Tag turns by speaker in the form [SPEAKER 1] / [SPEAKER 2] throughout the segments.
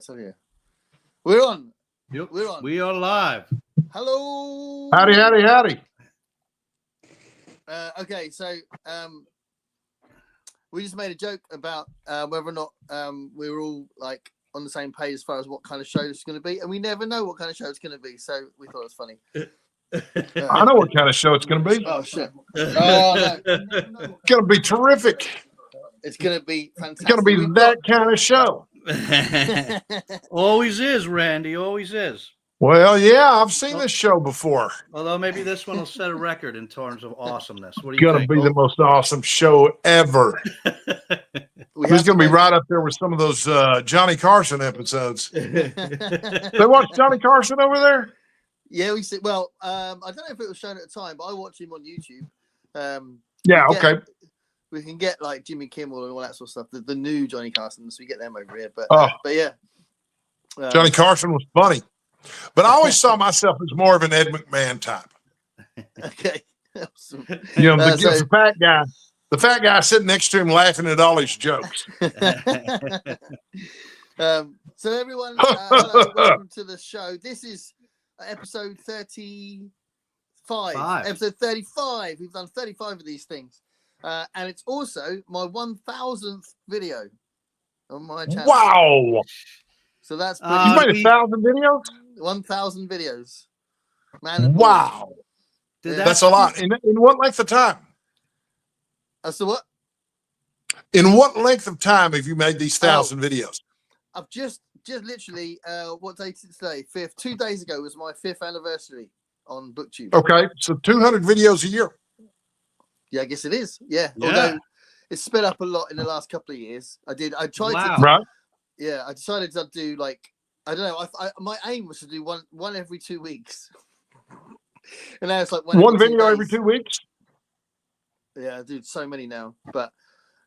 [SPEAKER 1] So yeah, we're on.
[SPEAKER 2] Yep.
[SPEAKER 1] We're on.
[SPEAKER 2] We are live.
[SPEAKER 1] Hello.
[SPEAKER 3] Howdy, howdy, howdy.
[SPEAKER 1] Okay, so we just made a joke about whether or not we were all like on the same page as far as what kind of show it's going to be, and we never know what kind of show it's going to be. So we thought it was funny.
[SPEAKER 3] I know what kind of show it's going to be.
[SPEAKER 1] Oh shit! Oh no!
[SPEAKER 3] It's going to be terrific.
[SPEAKER 1] It's going to be fantastic.
[SPEAKER 3] It's going to be that kind of show.
[SPEAKER 2] Always is, Randy. Always is.
[SPEAKER 3] Well, yeah, I've seen this show before.
[SPEAKER 2] Although maybe this one will set a record in terms of awesomeness. What do
[SPEAKER 3] It's
[SPEAKER 2] you
[SPEAKER 3] going to
[SPEAKER 2] think?
[SPEAKER 3] be the most awesome show ever. It's going to be right up there with some of those Johnny Carson episodes. They watch Johnny Carson over there?
[SPEAKER 1] Yeah, we see. Well, I don't know if it was shown at the time, but I watch him on YouTube.
[SPEAKER 3] Yeah, okay.
[SPEAKER 1] We can get like Jimmy Kimmel and all that sort of stuff. The new Johnny Carson, so we get them over here. But yeah,
[SPEAKER 3] Johnny Carson was funny, but I always saw myself as more of an Ed McMahon type.
[SPEAKER 1] Okay, awesome.
[SPEAKER 3] You know, the fat guy sitting next to him laughing at all his jokes.
[SPEAKER 1] So everyone, hello, welcome to the show. This is episode 35. Episode 35. We've done 35 of these things. And it's also my 1,000th video on my channel.
[SPEAKER 3] Wow.
[SPEAKER 1] So that's
[SPEAKER 3] you made 1,000 videos?
[SPEAKER 1] 1,000 videos. Man,
[SPEAKER 3] wow. That's a lot. In what length of time?
[SPEAKER 1] So what?
[SPEAKER 3] In what length of time have you made these 1,000 videos?
[SPEAKER 1] I've just literally, what date is it today? 5th. 2 days ago was my 5th anniversary on BookTube.
[SPEAKER 3] Okay, so 200 videos a year.
[SPEAKER 1] Yeah, I guess it is. Yeah. Although it's sped up a lot in the last couple of years. I tried to.
[SPEAKER 3] Right.
[SPEAKER 1] Yeah, I decided to do like, I don't know. My aim was to do one every 2 weeks. And now it's like
[SPEAKER 3] one video every 2 weeks.
[SPEAKER 1] Yeah, I do so many now. But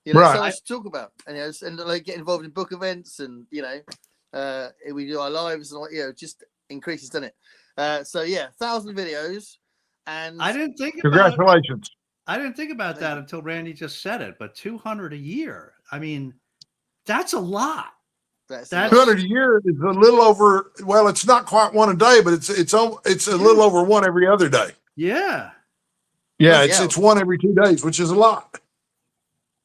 [SPEAKER 1] you know, so much to talk about. And and like get involved in book events, and we do our lives, and just increases, doesn't it? So yeah, 1,000 videos. And
[SPEAKER 2] I didn't think
[SPEAKER 3] congratulations.
[SPEAKER 2] I didn't think about that until Randy just said it, but 200 a year. I mean, that's a lot.
[SPEAKER 1] That's
[SPEAKER 3] 200 a year is a little over. Well, it's not quite one a day, but it's a little over one every other day.
[SPEAKER 2] Yeah.
[SPEAKER 3] Yeah, it's one every 2 days, which is a lot.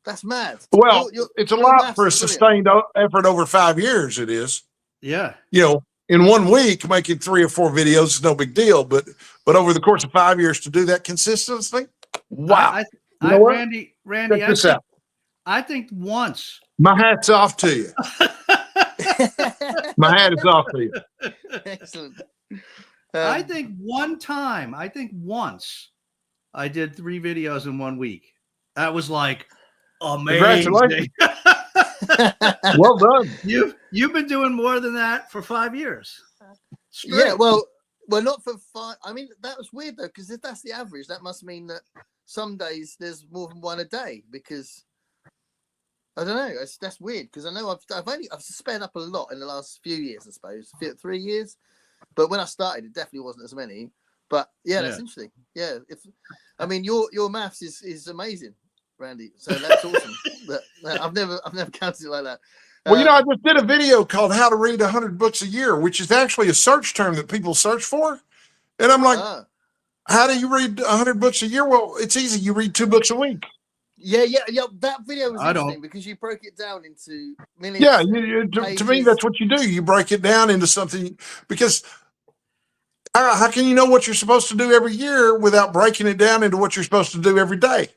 [SPEAKER 1] That's mad.
[SPEAKER 3] Well, it's a lot for a sustained effort over 5 years. It is.
[SPEAKER 2] Yeah.
[SPEAKER 3] In 1 week, making 3 or 4 videos is no big deal, but over the course of 5 years to do that consistently. Wow.
[SPEAKER 2] Randy,
[SPEAKER 3] check this out.
[SPEAKER 2] I think once.
[SPEAKER 3] My hat's off to you. My hat is off to you.
[SPEAKER 1] Excellent.
[SPEAKER 2] I think once I did 3 videos in 1 week. That was like amazing.
[SPEAKER 3] Congratulations. Well done.
[SPEAKER 2] You've been doing more than that for 5 years. Straight.
[SPEAKER 1] Yeah, well, not for 5. I mean, that was weird though, because if that's the average, that must mean that some days there's more than one a day. Because I don't know, that's weird. Because I know I've sped up a lot in the last few years, I suppose, 3 years. But when I started, it definitely wasn't as many. But yeah, that's interesting. Yeah, your maths is amazing, Randy. So that's awesome. But I've never counted it like that.
[SPEAKER 3] Well, I just did a video called "How to Read 100 Books a Year," which is actually a search term that people search for. And I'm like, how do you read 100 books a year? Well, it's easy. You read 2 books a week.
[SPEAKER 1] Yeah. That video was interesting because you broke it down into minutes.
[SPEAKER 3] Yeah, to me, that's what you do. You break it down into something, because how can you know what you're supposed to do every year without breaking it down into what you're supposed to do every day?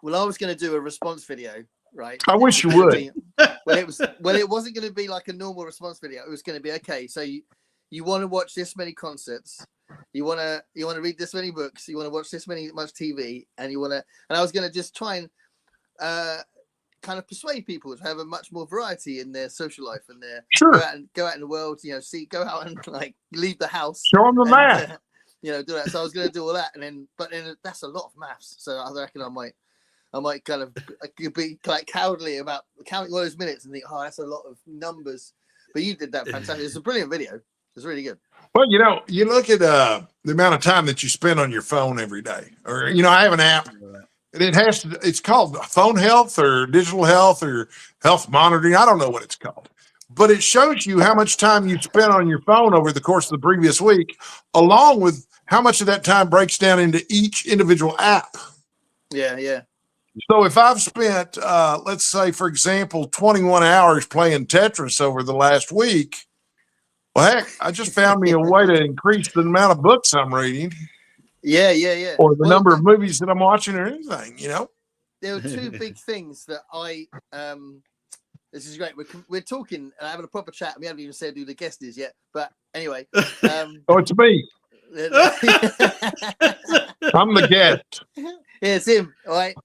[SPEAKER 1] Well, I was going to do a response video, right?
[SPEAKER 3] I wish you would.
[SPEAKER 1] It wasn't going to be like a normal response video. It was going to be, okay, so you want to watch this many concerts, you want to read this many much TV, and I was going to just try and kind of persuade people to have a much more variety in their social life and their go out in the world, go out and like leave the house,
[SPEAKER 3] show them the math,
[SPEAKER 1] do that. So I was going to do all that, but then that's a lot of maths. So I reckon I might kind of be like cowardly about counting all those minutes and think, oh, that's a lot of numbers. But you did that fantastic. It's a brilliant video. It's really good.
[SPEAKER 3] Well, you look at the amount of time that you spend on your phone every day, or I have an app. It's called phone health or digital health or health monitoring. I don't know what it's called, but it shows you how much time you spent on your phone over the course of the previous week, along with how much of that time breaks down into each individual app.
[SPEAKER 1] Yeah, yeah.
[SPEAKER 3] So if I've spent, let's say, for example, 21 hours playing Tetris over the last week, well, heck, I just found me a way to increase the amount of books I'm reading.
[SPEAKER 1] Yeah, yeah, yeah.
[SPEAKER 3] Or the number of movies that I'm watching or anything, you know?
[SPEAKER 1] There were two big things that this is great. We're talking, having a proper chat. We haven't even said who the guest is yet. But anyway.
[SPEAKER 3] Oh, it's me. I'm the guest.
[SPEAKER 1] Yeah, it's him. All right.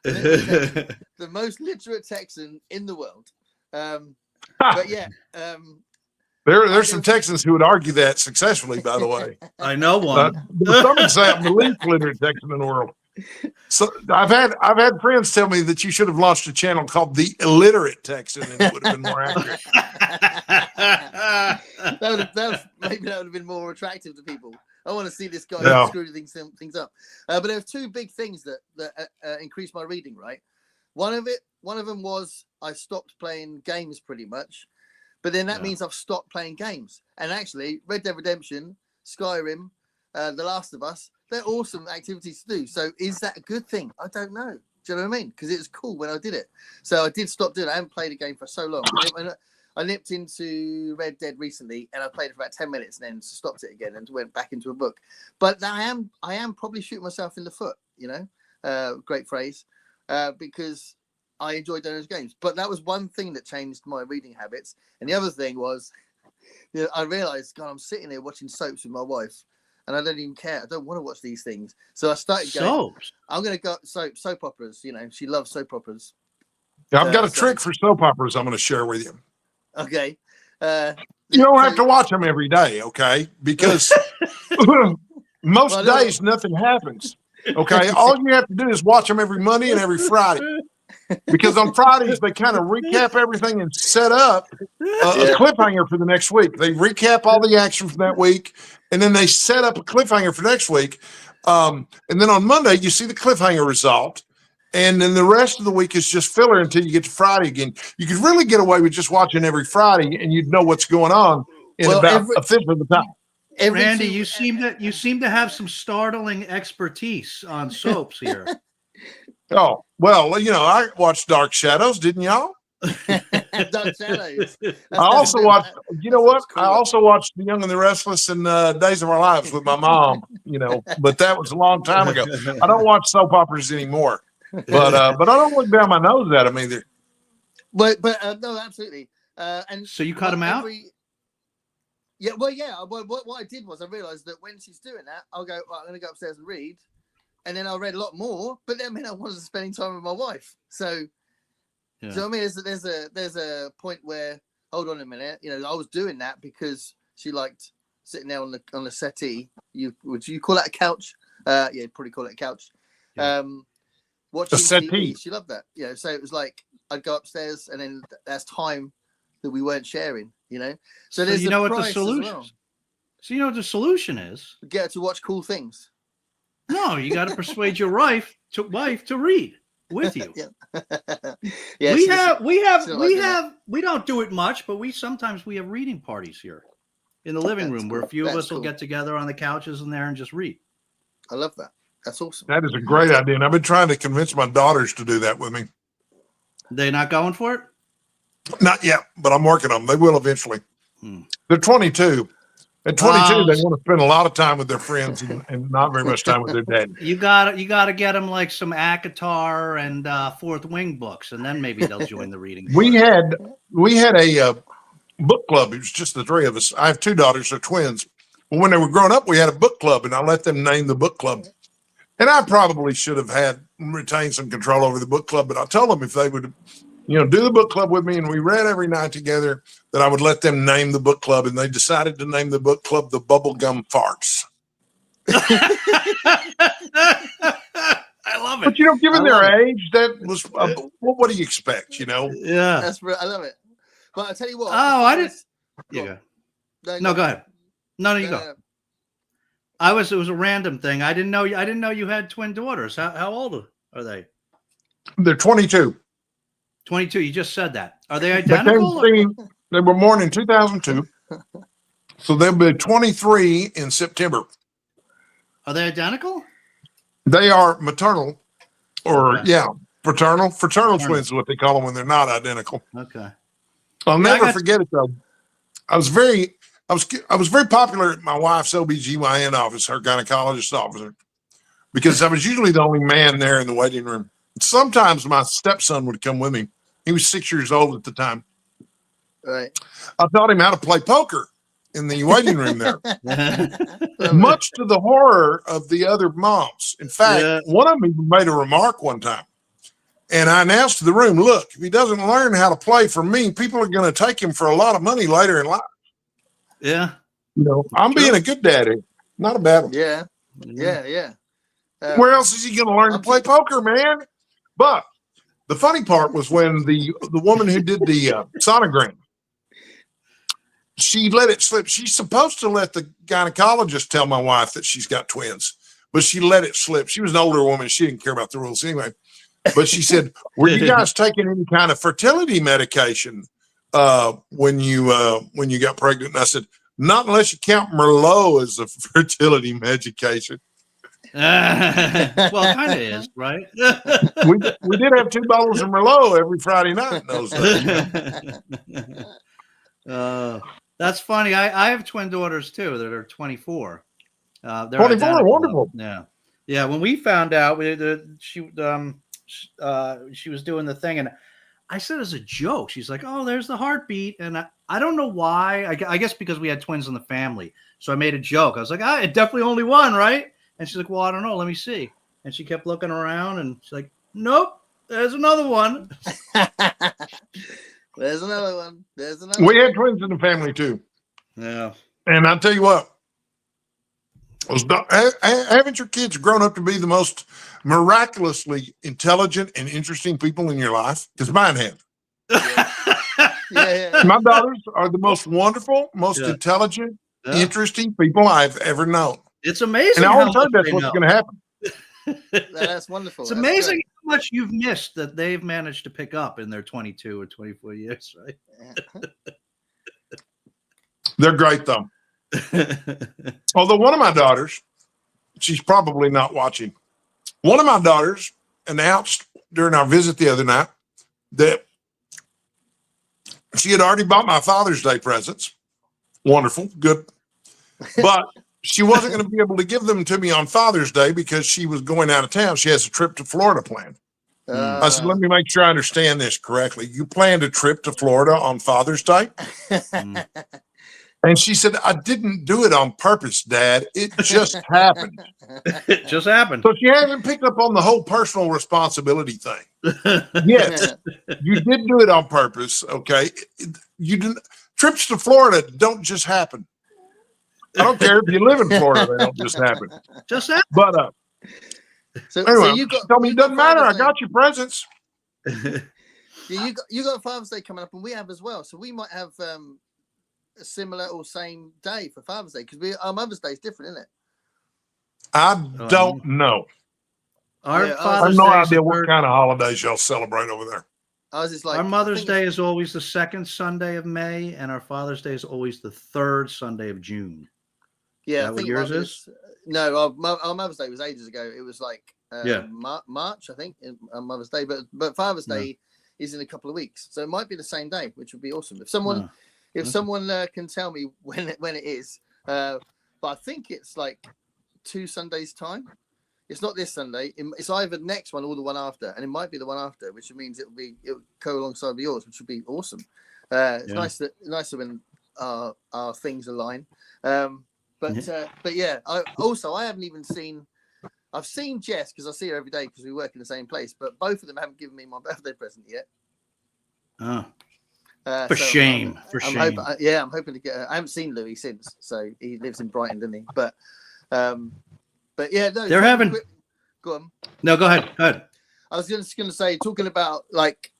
[SPEAKER 1] The most literate Texan in the world. But yeah.
[SPEAKER 3] There's some Texans who would argue that successfully, by the way.
[SPEAKER 2] I know one.
[SPEAKER 3] Some would say I'm the least literate Texan in the world. So I've had friends tell me that you should have launched a channel called the Illiterate Texan, and it would have been more accurate.
[SPEAKER 1] Maybe that would have been more attractive to people. I want to see this guy screw things up. But there are two big things that increased my reading. Right, one of them was I stopped playing games pretty much, but then that means I've stopped playing games. And actually, Red Dead Redemption, Skyrim, The Last of Us, they're awesome activities to do. So is that a good thing? I don't know. Do you know what I mean? Because it was cool when I did it. So I did stop doing it. I haven't played a game for so long. I nipped into Red Dead recently, and I played it for about 10 minutes, and then stopped it again and went back into a book. But I am probably shooting myself in the foot. You know, great phrase, because I enjoy those games. But that was one thing that changed my reading habits. And the other thing was, I realized, God, I'm sitting here watching soaps with my wife, and I don't even care. I don't want to watch these things. So I started going,
[SPEAKER 2] soaps.
[SPEAKER 1] I'm going to go soap operas. You know, she loves soap operas.
[SPEAKER 3] Yeah, I've got a trick for soap operas I'm going to share with you.
[SPEAKER 1] Okay.
[SPEAKER 3] You don't have to watch them every day, okay? Because most days nothing happens, okay? All you have to do is watch them every Monday and every Friday. Because on Fridays, they kind of recap everything and set up a cliffhanger for the next week. They recap all the action from that week, and then they set up a cliffhanger for next week. And then on Monday, you see the cliffhanger resolved. And then the rest of the week is just filler until you get to Friday again. You could really get away with just watching every Friday, and you'd know what's going on in about a fifth of the time.
[SPEAKER 2] Randy, you seem to have some startling expertise on soaps here.
[SPEAKER 3] Oh, well, you know, I watched Dark Shadows, didn't y'all?
[SPEAKER 1] Dark Shadows.
[SPEAKER 3] I also watched, you know what? Cool. I also watched The Young and the Restless and Days of Our Lives with my mom, you know, but that was a long time ago. I don't watch soap operas anymore, but I don't look down my nose at them either.
[SPEAKER 1] But no, absolutely. And
[SPEAKER 2] so you cut them out?
[SPEAKER 1] Yeah, well, yeah. What I did was I realized that when she's doing that, I'll go, right, I'm going to go upstairs and read. And then I read a lot more, but that meant I wasn't spending time with my wife. So, do you know what I mean? There's a point where, hold on a minute, you know, I was doing that because she liked sitting there on the settee. Would you call that a couch? Yeah, you'd probably call it a couch.
[SPEAKER 2] Yeah.
[SPEAKER 1] Watching TV, she loved that. You know, so it was like I'd go upstairs, and then that's time that we weren't sharing. You know, so there's
[SPEAKER 2] you know what the solution. Well. So you know what the solution is?
[SPEAKER 1] Get her to watch cool things.
[SPEAKER 2] No, you got to persuade your wife to read with you.
[SPEAKER 1] Yeah,
[SPEAKER 2] we don't do it much, but we sometimes have reading parties here in the living room where a few of us will get together on the couches in there and just read.
[SPEAKER 1] I love that. That's awesome.
[SPEAKER 3] That is a great idea, and I've been trying to convince my daughters to do that with me.
[SPEAKER 2] They're not going for it?
[SPEAKER 3] Not yet, but I'm working on them. They will eventually. They're 22. At 22, they want to spend a lot of time with their friends and not very much time with their dad.
[SPEAKER 2] You gotta get them like some ACOTAR and Fourth Wing books, and then maybe they'll join the reading.
[SPEAKER 3] We had a book club. It was just the three of us. I have two daughters, they're twins. Well, when they were growing up, we had a book club, and I let them name the book club. And I probably should have retained some control over the book club, but I told them if they would, you know, do the book club with me, and we read every night together, that I would let them name the book club, and they decided to name the book club the Bubblegum Farts.
[SPEAKER 2] I love it.
[SPEAKER 3] But, you know, given their age, that was, what do you expect, you know?
[SPEAKER 2] Yeah.
[SPEAKER 1] I love it. But I'll tell you what.
[SPEAKER 2] Oh, I didn't. Yeah. No, go ahead. No, you go. It was a random thing. I didn't know you had twin daughters. How old are they?
[SPEAKER 3] They're 22.
[SPEAKER 2] 22. You just said that. Are they identical?
[SPEAKER 3] They were born in 2002. So they'll be 23 in September.
[SPEAKER 2] Are they identical?
[SPEAKER 3] They are maternal, or fraternal. Fraternal twins is what they call them when they're not identical.
[SPEAKER 2] Okay.
[SPEAKER 3] I'll never forget it though. I was very popular at my wife's OBGYN office, her gynecologist officer, because I was usually the only man there in the waiting room. Sometimes my stepson would come with me. He was 6 years old at the time.
[SPEAKER 1] Right.
[SPEAKER 3] I taught him how to play poker in the waiting room there, much to the horror of the other moms. In fact, one of them even made a remark one time. And I announced to the room, look, if he doesn't learn how to play for me, people are going to take him for a lot of money later in life.
[SPEAKER 2] Yeah.
[SPEAKER 3] You know, I'm being a good daddy, not a bad one.
[SPEAKER 1] Yeah.
[SPEAKER 3] Where else is he going to learn to play poker, man? But the funny part was when the woman who did the sonogram, she let it slip. She's supposed to let the gynecologist tell my wife that she's got twins, but she let it slip. She was an older woman. She didn't care about the rules anyway. But she said, were you guys taking any kind of fertility medication when you got pregnant? And I said, not unless you count Merlot as a fertility medication.
[SPEAKER 2] Well, kind of is, right?
[SPEAKER 3] we did have 2 bottles of Merlot every Friday night in those days.
[SPEAKER 2] That's funny. I have twin daughters too that are 24. They're
[SPEAKER 3] 24, wonderful.
[SPEAKER 2] Yeah. When we found out, she was doing the thing, and I said as a joke, she's like, "Oh, there's the heartbeat," and I don't know why. I guess because we had twins in the family, so I made a joke. I was like, "It definitely only one, right?" And she's like, "Well, I don't know. Let me see." And she kept looking around, and she's like, "Nope, there's another one."
[SPEAKER 1] There's another one.
[SPEAKER 3] We had twins in the family too.
[SPEAKER 2] Yeah.
[SPEAKER 3] And I'll tell you what, haven't your kids grown up to be the most miraculously intelligent and interesting people in your life? Because mine have.
[SPEAKER 1] Yeah.
[SPEAKER 3] My daughters are the most wonderful, most intelligent, interesting people I've ever known.
[SPEAKER 2] It's amazing.
[SPEAKER 3] And I always heard that's what's going to happen.
[SPEAKER 1] That's wonderful.
[SPEAKER 2] It's amazing how much you've missed that they've managed to pick up in their 22 or 24 years, right?
[SPEAKER 3] They're great, though. Although one of my daughters, she's probably not watching. One of my daughters announced during our visit the other night that she had already bought my Father's Day presents. Wonderful, good. But she wasn't going to be able to give them to me on Father's Day because she was going out of town. She has a trip to Florida planned. I said, let me make sure I understand this correctly. You planned a trip to Florida on Father's Day? And she said, I didn't do it on purpose, Dad. It just happened.
[SPEAKER 2] It just happened.
[SPEAKER 3] So she hasn't picked up on the whole personal responsibility thing. Yes, you did do it on purpose, okay? You didn't. Trips to Florida don't just happen. I don't care if you live in Florida; they don't just happen.
[SPEAKER 2] Just happen.
[SPEAKER 3] But
[SPEAKER 1] so
[SPEAKER 3] anyway,
[SPEAKER 1] you
[SPEAKER 3] tell me it doesn't matter. I got your presents.
[SPEAKER 1] Yeah, you got Father's Day coming up, and we have as well. So we might have a similar or same day for Father's Day because our Mother's Day is different, isn't it?
[SPEAKER 3] I don't know.
[SPEAKER 2] Our
[SPEAKER 3] I have no idea what kind of holidays y'all celebrate over there.
[SPEAKER 2] Our Mother's Day is always the second Sunday of May, and our Father's Day is always the third Sunday of June.
[SPEAKER 1] Yeah,
[SPEAKER 2] is that what yours is?
[SPEAKER 1] No, our Mother's Day was ages ago. It was like March, I think, on Mother's Day. But Father's Day is in a couple of weeks, so it might be the same day, which would be awesome. If someone can tell me when it is, but I think it's like 2 Sundays time. It's not this Sunday. It's either the next one or the one after, and it might be the one after, which means it'll go alongside with yours, which would be awesome. It's nicer when our things align. But yeah, I haven't even seen. I've seen Jess because I see her every day because we work in the same place. But both of them haven't given me my birthday present yet.
[SPEAKER 2] For shame.
[SPEAKER 1] I'm hoping to get her. I haven't seen Louis since, so he lives in Brighton, doesn't he? But yeah, no.
[SPEAKER 2] They're having.
[SPEAKER 1] Go on.
[SPEAKER 2] No, go ahead.
[SPEAKER 1] I was just going to say, talking about like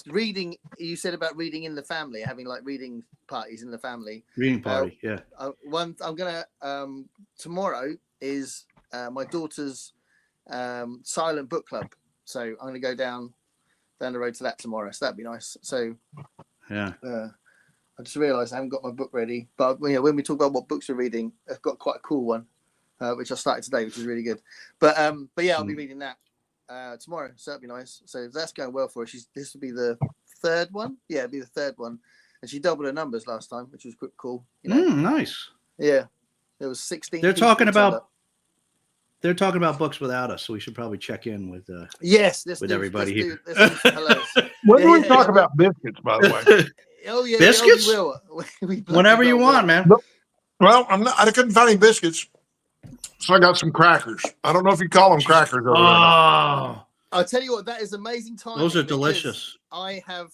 [SPEAKER 1] reading. You said about reading in the family, having like reading parties in the family.
[SPEAKER 2] Reading party, yeah.
[SPEAKER 1] I'm gonna tomorrow is my daughter's silent book club, so I'm gonna go down the road to that tomorrow. So that'd be nice. So
[SPEAKER 2] yeah.
[SPEAKER 1] I just realised I haven't got my book ready. But when we talk about what books we're reading, I've got quite a cool one, which I started today, which is really good. But yeah, I'll be reading that tomorrow, so that'll be nice. So if that's going well for her, this will be the third one. Yeah, it'll be the third one, and she doubled her numbers last time, which was cool. You know?
[SPEAKER 2] Nice.
[SPEAKER 1] Yeah, there was 16.
[SPEAKER 2] They're talking about books without us, so we should probably check in with everybody here.
[SPEAKER 3] When do we talk about biscuits, by the way?
[SPEAKER 1] Oh yeah,
[SPEAKER 2] biscuits.
[SPEAKER 1] We will.
[SPEAKER 2] Whenever you want, man.
[SPEAKER 3] Well, I couldn't find any biscuits, so I got some crackers. I don't know if you call them crackers over there.
[SPEAKER 1] I'll tell you what, that is amazing time.
[SPEAKER 2] Those are delicious.
[SPEAKER 1] I have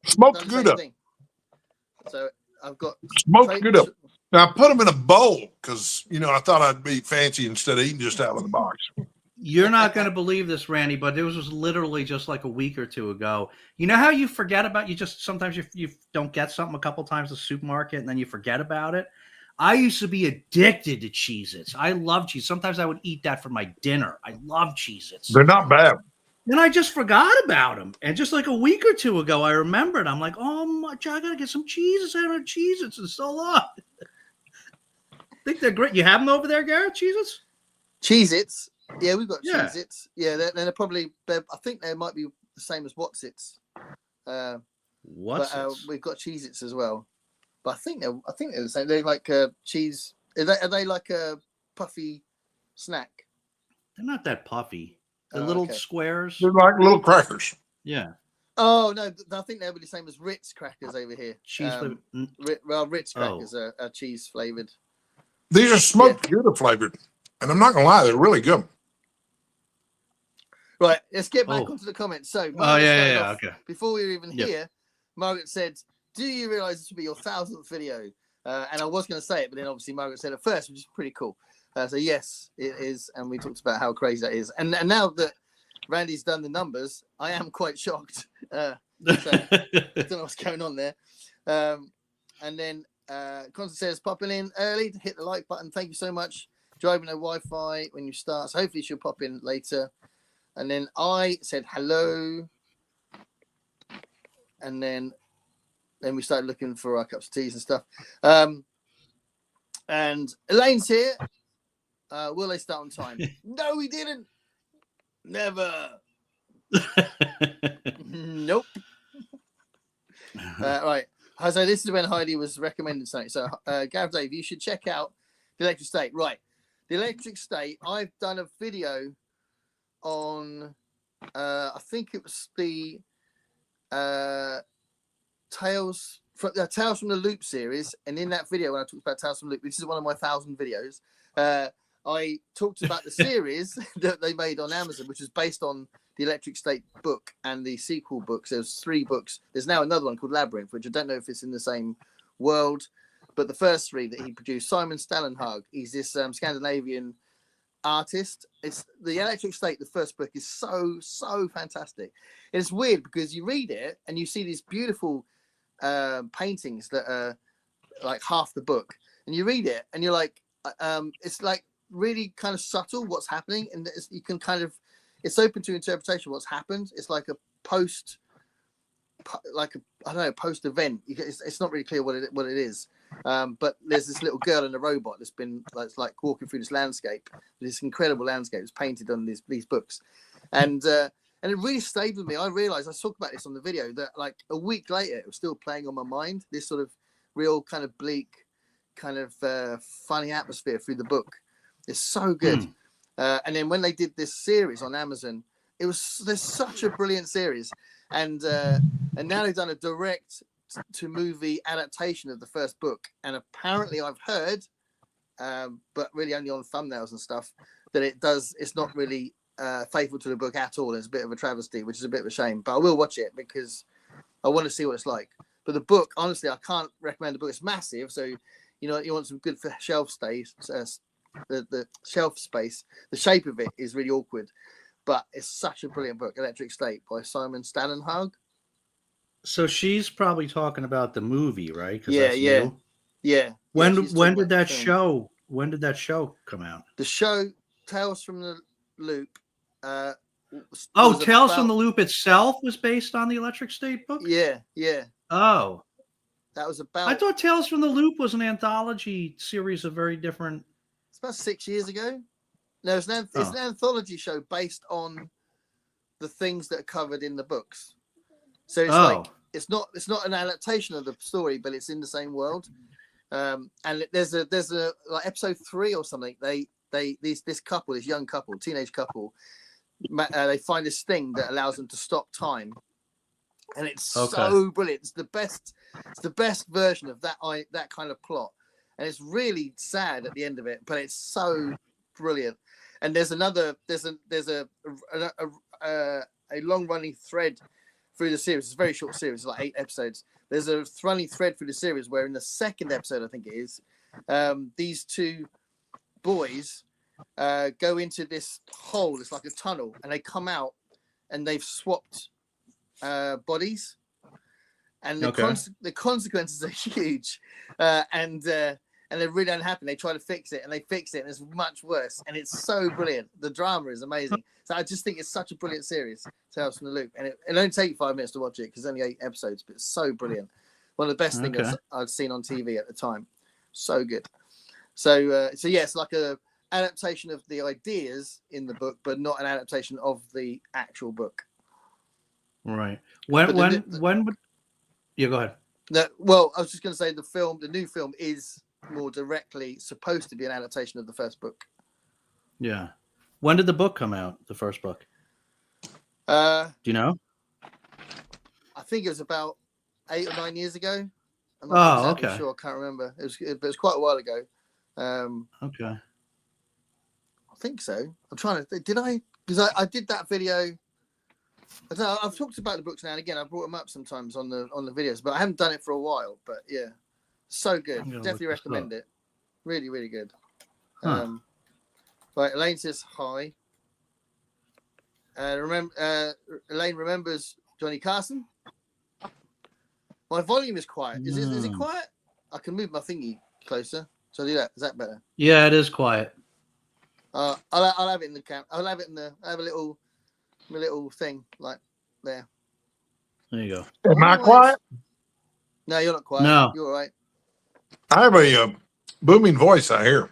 [SPEAKER 3] smoked Gouda.
[SPEAKER 1] So I've got
[SPEAKER 3] smoked Gouda. Now I put them in a bowl because I thought I'd be fancy instead of eating just out of the box.
[SPEAKER 2] You're not going to believe this, Randy, but it was literally just like a week or two ago. You know how you forget about sometimes you don't get something a couple times at the supermarket and then you forget about it. I used to be addicted to Cheez-Its. I love cheese. Sometimes I would eat that for my dinner. I love Cheez-Its.
[SPEAKER 3] They're not bad.
[SPEAKER 2] And I just forgot about them. And just like a week or two ago, I remembered. I'm like, oh my God, I got to get some Cheez-Its. I haven't had Cheez-Its in so long. I think they're great. You have them over there, Garrett? Cheez-Its?
[SPEAKER 1] Cheez-Its. Yeah, we've got Cheez-Its. Yeah, they're probably. I think they might be the same as What's-Its.
[SPEAKER 2] What's-Its?
[SPEAKER 1] We've got Cheez-Its as well. But I think they're the same. They're like cheese. Are they like a puffy snack?
[SPEAKER 2] They're not that puffy. They're little squares.
[SPEAKER 3] They're like little crackers.
[SPEAKER 2] Yeah.
[SPEAKER 1] Oh no, I think they're the same as Ritz crackers over here.
[SPEAKER 2] Cheese flavored.
[SPEAKER 1] Ritz crackers are cheese flavored.
[SPEAKER 3] These are smoked Gouda flavored, and I'm not gonna lie, they're really good.
[SPEAKER 1] Right, let's get back onto the comments. So,
[SPEAKER 2] okay.
[SPEAKER 1] Before we were even here, Margaret said, "Do you realise this will be your 1,000th video?" And I was going to say it, but then obviously Margaret said it first, which is pretty cool. So yes, it is, and we talked about how crazy that is. And now that Randy's done the numbers, I am quite shocked. So I don't know what's going on there. And then Constance says, "Popping in early to hit the like button. Thank you so much. Driving no Wi-Fi when you start. So hopefully she'll pop in later." And then I said hello, and then we started looking for our cups of teas and stuff. And Elaine's here. Will they start on time? No, we didn't. Never. Nope. Right. So this is when Heidi was recommending something. So Gav Dave, you should check out The Electric State. Right. The Electric State, I've done a video on, I think it was the Tales from the Loop series, and in that video when I talked about Tales from the Loop, this is one of my 1,000 videos, I talked about the series that they made on Amazon, which is based on the Electric State book and the sequel books. There's 3 books. There's now another one called Labyrinth, which I don't know if it's in the same world, but the first 3 that he produced, Simon Stallenhag, he's this Scandinavian artist. It's the Electric State. The first book is so fantastic. And it's weird because you read it and you see these beautiful paintings that are like half the book, and you read it and you're like, it's like really kind of subtle what's happening, and you can kind of, it's open to interpretation what's happened. It's like a post event. It's not really clear what it is. But there's this little girl and a robot that's like walking through this landscape, this incredible landscape. It's painted on these books, and it really stayed with me. I realized, I talked about this on the video, that like a week later it was still playing on my mind. This sort of real kind of bleak, kind of funny atmosphere through the book. It's so good. And then when they did this series on Amazon, there's such a brilliant series, and now they've done a direct to movie adaptation of the first book, and apparently I've heard, but really only on thumbnails and stuff, that it's not really faithful to the book at all. It's a bit of a travesty, which is a bit of a shame, but I will watch it because I want to see what it's like. But the book, honestly, I can't recommend the book. It's massive, so you want some good for shelf space. The shelf space, the shape of it is really awkward, but it's such a brilliant book, Electric State by Simon Stallenhag. So
[SPEAKER 2] she's probably talking about the movie, right?
[SPEAKER 1] Yeah.
[SPEAKER 2] When did that show come out?
[SPEAKER 1] The show Tales from the Loop.
[SPEAKER 2] Tales from the Loop itself was based on the Electric State book?
[SPEAKER 1] Yeah.
[SPEAKER 2] Oh.
[SPEAKER 1] That was
[SPEAKER 2] I
[SPEAKER 1] about.
[SPEAKER 2] thought Tales from the Loop was an anthology series of very different.
[SPEAKER 1] It's about 6 years ago. No, it's an anthology show based on the things that are covered in the books. So it's like it's not an adaptation of the story, but it's in the same world. And there's a like episode 3 or something. This couple, this young couple, teenage couple, they find this thing that allows them to stop time, and it's so brilliant. It's the best version of that kind of plot, and it's really sad at the end of it, but it's so brilliant. And there's a long running thread through the series. It's a very short series, like 8 episodes. There's a running thread through the series where in the second episode, I think it is, these 2 boys go into this hole. It's like a tunnel, and they come out, and they've swapped bodies, and the consequences are huge, and they're really unhappy. They try to fix it, and they fix it, and it's much worse. And it's so brilliant. The drama is amazing. So I just think it's such a brilliant series, Tales from the Loop. And it'll only take you 5 minutes to watch it because it's only 8 episodes, but it's so brilliant. One of the best things I'd seen on TV at the time. So good. So yeah, it's like a adaptation of the ideas in the book, but not an adaptation of the actual book.
[SPEAKER 2] Right. When would? Yeah, go ahead.
[SPEAKER 1] Well, I was just going to say the new film is more directly supposed to be an adaptation of the first book.
[SPEAKER 2] Yeah. When did the book come out? The first book? Do you know?
[SPEAKER 1] I think it was about 8 or 9 years ago. I'm
[SPEAKER 2] not
[SPEAKER 1] exactly sure. I can't remember. It was quite a while ago.
[SPEAKER 2] Okay.
[SPEAKER 1] I think so. I'm trying to. Did I? Because I did that video. I don't know, I've talked about the books now and again. I brought them up sometimes on the videos, but I haven't done it for a while. But yeah, so good. Definitely recommend it. Really, really good. Right, Elaine says hi. Elaine remembers Johnny Carson. My volume is quiet. Is it quiet? I can move my thingy closer. So I do that. Is that better?
[SPEAKER 2] Yeah, it is quiet.
[SPEAKER 1] I'll have it in the camp. I'll have it in the. I have a little thing like there.
[SPEAKER 2] There you go.
[SPEAKER 3] Am I quiet?
[SPEAKER 1] No, you're not quiet.
[SPEAKER 2] No,
[SPEAKER 1] you're all right.
[SPEAKER 3] I have a booming voice. I hear.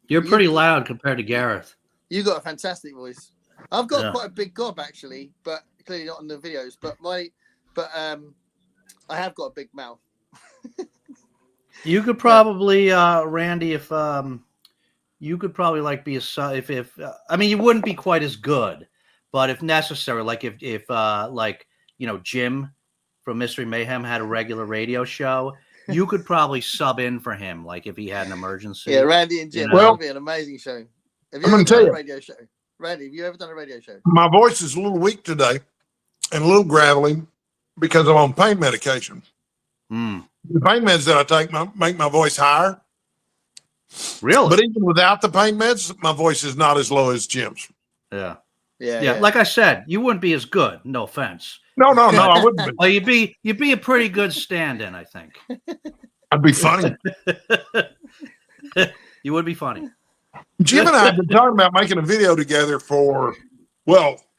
[SPEAKER 2] You're pretty loud compared to Gareth.
[SPEAKER 1] You got a fantastic voice. I've got quite a big gob actually, but clearly not in the videos. But I have got a big mouth.
[SPEAKER 2] You could probably, Randy, if you could probably like be if I mean you wouldn't be quite as good, but if necessary, like if like Jim from Mystery Mayhem had a regular radio show, you could probably sub in for him, like if he had an emergency.
[SPEAKER 1] Yeah, Randy and Jim. That would be an amazing show. Have you ever done a radio show? Randy, have you ever done a radio show?
[SPEAKER 3] My voice is a little weak today and a little gravelly because I'm on pain medication. The pain meds that I take make my voice higher.
[SPEAKER 2] Really?
[SPEAKER 3] But even without the pain meds, my voice is not as low as Jim's.
[SPEAKER 2] Yeah.
[SPEAKER 1] Yeah.
[SPEAKER 2] Like I said, you wouldn't be as good. No offense.
[SPEAKER 3] No, I wouldn't be.
[SPEAKER 2] Well, you'd be a pretty good stand-in, I think.
[SPEAKER 3] I'd be funny.
[SPEAKER 2] You would be funny.
[SPEAKER 3] Jim and I have been talking about making a video together for,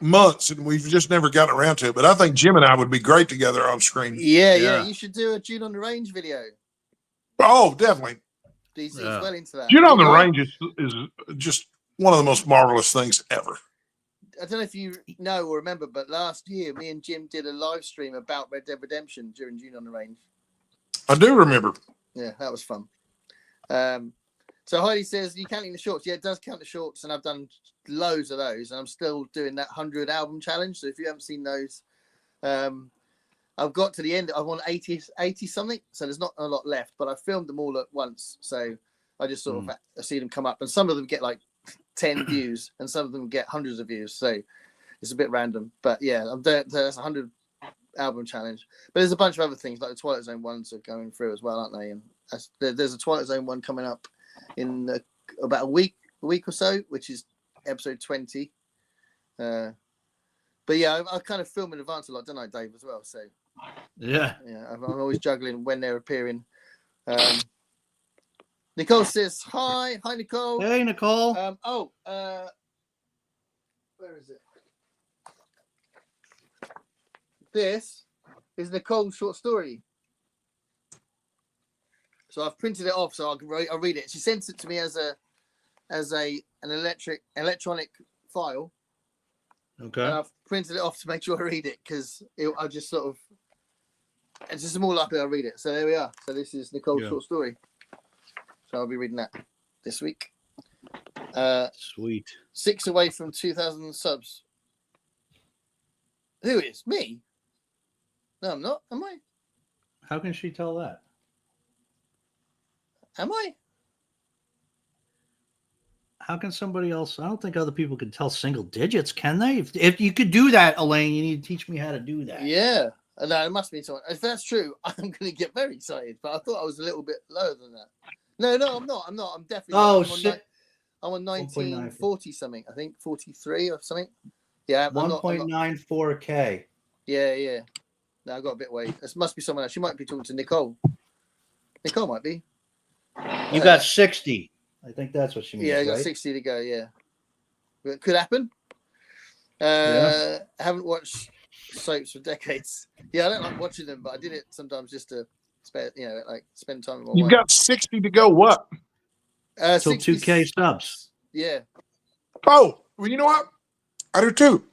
[SPEAKER 3] months, and we've just never gotten around to it. But I think Jim and I would be great together on screen.
[SPEAKER 1] Yeah. You should do a June on the Range video.
[SPEAKER 3] Oh, definitely.
[SPEAKER 1] He's well into that.
[SPEAKER 3] June on the Range is just one of the most marvelous things ever.
[SPEAKER 1] I don't know if you know or remember, but last year, me and Jim did a live stream about Red Dead Redemption during June on the Range.
[SPEAKER 3] I do remember.
[SPEAKER 1] Yeah, that was fun. So Heidi says, you counting the shorts? Yeah, it does count the shorts, and I've done loads of those, and I'm still doing that 100 album challenge. So if you haven't seen those, I've got to the end. I'm on 80 something, so there's not a lot left, but I filmed them all at once. So I just sort of see them come up, and some of them get like 10 views, and some of them get hundreds of views. So it's a bit random, but yeah, I'm doing that's 100 album challenge. But there's a bunch of other things like the Twilight Zone ones are going through as well, aren't they? And there's a Twilight Zone one coming up in about a week or so, which is episode 20. But yeah, I kind of film in advance a lot, don't I, Dave, as well? So
[SPEAKER 2] yeah,
[SPEAKER 1] I'm always juggling when they're appearing. Nicole says hi Nicole.
[SPEAKER 2] Hey Nicole.
[SPEAKER 1] Where is it? This is Nicole's short story. So I've printed it off so I'll read it. She sent it to me as an electronic file.
[SPEAKER 2] Okay.
[SPEAKER 1] And I've printed it off to make sure I read it because I just sort of it's just more likely I'll read it. So there we are. So this is Nicole's short story. So I'll be reading that this week.
[SPEAKER 2] Sweet.
[SPEAKER 1] 6 away from 2,000 subs. Who is? Me? No, I'm not. Am I?
[SPEAKER 2] How can she tell that?
[SPEAKER 1] Am I?
[SPEAKER 2] How can somebody else? I don't think other people can tell single digits, can they? If you could do that, Elaine, you need to teach me how to do that.
[SPEAKER 1] Yeah. No, it must be someone. If that's true, I'm going to get very excited. But I thought I was a little bit lower than that. No, I'm not. I'm definitely.
[SPEAKER 2] Oh,
[SPEAKER 1] I'm on 1940 something. I think 43 or something. Yeah,
[SPEAKER 2] 1.94K.
[SPEAKER 1] Yeah. No, I got a bit weight. This must be someone else. She might be talking to Nicole. Nicole might be.
[SPEAKER 2] You got 60. I think that's what she means.
[SPEAKER 1] Yeah, I got
[SPEAKER 2] right?
[SPEAKER 1] 60 to go. Yeah, it could happen.
[SPEAKER 2] Yeah.
[SPEAKER 1] I haven't watched soaps for decades. Yeah, I don't like watching them, but I did it sometimes just to spend time with my
[SPEAKER 3] You've
[SPEAKER 1] wife.
[SPEAKER 3] got 60 to go. What?
[SPEAKER 2] Till 2K subs.
[SPEAKER 1] Yeah.
[SPEAKER 3] Oh, well, you know what? I do too.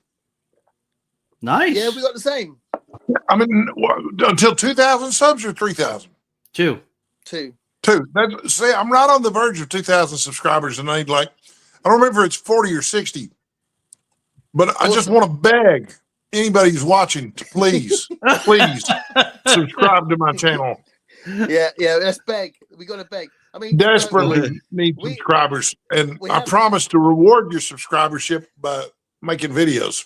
[SPEAKER 2] Nice.
[SPEAKER 1] Yeah, we got the same.
[SPEAKER 3] I mean, until 2,000 subs or 3,000?
[SPEAKER 2] Two.
[SPEAKER 3] See, I'm right on the verge of 2,000 subscribers, and I don't remember if it's 40 or 60, but I just want to beg anybody who's watching to please subscribe to my channel.
[SPEAKER 1] Yeah, let's beg. We got to beg. I mean,
[SPEAKER 3] desperately need subscribers, and I promise to reward your subscribership by making videos.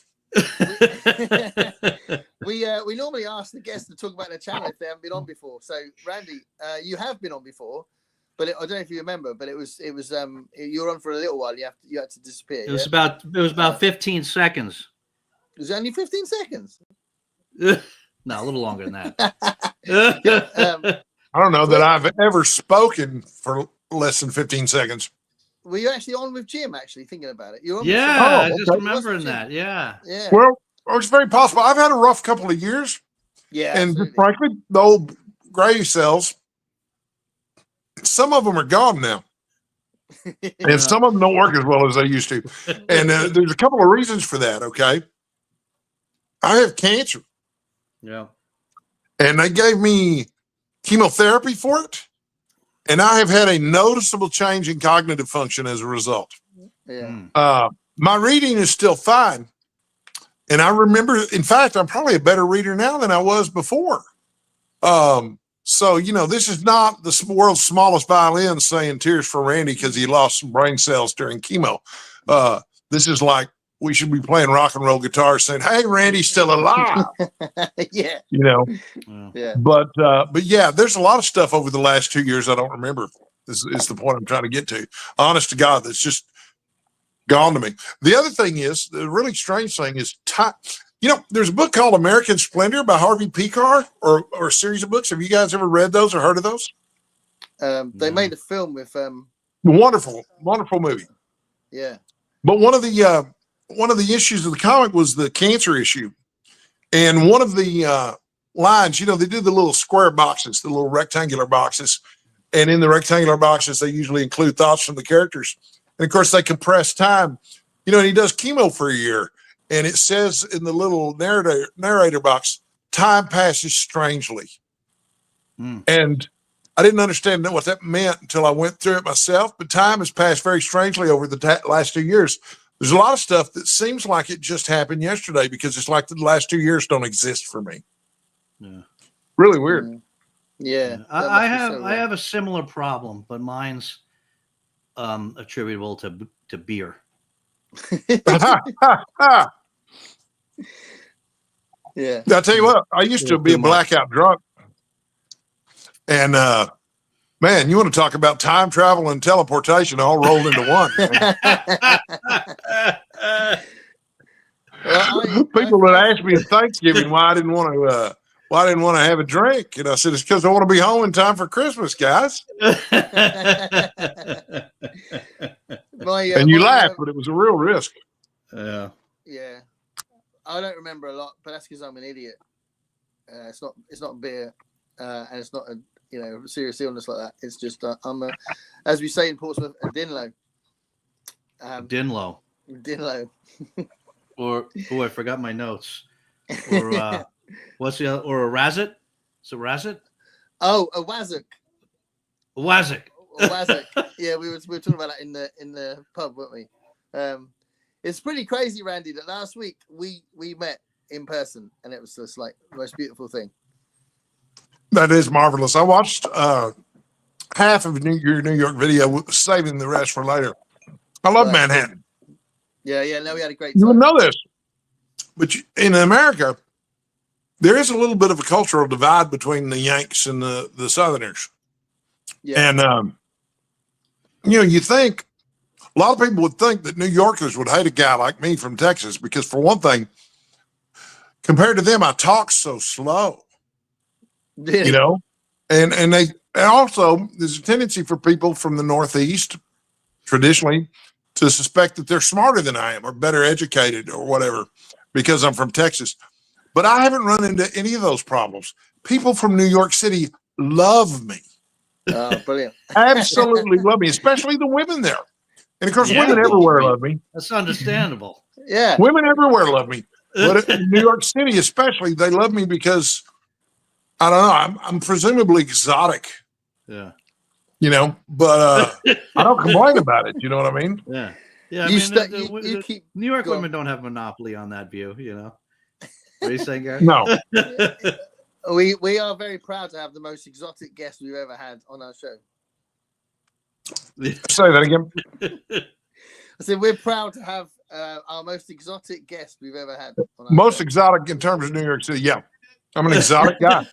[SPEAKER 1] We normally ask the guests to talk about their channel if they haven't been on before. So Randy, you have been on before, but I don't know if you remember, but it was you were on for a little while. You had to disappear.
[SPEAKER 2] It was about 15 seconds.
[SPEAKER 1] It was only 15 seconds.
[SPEAKER 2] No, a little longer than that.
[SPEAKER 3] I don't know that I've ever spoken for less than 15 seconds.
[SPEAKER 1] Were you actually on with Jim? Actually, thinking about it, you're on.
[SPEAKER 2] I just remembering that. Yeah.
[SPEAKER 3] Well, it's very possible. I've had a rough couple of years.
[SPEAKER 1] Yeah,
[SPEAKER 3] and frankly, the old gray cells, some of them are gone now, and some of them don't work as well as they used to. And there's a couple of reasons for that. Okay, I have cancer.
[SPEAKER 2] Yeah,
[SPEAKER 3] and they gave me chemotherapy for it. And I have had a noticeable change in cognitive function as a result.
[SPEAKER 1] Yeah.
[SPEAKER 3] My reading is still fine. And I remember, in fact, I'm probably a better reader now than I was before. So, this is not the world's smallest violin saying tears for Randy because he lost some brain cells during chemo. This is like we should be playing rock and roll guitar saying, "Hey, Randy's still alive."
[SPEAKER 1] Yeah.
[SPEAKER 3] Yeah. But yeah, there's a lot of stuff over the last 2 years I don't remember. Is the point I'm trying to get to. Honest to God, that's just gone to me. The other thing is, the really strange thing is time. There's a book called American Splendor by Harvey Pekar, or a series of books. Have you guys ever read those or heard of those?
[SPEAKER 1] They made a film with
[SPEAKER 3] wonderful movie.
[SPEAKER 1] Yeah.
[SPEAKER 3] But one of the issues of the comic was the cancer issue. And one of the lines, they do the little square boxes, the little rectangular boxes. And in the rectangular boxes, they usually include thoughts from the characters. And of course, they compress time. And he does chemo for a year. And it says in the little narrator box, time passes strangely. And I didn't understand what that meant until I went through it myself. But time has passed very strangely over the last 2 years. There's a lot of stuff that seems like it just happened yesterday because it's like the last 2 years don't exist for me.
[SPEAKER 2] Yeah.
[SPEAKER 3] Really weird.
[SPEAKER 1] Yeah.
[SPEAKER 2] I have a similar problem, but mine's attributable to beer.
[SPEAKER 1] Yeah.
[SPEAKER 3] I'll tell you what, I used to be a blackout drunk. And man, you want to talk about time travel and teleportation all rolled into one. People would ask me at Thanksgiving why I didn't want to have a drink, and I said it's because I want to be home in time for Christmas, guys. And you laughed, but it was a real risk.
[SPEAKER 2] Yeah.
[SPEAKER 1] Yeah. I don't remember a lot, but that's because I'm an idiot. It's not beer, and it's not a serious illness like that. It's just I'm as we say in Portsmouth, a Dinlo.
[SPEAKER 2] Dinlo.
[SPEAKER 1] Dinlo.
[SPEAKER 2] Or I forgot my notes. Or what's the other? Or a Razit? Is it Razit?
[SPEAKER 1] Oh, a Wazzock.
[SPEAKER 2] Wazik.
[SPEAKER 1] Wazzock. Yeah, we were talking about that in the pub, weren't we? It's pretty crazy, Randy, that last week we met in person, and it was just like the most beautiful thing.
[SPEAKER 3] That is marvelous. I watched half of your New York video, saving the rest for later. I love Manhattan.
[SPEAKER 1] Yeah. No, we had a great time.
[SPEAKER 3] You would know this, but in America, there is a little bit of a cultural divide between the Yanks and the Southerners.
[SPEAKER 1] Yeah.
[SPEAKER 3] And, you think a lot of people would think that New Yorkers would hate a guy like me from Texas because, for one thing, compared to them, I talk so slow.
[SPEAKER 1] Yeah.
[SPEAKER 3] And also there's a tendency for people from the Northeast traditionally to suspect that they're smarter than I am or better educated or whatever because I'm from Texas. But I haven't run into any of those problems. People from New York City love me.
[SPEAKER 1] Oh, brilliant.
[SPEAKER 3] Absolutely love me, especially the women there. And of course, women everywhere love me.
[SPEAKER 2] That's understandable.
[SPEAKER 1] Yeah.
[SPEAKER 3] Women everywhere love me. But in New York City, especially, they love me because, I don't know, I'm presumably exotic.
[SPEAKER 2] Yeah.
[SPEAKER 3] But I don't complain about it. You know what I mean?
[SPEAKER 2] Yeah. Yeah.
[SPEAKER 1] You keep
[SPEAKER 2] New York women don't have a monopoly on that view, What are you saying, guys?
[SPEAKER 3] No.
[SPEAKER 1] We are very proud to have the most exotic guest we've ever had on our show.
[SPEAKER 3] Say that again.
[SPEAKER 1] I said we're proud to have our most exotic guest we've ever had. On our
[SPEAKER 3] Most
[SPEAKER 1] show.
[SPEAKER 3] exotic in terms of New York City. Yeah. I'm an exotic guy.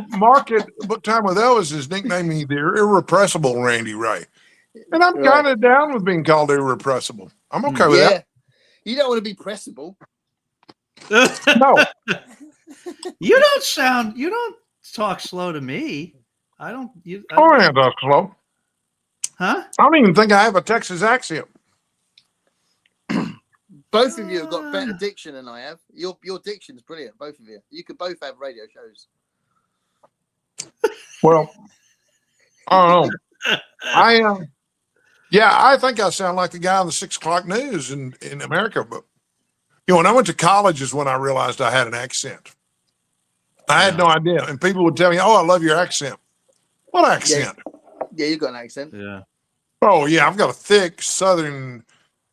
[SPEAKER 3] Mark at Book Time with Elvis has nicknamed me the irrepressible Randy Ray. And I'm kind of down with being called irrepressible. I'm okay with that.
[SPEAKER 1] You don't want to be pressable.
[SPEAKER 3] No.
[SPEAKER 2] You don't talk slow to me. I don't.
[SPEAKER 3] I don't talk slow.
[SPEAKER 2] Huh?
[SPEAKER 3] I don't even think I have a Texas accent.
[SPEAKER 1] Both of you have got better diction than I have. Your diction's brilliant, both of you. You could both have radio shows.
[SPEAKER 3] Well, I don't know. I think I sound like the guy on the 6 o'clock news in America. But when I went to college is when I realized I had an accent. I had no idea. And people would tell me, "Oh, I love your accent." What accent?
[SPEAKER 1] Yeah, you got an accent.
[SPEAKER 2] Yeah.
[SPEAKER 3] Oh, yeah, I've got a thick Southern,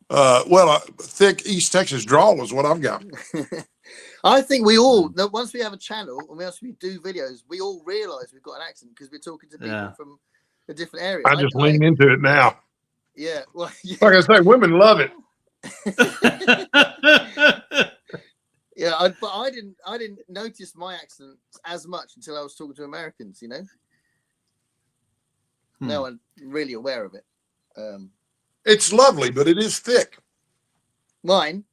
[SPEAKER 3] thick East Texas drawl is what I've got.
[SPEAKER 1] I think we all, once we have a channel and once we do videos, we all realize we've got an accent because we're talking to people from a different area.
[SPEAKER 3] I just lean into it now.
[SPEAKER 1] Yeah. Well,
[SPEAKER 3] like I say, women love it.
[SPEAKER 1] Yeah, but I didn't notice my accent as much until I was talking to Americans. Now I'm really aware of it.
[SPEAKER 3] It's lovely, but it is thick.
[SPEAKER 1] Mine?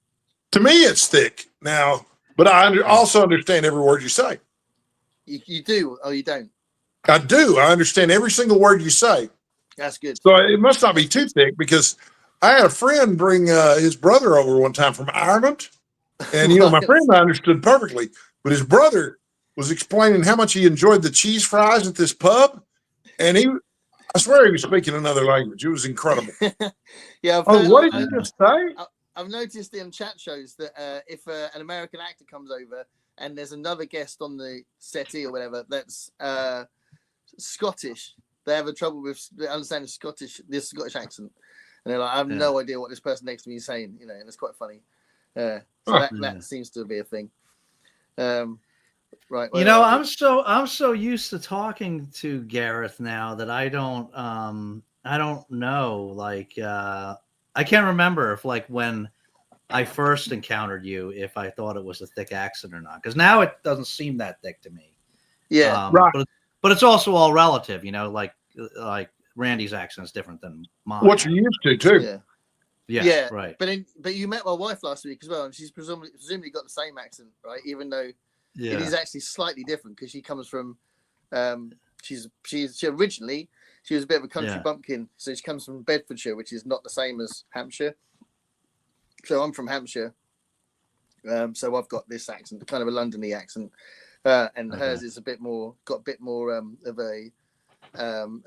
[SPEAKER 3] To me, it's thick now, but I also understand every word you say.
[SPEAKER 1] You do, or you don't?
[SPEAKER 3] I do. I understand every single word you say.
[SPEAKER 1] That's good.
[SPEAKER 3] So it must not be too thick because I had a friend bring his brother over one time from Ireland. And, my friend I understood perfectly, but his brother was explaining how much he enjoyed the cheese fries at this pub. And I swear he was speaking another language. It was incredible.
[SPEAKER 1] Yeah.
[SPEAKER 3] What did you just say?
[SPEAKER 1] I've noticed in chat shows that if an American actor comes over and there's another guest on the settee or whatever that's Scottish, they have a trouble with understanding the Scottish accent. And they're like, I have no idea what this person next to me is saying, and it's quite funny. That seems to be a thing. Right.
[SPEAKER 2] I'm so used to talking to Gareth now that I don't know. Like, I can't remember if when I first encountered you, if I thought it was a thick accent or not. Because now it doesn't seem that thick to me.
[SPEAKER 1] Yeah.
[SPEAKER 3] Right.
[SPEAKER 2] But it's also all relative, like Randy's accent is different than mine.
[SPEAKER 3] What you're used to too.
[SPEAKER 1] Yeah.
[SPEAKER 2] Yeah, right.
[SPEAKER 1] But you met my wife last week as well, and she's presumably got the same accent, right? Even though it is actually slightly different because she comes from, she originally was a bit of a country bumpkin, so she comes from Bedfordshire, which is not the same as Hampshire. So I'm from Hampshire, so I've got this accent, kind of a Londony accent. and hers is got a bit more of a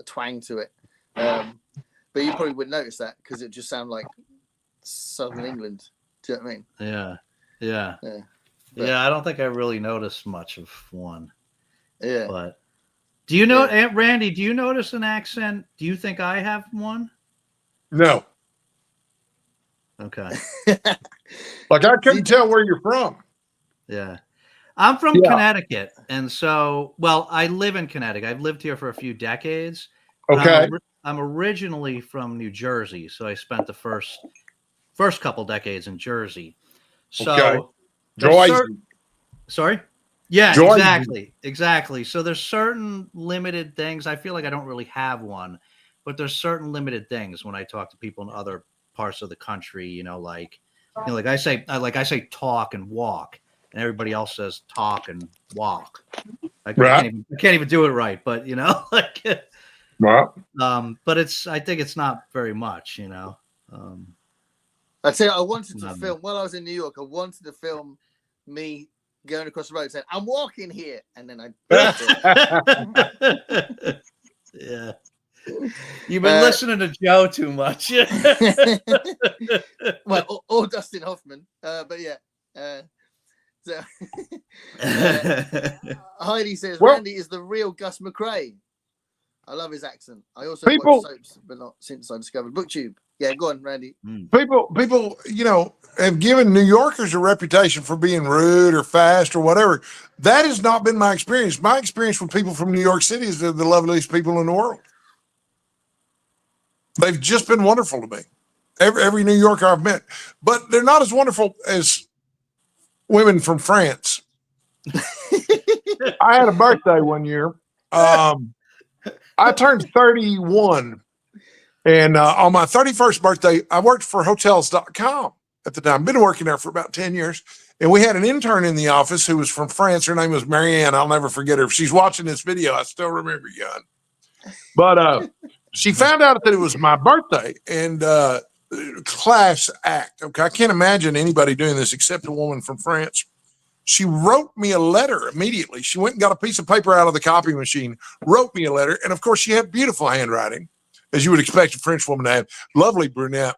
[SPEAKER 1] twang to it. But you probably wouldn't notice that because it just sounds like Southern England. Do you know what I mean?
[SPEAKER 2] Yeah.
[SPEAKER 1] But,
[SPEAKER 2] I don't think I really noticed much of one.
[SPEAKER 1] Yeah.
[SPEAKER 2] But do you know, Aunt Randy? Do you notice an accent? Do you think I have one?
[SPEAKER 3] No.
[SPEAKER 2] Okay.
[SPEAKER 3] Like I couldn't tell where you're from.
[SPEAKER 2] Yeah. I'm from Connecticut, and so I live in Connecticut. I've lived here for a few decades.
[SPEAKER 3] Okay.
[SPEAKER 2] I'm originally from New Jersey, so I spent the first couple decades in Jersey. So sorry? Yeah, exactly. So there's certain limited things. I feel like I don't really have one, but there's certain limited things when I talk to people in other parts of the country, like I say talk and walk, and everybody else says talk and walk. I can't even do it right, but
[SPEAKER 3] Right.
[SPEAKER 2] But I think it's not very much,
[SPEAKER 1] I tell you, I wanted to film while I was in New York. I wanted to film me going across the road saying, "I'm walking here," and then I.
[SPEAKER 2] Yeah. You've been listening to Joe too much.
[SPEAKER 1] Well, or Dustin Hoffman, but yeah. So Heidi says Randy is the real Gus McRae. I love his accent. I also watch soaps, but not since I discovered BookTube. Yeah, go on, Randy.
[SPEAKER 3] People, have given New Yorkers a reputation for being rude or fast or whatever. That has not been my experience. My experience with people from New York City is they're the loveliest people in the world. They've just been wonderful to me. Every New Yorker I've met, but they're not as wonderful as women from France. I had a birthday one year. I turned 31. And on my 31st birthday, I worked for hotels.com at the time. Been working there for about 10 years. And we had an intern in the office who was from France. Her name was Marianne. I'll never forget her. If she's watching this video, I still remember you. But she found out that it was my birthday and class act. Okay. I can't imagine anybody doing this except a woman from France. She wrote me a letter immediately. She went and got a piece of paper out of the copy machine, wrote me a letter. And of course, she had beautiful handwriting, as you would expect a French woman to have. Lovely brunette.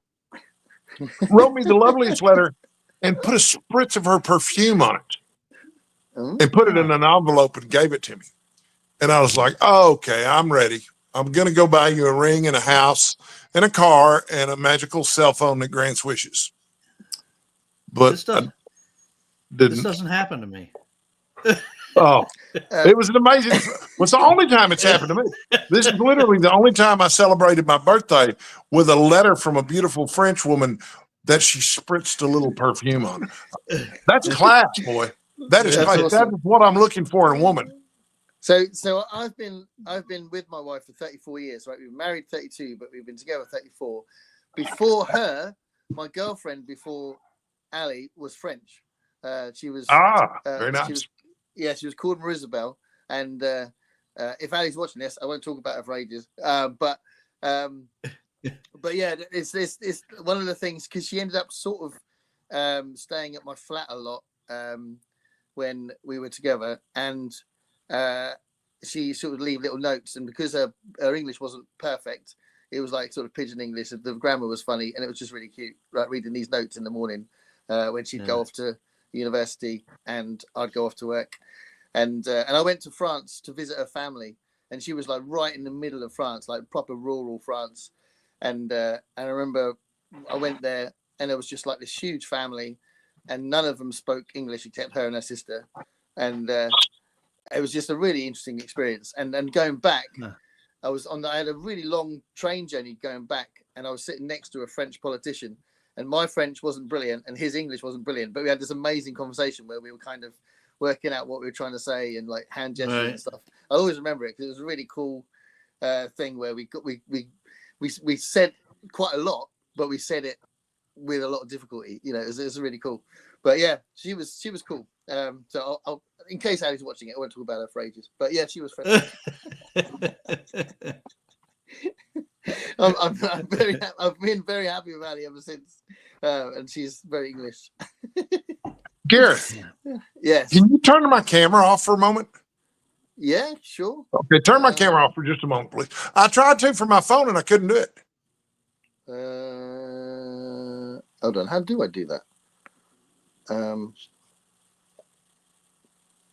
[SPEAKER 3] Wrote me the loveliest letter and put a spritz of her perfume on it and put it in an envelope and gave it to me. And I was like, oh, okay, I'm ready. I'm going to go buy you a ring and a house and a car and a magical cell phone that grants wishes. But
[SPEAKER 2] this doesn't happen to me.
[SPEAKER 3] Oh, it was an amazing. It's the only time it's happened to me. This is literally the only time I celebrated my birthday with a letter from a beautiful French woman that she spritzed a little perfume on. That's class, boy. That is class. Awesome. That is what I'm looking for in a woman.
[SPEAKER 1] So I've been with my wife for 34 years, right? We were married 32, but we've been together 34. Before her, my girlfriend before Ali was French. She was
[SPEAKER 3] very nice.
[SPEAKER 1] She was called Marisabel. And if Ali's watching this, I won't talk about her for ages. But yeah, it's one of the things because she ended up sort of staying at my flat a lot when we were together, and she sort of leave little notes. And because her English wasn't perfect, it was like sort of pidgin English. The grammar was funny, and it was just really cute. Like reading these notes in the morning when she'd go off to university and I'd go off to work. And I went to France to visit her family, and she was like right in the middle of France, like proper rural France. And I remember I went there, and it was just like this huge family, and none of them spoke English except her and her sister. And it was just a really interesting experience. And going back, I had a really long train journey going back, and I was sitting next to a French politician, and my French wasn't brilliant, and his English wasn't brilliant, but we had this amazing conversation where we were kind of working out what we were trying to say and like hand gestures and stuff. I always remember it because it was a really cool thing where we said quite a lot, but we said it with a lot of difficulty. You know, it was really cool. But yeah, she was cool. So I'll in case Ali's watching it, I won't talk about her for ages. But yeah, she was French. I've been very happy with Ali ever since, and she's very English.
[SPEAKER 3] Gareth,
[SPEAKER 1] Yes.
[SPEAKER 3] can you turn my camera off for a moment?
[SPEAKER 1] Yeah, sure.
[SPEAKER 3] Okay, turn my camera off for just a moment, please. I tried to for my phone and I couldn't do it.
[SPEAKER 1] Hold on. How do I do that?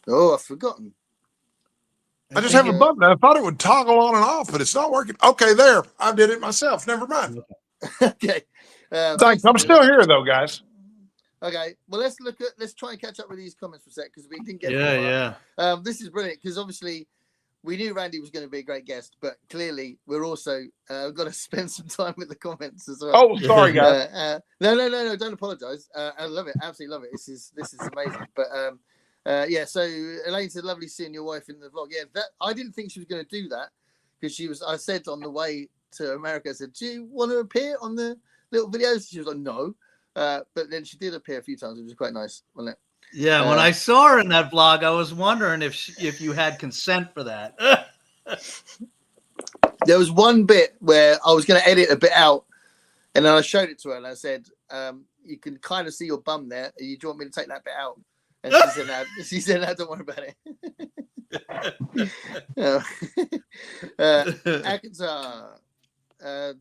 [SPEAKER 1] I've forgotten.
[SPEAKER 3] I just have a button. I thought it would toggle on and off, but it's not working. Okay, there. I did it myself. Never mind.
[SPEAKER 1] Okay.
[SPEAKER 3] Thanks. I'm still here though, guys.
[SPEAKER 1] Okay. Well, let's try and catch up with these comments for a sec because we didn't get.
[SPEAKER 2] Yeah.
[SPEAKER 1] This is brilliant because obviously we knew Randy was going to be a great guest, but clearly we're also got to spend some time with the comments as well.
[SPEAKER 3] Oh, sorry, guys.
[SPEAKER 1] No. Don't apologize. I love it. Absolutely love it. This is amazing. But yeah. So Elaine said, "Lovely seeing your wife in the vlog." Yeah, I didn't think she was going to do that because I said on the way to America, I said, "Do you want to appear on the little videos?" She was like, "No," but then she did appear a few times, which was quite nice, wasn't it?
[SPEAKER 2] Yeah, when I saw her in that vlog, I was wondering if you had consent for that.
[SPEAKER 1] There was one bit where I was going to edit a bit out, and then I showed it to her, and I said, "You can kind of see your bum there. Do you want me to take that bit out?" And she said, "No, don't worry about it." Akatar,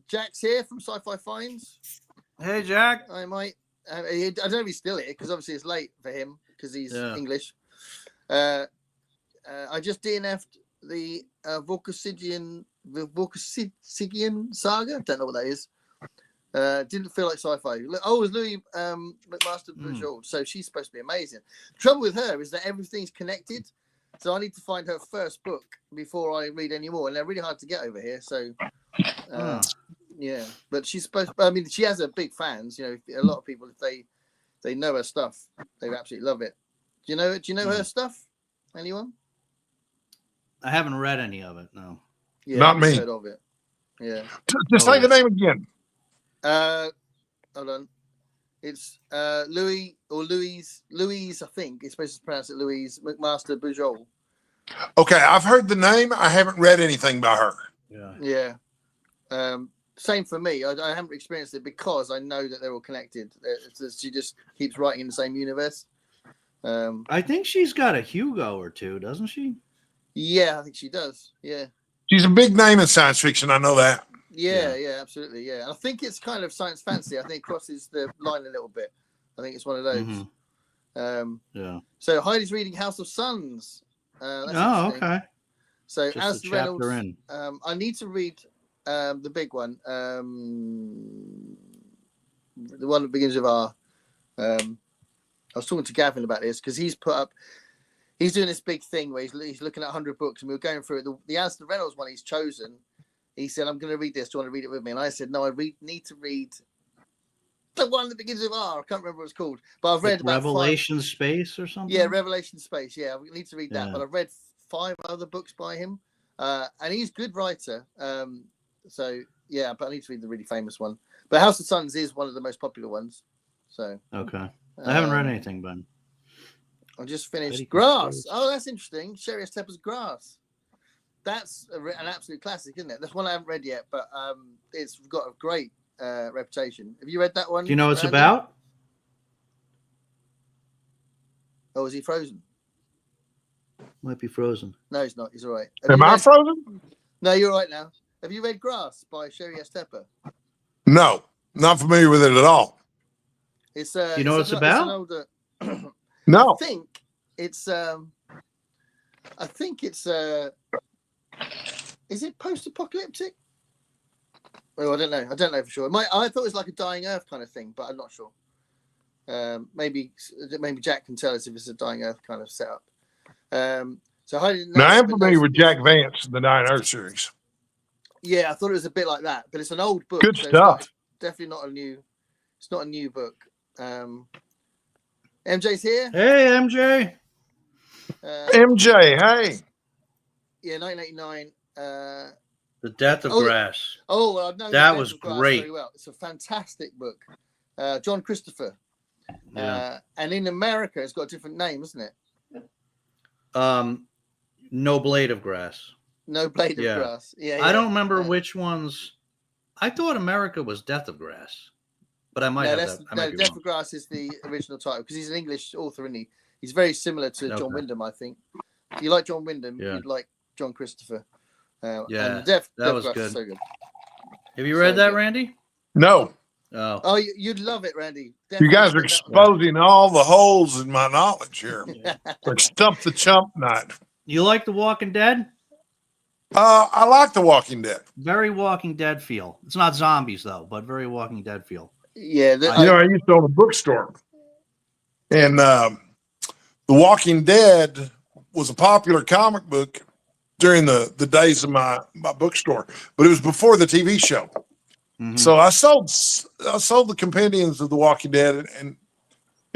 [SPEAKER 1] Jack's here from Sci-Fi Finds.
[SPEAKER 2] Hey, Jack.
[SPEAKER 1] I might. I don't know if he's still here because obviously it's late for him because he's English. I just DNF'd the Vorkosigian saga. Don't know what that is. Didn't feel like sci-fi. Oh, it was Louis McMaster Bujold. So she's supposed to be amazing. The trouble with her is that everything's connected. So I need to find her first book before I read any more. And they're really hard to get over here. So yeah, but she's supposed. I mean, she has a big fans. You know, a lot of people, if they know her stuff, they absolutely love it. Do you know her stuff? Anyone?
[SPEAKER 2] I haven't read any of it. No.
[SPEAKER 1] Yeah,
[SPEAKER 3] not me.
[SPEAKER 1] Heard of it. Yeah.
[SPEAKER 3] Just say the name again.
[SPEAKER 1] Hold on. It's Louise. I think it's supposed to pronounce it Louise McMaster Bujold.
[SPEAKER 3] Okay, I've heard the name. I haven't read anything by her.
[SPEAKER 1] Yeah. Same for me. I haven't experienced it because I know that they're all connected. She just keeps writing in the same universe.
[SPEAKER 2] I think she's got a Hugo or two, doesn't she?
[SPEAKER 1] Yeah, I think she does. Yeah.
[SPEAKER 3] She's a big name in science fiction. I know that.
[SPEAKER 1] Yeah, absolutely. Yeah. And I think it's kind of science fantasy. I think it crosses the line a little bit. I think it's one of those.
[SPEAKER 2] Yeah.
[SPEAKER 1] So Heidi's reading House of Suns.
[SPEAKER 2] Okay.
[SPEAKER 1] So
[SPEAKER 2] just
[SPEAKER 1] as
[SPEAKER 2] a
[SPEAKER 1] Reynolds,
[SPEAKER 2] chapter in.
[SPEAKER 1] I need to read the big one. The one that begins with R. I was talking to Gavin about this because he's doing this big thing where he's looking at 100 books, and we were going through it. The Aston Reynolds one he's chosen. He said, "I'm going to read this. Do you want to read it with me?" And I said, "No, need to read the one that begins with R. I can't remember what it's called, but I've read about
[SPEAKER 2] Revelation Space or something.
[SPEAKER 1] Yeah, Revelation Space. Yeah, we need to read that. But I've read 5 other books by him, and he's a good writer. So yeah, but I need to read the really famous one. But House of Suns is one of the most popular ones. So
[SPEAKER 2] okay, I haven't read anything, but
[SPEAKER 1] I just finished Grass. Oh, that's interesting. Sherry S. Tepper's Grass. That's an absolute classic, isn't it? That's one I haven't read yet, but it's got a great reputation. Have you read that one?
[SPEAKER 2] Do you know what it's about?
[SPEAKER 1] Oh, is he frozen?
[SPEAKER 2] Might be frozen.
[SPEAKER 1] No, he's not. He's all right.
[SPEAKER 3] Am I frozen?
[SPEAKER 1] No, you're all right now. Have you read Grass by Sherry S. Tepper?
[SPEAKER 3] No, not familiar with it at all.
[SPEAKER 1] It's
[SPEAKER 2] you know what it's about?
[SPEAKER 1] Older...
[SPEAKER 3] No.
[SPEAKER 1] I think it's is it post-apocalyptic? Oh, I don't know. I don't know for sure. I thought it was like a dying Earth kind of thing, but I'm not sure. Maybe Jack can tell us if it's a dying Earth kind of setup. So I didn't know.
[SPEAKER 3] Now, I am familiar with Jack Vance, the Dying Earth series.
[SPEAKER 1] Yeah, I thought it was a bit like that, but it's an old book.
[SPEAKER 3] Good stuff.
[SPEAKER 1] It's definitely not a new. It's not a new book. MJ's here.
[SPEAKER 2] Hey, MJ.
[SPEAKER 3] MJ, hey.
[SPEAKER 1] Yeah, 1989.
[SPEAKER 2] The Death of Grass.
[SPEAKER 1] Oh, well, I've known
[SPEAKER 2] that was great.
[SPEAKER 1] Very well. It's a fantastic book. John Christopher.
[SPEAKER 2] Yeah.
[SPEAKER 1] And in America, it's got a different name, isn't it?
[SPEAKER 2] No Blade of Grass.
[SPEAKER 1] No Blade of Grass. Yeah.
[SPEAKER 2] I don't remember which ones. I thought America was Death of Grass. but I might have
[SPEAKER 1] that's
[SPEAKER 2] that. I might be
[SPEAKER 1] Death
[SPEAKER 2] wrong.
[SPEAKER 1] of Grass is the original title because he's an English author, isn't he? He's very similar to John
[SPEAKER 2] Okay.
[SPEAKER 1] Wyndham, I think. If you like John Wyndham,
[SPEAKER 2] Yeah.
[SPEAKER 1] you'd like John Christopher.
[SPEAKER 2] Yeah,
[SPEAKER 1] and
[SPEAKER 2] that
[SPEAKER 1] Death
[SPEAKER 2] was
[SPEAKER 1] of Grass
[SPEAKER 2] good.
[SPEAKER 1] is so good.
[SPEAKER 2] Have you read
[SPEAKER 1] So
[SPEAKER 2] that,
[SPEAKER 1] good.
[SPEAKER 2] Randy?
[SPEAKER 3] No.
[SPEAKER 2] Oh,
[SPEAKER 1] Oh, you'd love it, Randy.
[SPEAKER 3] You guys
[SPEAKER 1] Definitely
[SPEAKER 3] are
[SPEAKER 1] check that one out.
[SPEAKER 3] exposing all the holes in my knowledge here.
[SPEAKER 2] yeah.
[SPEAKER 3] Like stump the chump night.
[SPEAKER 2] You like The Walking Dead?
[SPEAKER 3] I like The Walking Dead.
[SPEAKER 2] Very Walking Dead feel. It's not zombies though, but very Walking Dead feel.
[SPEAKER 1] Yeah,
[SPEAKER 3] I used to own a bookstore, and The Walking Dead was a popular comic book during the days of my bookstore, but it was before the TV show.
[SPEAKER 2] Mhm.
[SPEAKER 3] So I sold the compendiums of The Walking Dead, and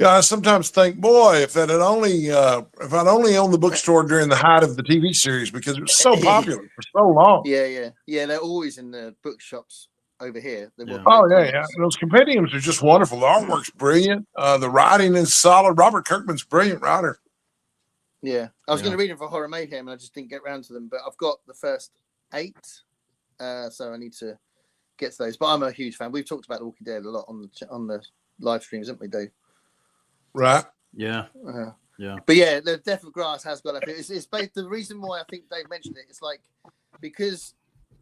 [SPEAKER 3] I sometimes think, boy, if I'd only owned the bookstore during the height of the TV series, because it was so popular for so long.
[SPEAKER 1] yeah. They're always in the bookshops over here. They
[SPEAKER 2] Yeah.
[SPEAKER 3] Oh yeah. Those compendiums are just wonderful. The artwork's brilliant. The writing is solid. Robert Kirkman's a brilliant writer.
[SPEAKER 1] Yeah, I was
[SPEAKER 2] Yeah.
[SPEAKER 1] going to read them for Horror Mayhem, and I just didn't get around to them. But I've got the first 8, so I need to get to those. But I'm a huge fan. We've talked about The Walking Dead a lot on the live streams, haven't we, Dave?
[SPEAKER 3] Right.
[SPEAKER 2] Yeah. Yeah.
[SPEAKER 1] But yeah, the Death of Grass has got that. It's based, the reason why I think Dave mentioned it. It's like because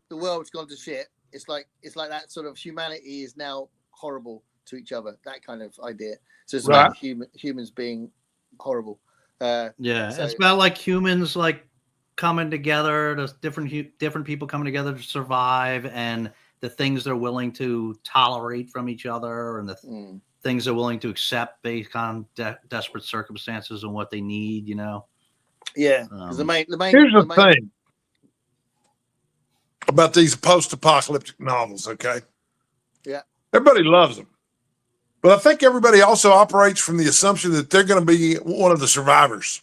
[SPEAKER 1] the world's gone to shit. It's like that sort of humanity is now horrible to each other. That kind of idea. So it's about humans being horrible.
[SPEAKER 2] Yeah,
[SPEAKER 1] So-
[SPEAKER 2] it's about like humans like coming together, to different people coming together to survive, and the things they're willing to tolerate from each other, and the things they're willing to accept based on desperate circumstances and what they need.
[SPEAKER 1] Yeah, because the main.
[SPEAKER 3] Here's the thing about these post-apocalyptic novels. Okay.
[SPEAKER 1] Yeah.
[SPEAKER 3] Everybody loves them, but I think everybody also operates from the assumption that they're going to be one of the survivors.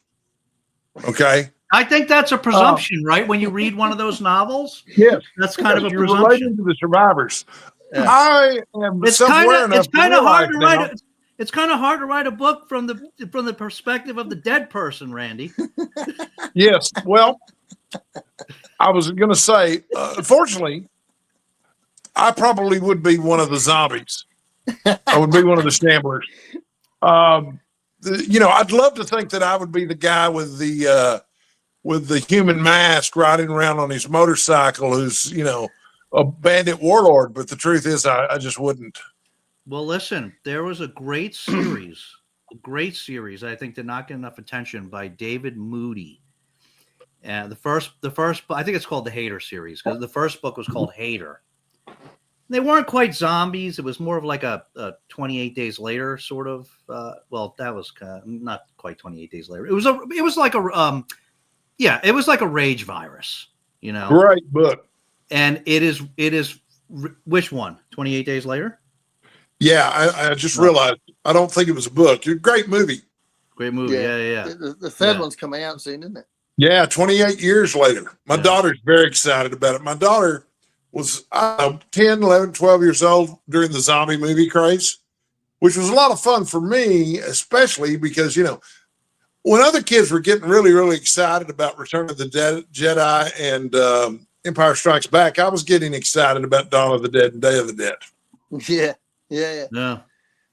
[SPEAKER 3] Okay.
[SPEAKER 2] I think that's a presumption, right? When you read one of those novels,
[SPEAKER 3] yes,
[SPEAKER 2] that's kind of a
[SPEAKER 3] you're
[SPEAKER 2] presumption.
[SPEAKER 3] relating to the survivors.
[SPEAKER 2] Yeah.
[SPEAKER 3] I am
[SPEAKER 2] It's
[SPEAKER 3] self-aware enough.
[SPEAKER 2] It's kind of hard to
[SPEAKER 3] now,
[SPEAKER 2] write. It's kind of hard to write a book from the perspective of the dead person, Randy.
[SPEAKER 3] Yes. Well, I was going to say, unfortunately, I probably would be one of the zombies. I would be one of the shamblers. I'd love to think that I would be the guy with the human mask riding around on his motorcycle who's, a bandit warlord. But the truth is, I just wouldn't.
[SPEAKER 2] Well, listen, there was a great series, I think, did not get enough attention, by David Moody. And the first, I think it's called the Hater series, because the first book was called Hater. They weren't quite zombies. It was more of like a 28 Days Later sort of. Well, that was not quite 28 Days Later. It was like a rage virus,
[SPEAKER 3] Great book.
[SPEAKER 2] And it is which one? 28 Days Later.
[SPEAKER 3] Yeah, I just realized I don't think it was a book. Great movie.
[SPEAKER 2] Great movie. Yeah.
[SPEAKER 1] The third one's coming out soon, isn't it?
[SPEAKER 3] Yeah, 28 years later. My daughter's very excited about it. My daughter was 10, 11, 12 years old during the zombie movie craze, which was a lot of fun for me, especially because, when other kids were getting really, really excited about Return of the Jedi and Empire Strikes Back, I was getting excited about Dawn of the Dead and Day of the Dead.
[SPEAKER 1] Yeah.
[SPEAKER 2] No.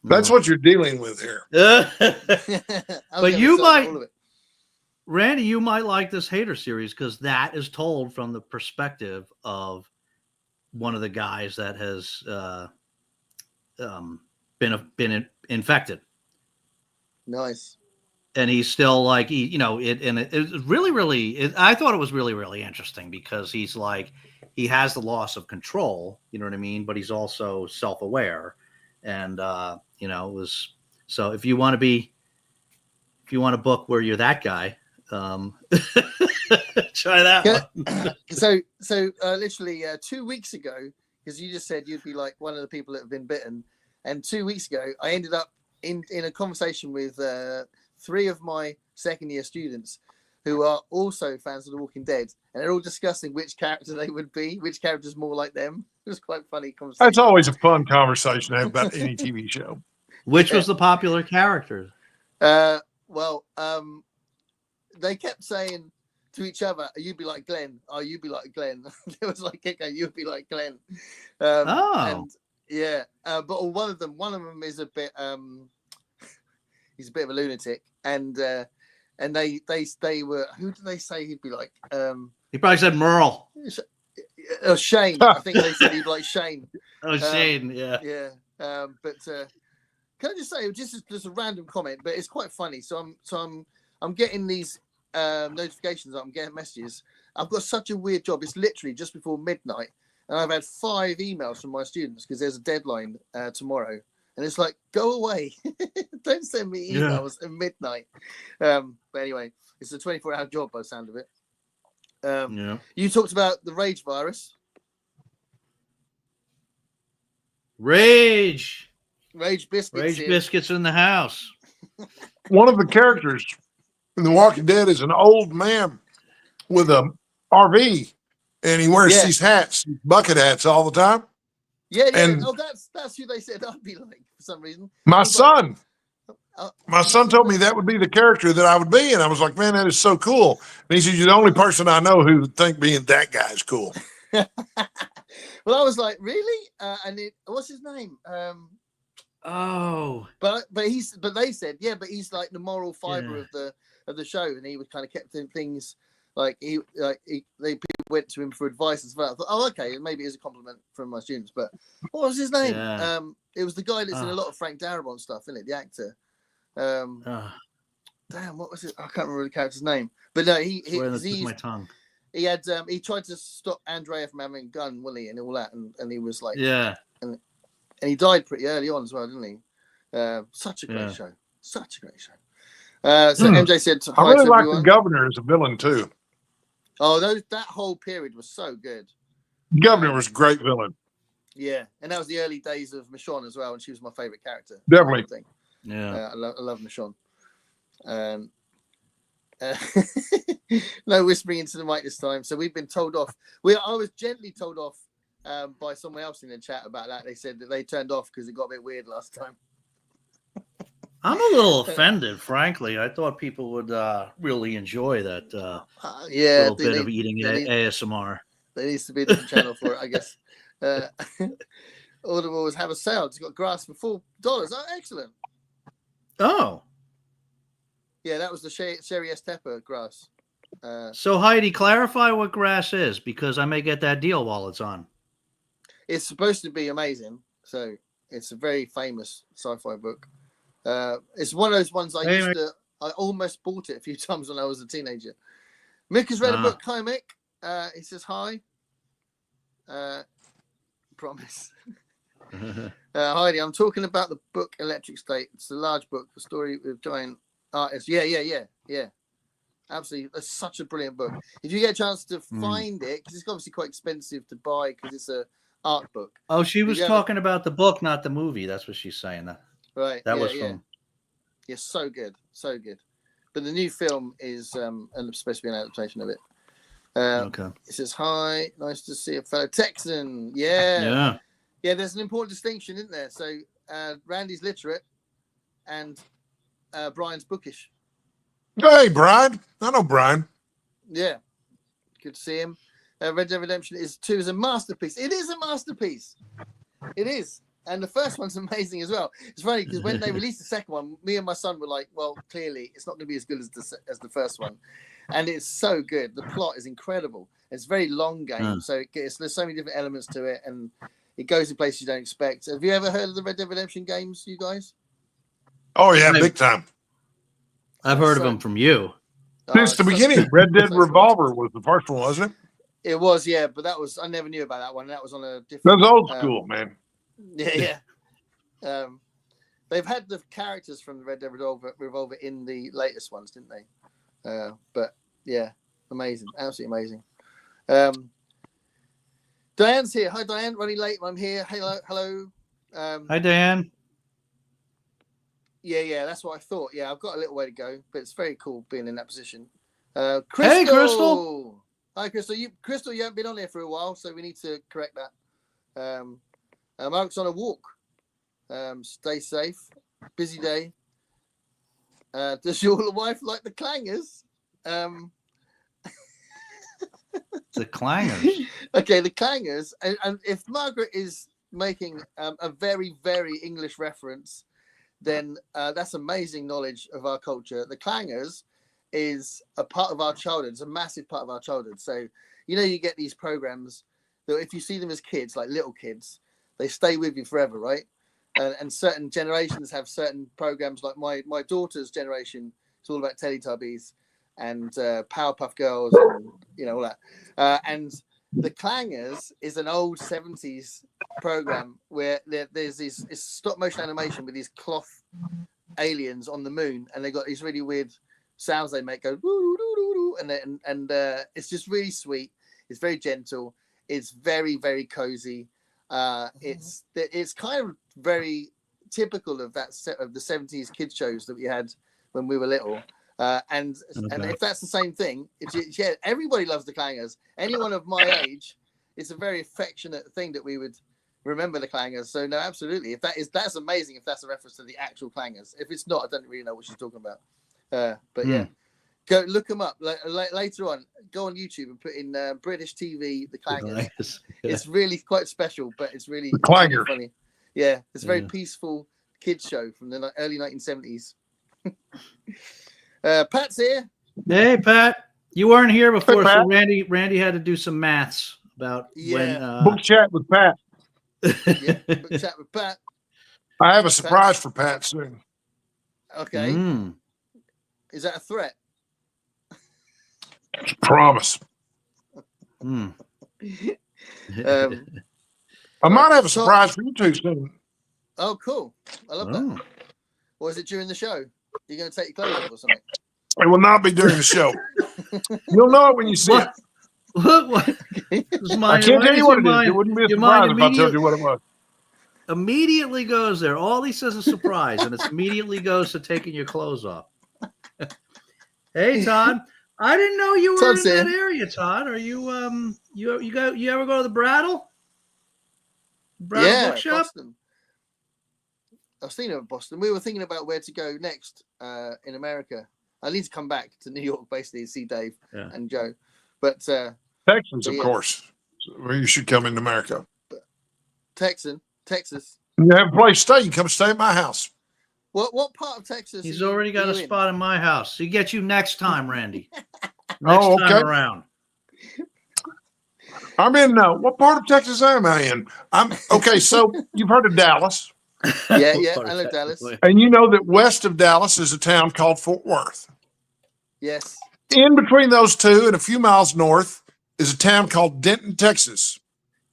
[SPEAKER 3] That's what you're dealing with here.
[SPEAKER 2] But you might, Randy, you might like this Hater series because that is told from the perspective of one of the guys that has been infected.
[SPEAKER 1] Nice.
[SPEAKER 2] And he's still like, it really, really, I thought it was really, really interesting because he's like, he has the loss of control, you know what I mean? But he's also self-aware. And, it was, so if you want a book where you're that guy, try that one.
[SPEAKER 1] So literally 2 weeks ago, because you just said you'd be like one of the people that have been bitten. And 2 weeks ago, I ended up in a conversation with 3 of my second year students who are also fans of The Walking Dead, and they're all discussing which character they would be, which character's more like them. It was quite funny conversation.
[SPEAKER 3] That's always a fun conversation to have about any TV show.
[SPEAKER 2] Which was the popular character?
[SPEAKER 1] They kept saying to each other, "You'd be like Glenn. Oh, you'd be like Glenn." It was like, "Okay, you'd be like Glenn." And Yeah, but one of them is a bit. He's a bit of a lunatic, and they were. Who did they say he'd be like?
[SPEAKER 2] He probably said Merle.
[SPEAKER 1] Shane. I think they said he'd be like Shane.
[SPEAKER 2] Oh, Shane. Yeah.
[SPEAKER 1] Yeah. But can I just say, just a random comment, but it's quite funny. So I'm getting these notifications. I'm getting messages. I've got such a weird job. It's literally just before midnight, and I've had 5 emails from my students because there's a deadline tomorrow, and it's like, go away, don't send me emails at midnight. But anyway, it's a 24-hour job by the sound of it. You talked about the rage virus.
[SPEAKER 2] Rage
[SPEAKER 1] biscuits.
[SPEAKER 2] Rage biscuits in the house.
[SPEAKER 3] One of the characters in The Walking Dead is an old man with a RV, and he wears these hats, bucket hats, all the time.
[SPEAKER 1] Yeah.
[SPEAKER 3] And
[SPEAKER 1] that's who they said I'd be like for some reason.
[SPEAKER 3] My son told me that would be the character that I would be, and I was like, man, that is so cool. And he said, you're the only person I know who would think being that guy is cool.
[SPEAKER 1] Well, I was like, really? What's his name?
[SPEAKER 2] Oh,
[SPEAKER 1] but they said, but he's like the moral fiber of the show, and he was kind of kept in things like people went to him for advice as well. I thought, oh, okay, maybe it's a compliment from my students. But what was his name?
[SPEAKER 2] Yeah.
[SPEAKER 1] It was the guy that's in a lot of Frank Darabont stuff, isn't it? The actor. Damn, what was it? I can't remember the character's name. But no, he's
[SPEAKER 2] my tongue.
[SPEAKER 1] He had he tried to stop Andrea from having a gun, wasn't he, and all that, and he was like, and he died pretty early on as well, didn't he? Such a great show. So MJ said,
[SPEAKER 3] I really like the governor as a villain too.
[SPEAKER 1] Oh, that whole period was so good.
[SPEAKER 3] Governor was a great villain.
[SPEAKER 1] Yeah, and that was the early days of Michonne as well, and she was my favorite character.
[SPEAKER 3] Definitely.
[SPEAKER 1] Yeah, I love Michonne. No whispering into the mic this time. So we've been told off. I was gently told off by someone else in the chat about that. They said that they turned off because it got a bit weird last time.
[SPEAKER 2] I'm a little offended, frankly. I thought people would really enjoy that little bit of eating ASMR.
[SPEAKER 1] There needs to be a different channel for it, I guess. Audible have a sale. It's got grass for $4. Oh, excellent.
[SPEAKER 2] Oh.
[SPEAKER 1] Yeah, that was the Sherry Estepa grass.
[SPEAKER 2] So Heidi, clarify what grass is, because I may get that deal while it's on.
[SPEAKER 1] It's supposed to be amazing. So it's a very famous sci-fi book. It's one of those ones I almost bought it a few times when I was a teenager. Mick has read a book. Hi, Mick. He says hi. Promise. Heidi, I'm talking about the book Electric State. It's a large book, the story with giant artists. Yeah. Absolutely. It's such a brilliant book. If you get a chance to find it, because it's obviously quite expensive to buy because it's a art book.
[SPEAKER 2] Oh, she was talking about the book, not the movie. That's what she's saying.
[SPEAKER 1] Right.
[SPEAKER 2] That was from.
[SPEAKER 1] Yeah, so good. So good. But the new film is supposed to be an adaptation of it.
[SPEAKER 2] Okay.
[SPEAKER 1] It says, hi, nice to see a fellow Texan. Yeah, there's an important distinction, isn't there? So Randy's literate and Brian's bookish.
[SPEAKER 3] Hey, Brian. I know Brian.
[SPEAKER 1] Yeah. Good to see him. Red Dead Redemption 2 is a masterpiece. It is a masterpiece. It is. And the first one's amazing as well. It's funny because when they released the second one, me and my son were like, well, clearly it's not going to be as good as the first one. And it's so good. The plot is incredible. It's a very long game. So there's so many different elements to it. And it goes in places you don't expect. Have you ever heard of the Red Dead Redemption games, you guys?
[SPEAKER 3] Oh, yeah, big time.
[SPEAKER 2] I've heard of them from you.
[SPEAKER 3] Since the beginning, Red Dead Revolver was the first one, wasn't it?
[SPEAKER 1] It was, yeah. But I never knew about that one. That was on a different...
[SPEAKER 3] That was old school, man.
[SPEAKER 1] Yeah. They've had the characters from the Red Dead Revolver in the latest ones, didn't they? But yeah, amazing, absolutely amazing. Diane's here. Hi, Diane. Running late. I'm here. Hello.
[SPEAKER 2] Hi, Diane.
[SPEAKER 1] Yeah. That's what I thought. Yeah, I've got a little way to go, but it's very cool being in that position. Crystal.
[SPEAKER 2] Hey, Crystal.
[SPEAKER 1] Hi, Crystal. You haven't been on here for a while, so we need to correct that. Mark's on a walk. Stay safe. Busy day. Does your wife like the clangers?
[SPEAKER 2] The clangers.
[SPEAKER 1] Okay, the clangers. And if Margaret is making a very, very English reference, then that's amazing knowledge of our culture. The clangers is a part of our childhood. It's a massive part of our childhood. So, you know, you get these programs that if you see them as kids, like little kids, they stay with you forever, right? And certain generations have certain programs, like my daughter's generation. It's all about Teletubbies and Powerpuff Girls and, you know, all that. And the Clangers is an old 70s program where there's these stop motion animation with these cloth aliens on the moon, and they got these really weird sounds they make, go and it's just really sweet. It's very gentle. It's very, very cozy. It's kind of very typical of that set of the 70s kids shows that we had when we were little. And if that's the same thing, yeah, everybody loves the Clangers. Anyone of my age, it's a very affectionate thing that we would remember the Clangers. So no, absolutely. That's amazing. If that's a reference to the actual Clangers. If it's not, I don't really know what she's talking about. But yeah, go look them up later on. Go on YouTube and put in British TV the Clangers. It's really quite special, but it's really funny. Yeah, it's a very peaceful kids show from the early 1970s. Pat's here.
[SPEAKER 2] Hey, Pat. You weren't here before, so Randy had to do some maths about when
[SPEAKER 3] book chat with Pat.
[SPEAKER 1] Yeah, book chat with Pat.
[SPEAKER 3] I have a surprise for Pat soon.
[SPEAKER 1] Okay. Is that a threat?
[SPEAKER 3] It's a promise. I might have a surprise for you two soon.
[SPEAKER 1] Oh, cool. I love that. Or is it during the show? You're going to take your clothes off or something?
[SPEAKER 3] It will not be during the show. You'll know it when you see it.
[SPEAKER 2] What?
[SPEAKER 3] I can't tell you what it is. It wouldn't be a surprise if I told you what it was.
[SPEAKER 2] Immediately goes there. All he says is surprise, and it immediately goes to taking your clothes off. Hey, Todd. I didn't know you were in that area, Todd. Are you you ever go to the Brattle? Bookshop?
[SPEAKER 1] Boston. I was thinking of Boston. We were thinking about where to go next in America. I need to come back to New York basically to see Dave and Joe. But
[SPEAKER 3] Texans, of course, where you should come into America.
[SPEAKER 1] Texas.
[SPEAKER 3] You have a place to stay. You come stay at my house.
[SPEAKER 1] What part of Texas?
[SPEAKER 2] He's already got a spot in my house. He gets you next time, Randy.
[SPEAKER 3] Next
[SPEAKER 2] time around.
[SPEAKER 3] I'm in. What part of Texas am I in? I'm okay. So you've heard of Dallas?
[SPEAKER 1] Yeah, I know Dallas.
[SPEAKER 3] And you know that west of Dallas is a town called Fort Worth.
[SPEAKER 1] Yes.
[SPEAKER 3] In between those two and a few miles north is a town called Denton, Texas.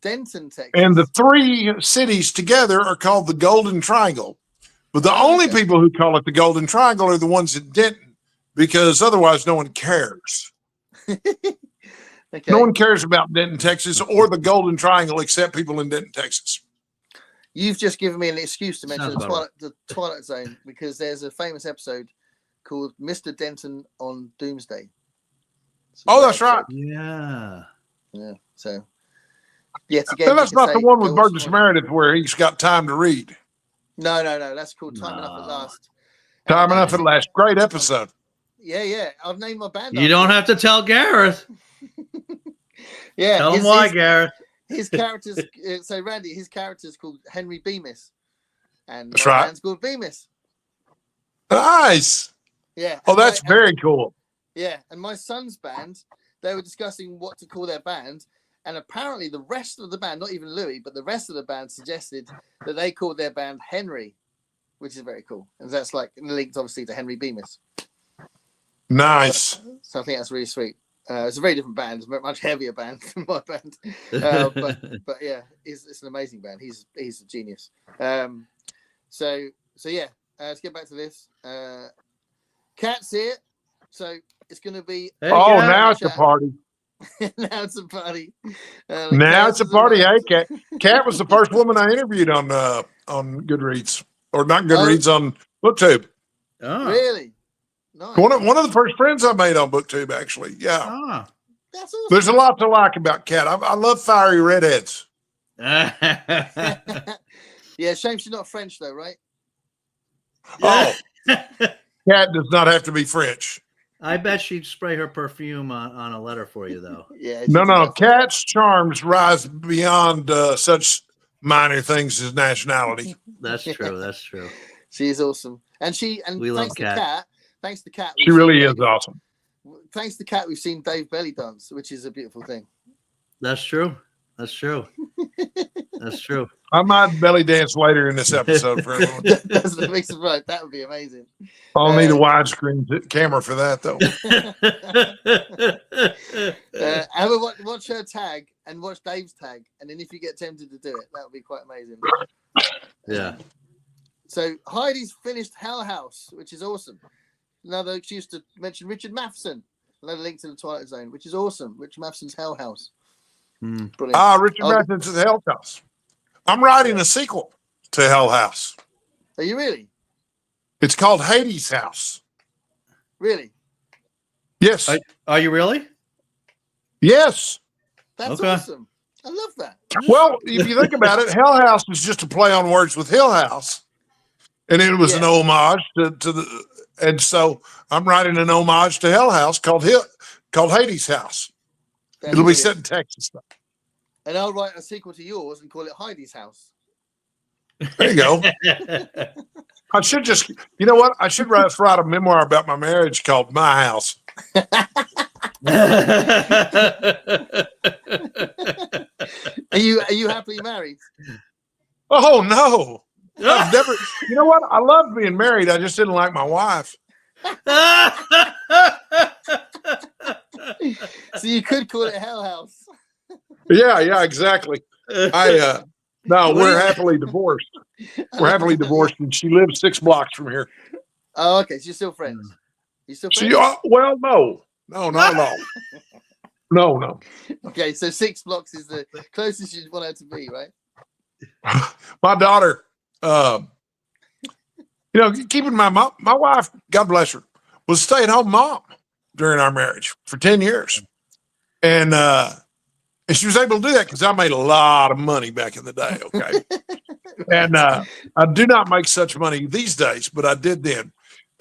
[SPEAKER 1] Denton, Texas.
[SPEAKER 3] And the three cities together are called the Golden Triangle. But the only people who call it the Golden Triangle are the ones in Denton, because otherwise no one cares. No one cares about Denton, Texas, or the Golden Triangle except people in Denton, Texas.
[SPEAKER 1] You've just given me an excuse to mention the Twilight Zone, because there's a famous episode called Mr. Denton on Doomsday.
[SPEAKER 3] So that's right.
[SPEAKER 2] Yeah.
[SPEAKER 1] So, yeah.
[SPEAKER 3] And that's not the one with Burgess Meredith where he's got time to read.
[SPEAKER 1] No. That's called Time Enough at Last.
[SPEAKER 3] Time Enough at Last. Great episode.
[SPEAKER 1] Yeah. I've named my band.
[SPEAKER 2] You don't have to tell Gareth.
[SPEAKER 1] Yeah.
[SPEAKER 2] Tell him why, Gareth.
[SPEAKER 1] His character's so Randy. His character's called Henry Bemis, and
[SPEAKER 3] that's
[SPEAKER 1] my
[SPEAKER 3] right.
[SPEAKER 1] band's called Bemis.
[SPEAKER 3] Nice.
[SPEAKER 1] Yeah.
[SPEAKER 3] Oh, that's very cool.
[SPEAKER 1] Yeah, and my son's band, they were discussing what to call their band, and apparently the rest of the band, not even Louis, but the rest of the band suggested that they called their band Henry, which is very cool, and that's like linked obviously to Henry Bemis.
[SPEAKER 3] Nice.
[SPEAKER 1] So I think that's really sweet. It's a very different band, a much heavier band than my band, but yeah, it's an amazing band. He's a genius. So yeah, let's get back to this. Cat's here, so it's going to be.
[SPEAKER 3] Now it's a party.
[SPEAKER 1] Now it's a party.
[SPEAKER 3] Now it's a party. Hey, Cat was the first woman I interviewed on Goodreads, or not Goodreads, on BookTube.
[SPEAKER 2] Oh,
[SPEAKER 1] really? Nice.
[SPEAKER 3] One of the first friends I made on BookTube, actually. Yeah.
[SPEAKER 1] That's awesome.
[SPEAKER 3] There's a lot to like about Cat. I love fiery redheads.
[SPEAKER 1] Yeah, shame she's not French though, right?
[SPEAKER 3] Oh, Cat does not have to be French.
[SPEAKER 2] I bet she'd spray her perfume on a letter for you, though.
[SPEAKER 1] Yeah.
[SPEAKER 3] No. Cat's charms rise beyond such minor things as nationality.
[SPEAKER 2] That's true. That's true.
[SPEAKER 1] She is awesome, and
[SPEAKER 2] We love Kat.
[SPEAKER 1] Thanks to Kat,
[SPEAKER 3] She really is awesome.
[SPEAKER 1] Thanks to Kat, we've seen Dave belly dance, which is a beautiful thing.
[SPEAKER 2] That's true. That's true. That's true.
[SPEAKER 3] I might belly dance later in this episode for everyone.
[SPEAKER 1] That's the mix of right. That would be amazing.
[SPEAKER 3] I'll need a widescreen camera for that, though.
[SPEAKER 1] Have a watch her tag and watch Dave's tag, and then if you get tempted to do it, that would be quite amazing.
[SPEAKER 2] Yeah.
[SPEAKER 1] So Heidi's finished Hell House, which is awesome. Another, she used to mention Richard Matheson. Another link to the Twilight Zone, which is awesome. Richard Matheson's Hell House.
[SPEAKER 3] Brilliant. Richard Matheson's Hell House. I'm writing a sequel to Hell House.
[SPEAKER 1] Are you really?
[SPEAKER 3] It's called Hades House.
[SPEAKER 1] Really?
[SPEAKER 3] Yes.
[SPEAKER 2] Are you really?
[SPEAKER 3] Yes.
[SPEAKER 1] That's awesome. I love that.
[SPEAKER 3] Well, if you think about it, Hell House is just a play on words with Hill House. And it was an homage to the, and so I'm writing an homage to Hell House called Hades House. It'll be set in Texas.
[SPEAKER 1] And I'll write a sequel to yours and call it Heidi's House.
[SPEAKER 3] There you go. I should just, you know what? I should write a memoir about my marriage called My House.
[SPEAKER 1] Are you happily married?
[SPEAKER 3] Oh no. I've never, you know what? I love being married. I just didn't like my wife.
[SPEAKER 1] So you could call it Hell House.
[SPEAKER 3] Yeah, exactly. No, we're happily divorced. We're happily divorced, and she lives 6 blocks from here.
[SPEAKER 1] Oh, okay. So you're still friends. You still friends?
[SPEAKER 3] Well, no, not at all. No.
[SPEAKER 1] Okay, so 6 blocks is the closest you'd want her to be, right?
[SPEAKER 3] My daughter, keep in mind, my wife, God bless her, was a stay-at-home mom during our marriage for 10 years. And she was able to do that because I made a lot of money back in the day, okay? And I do not make such money these days, but I did then.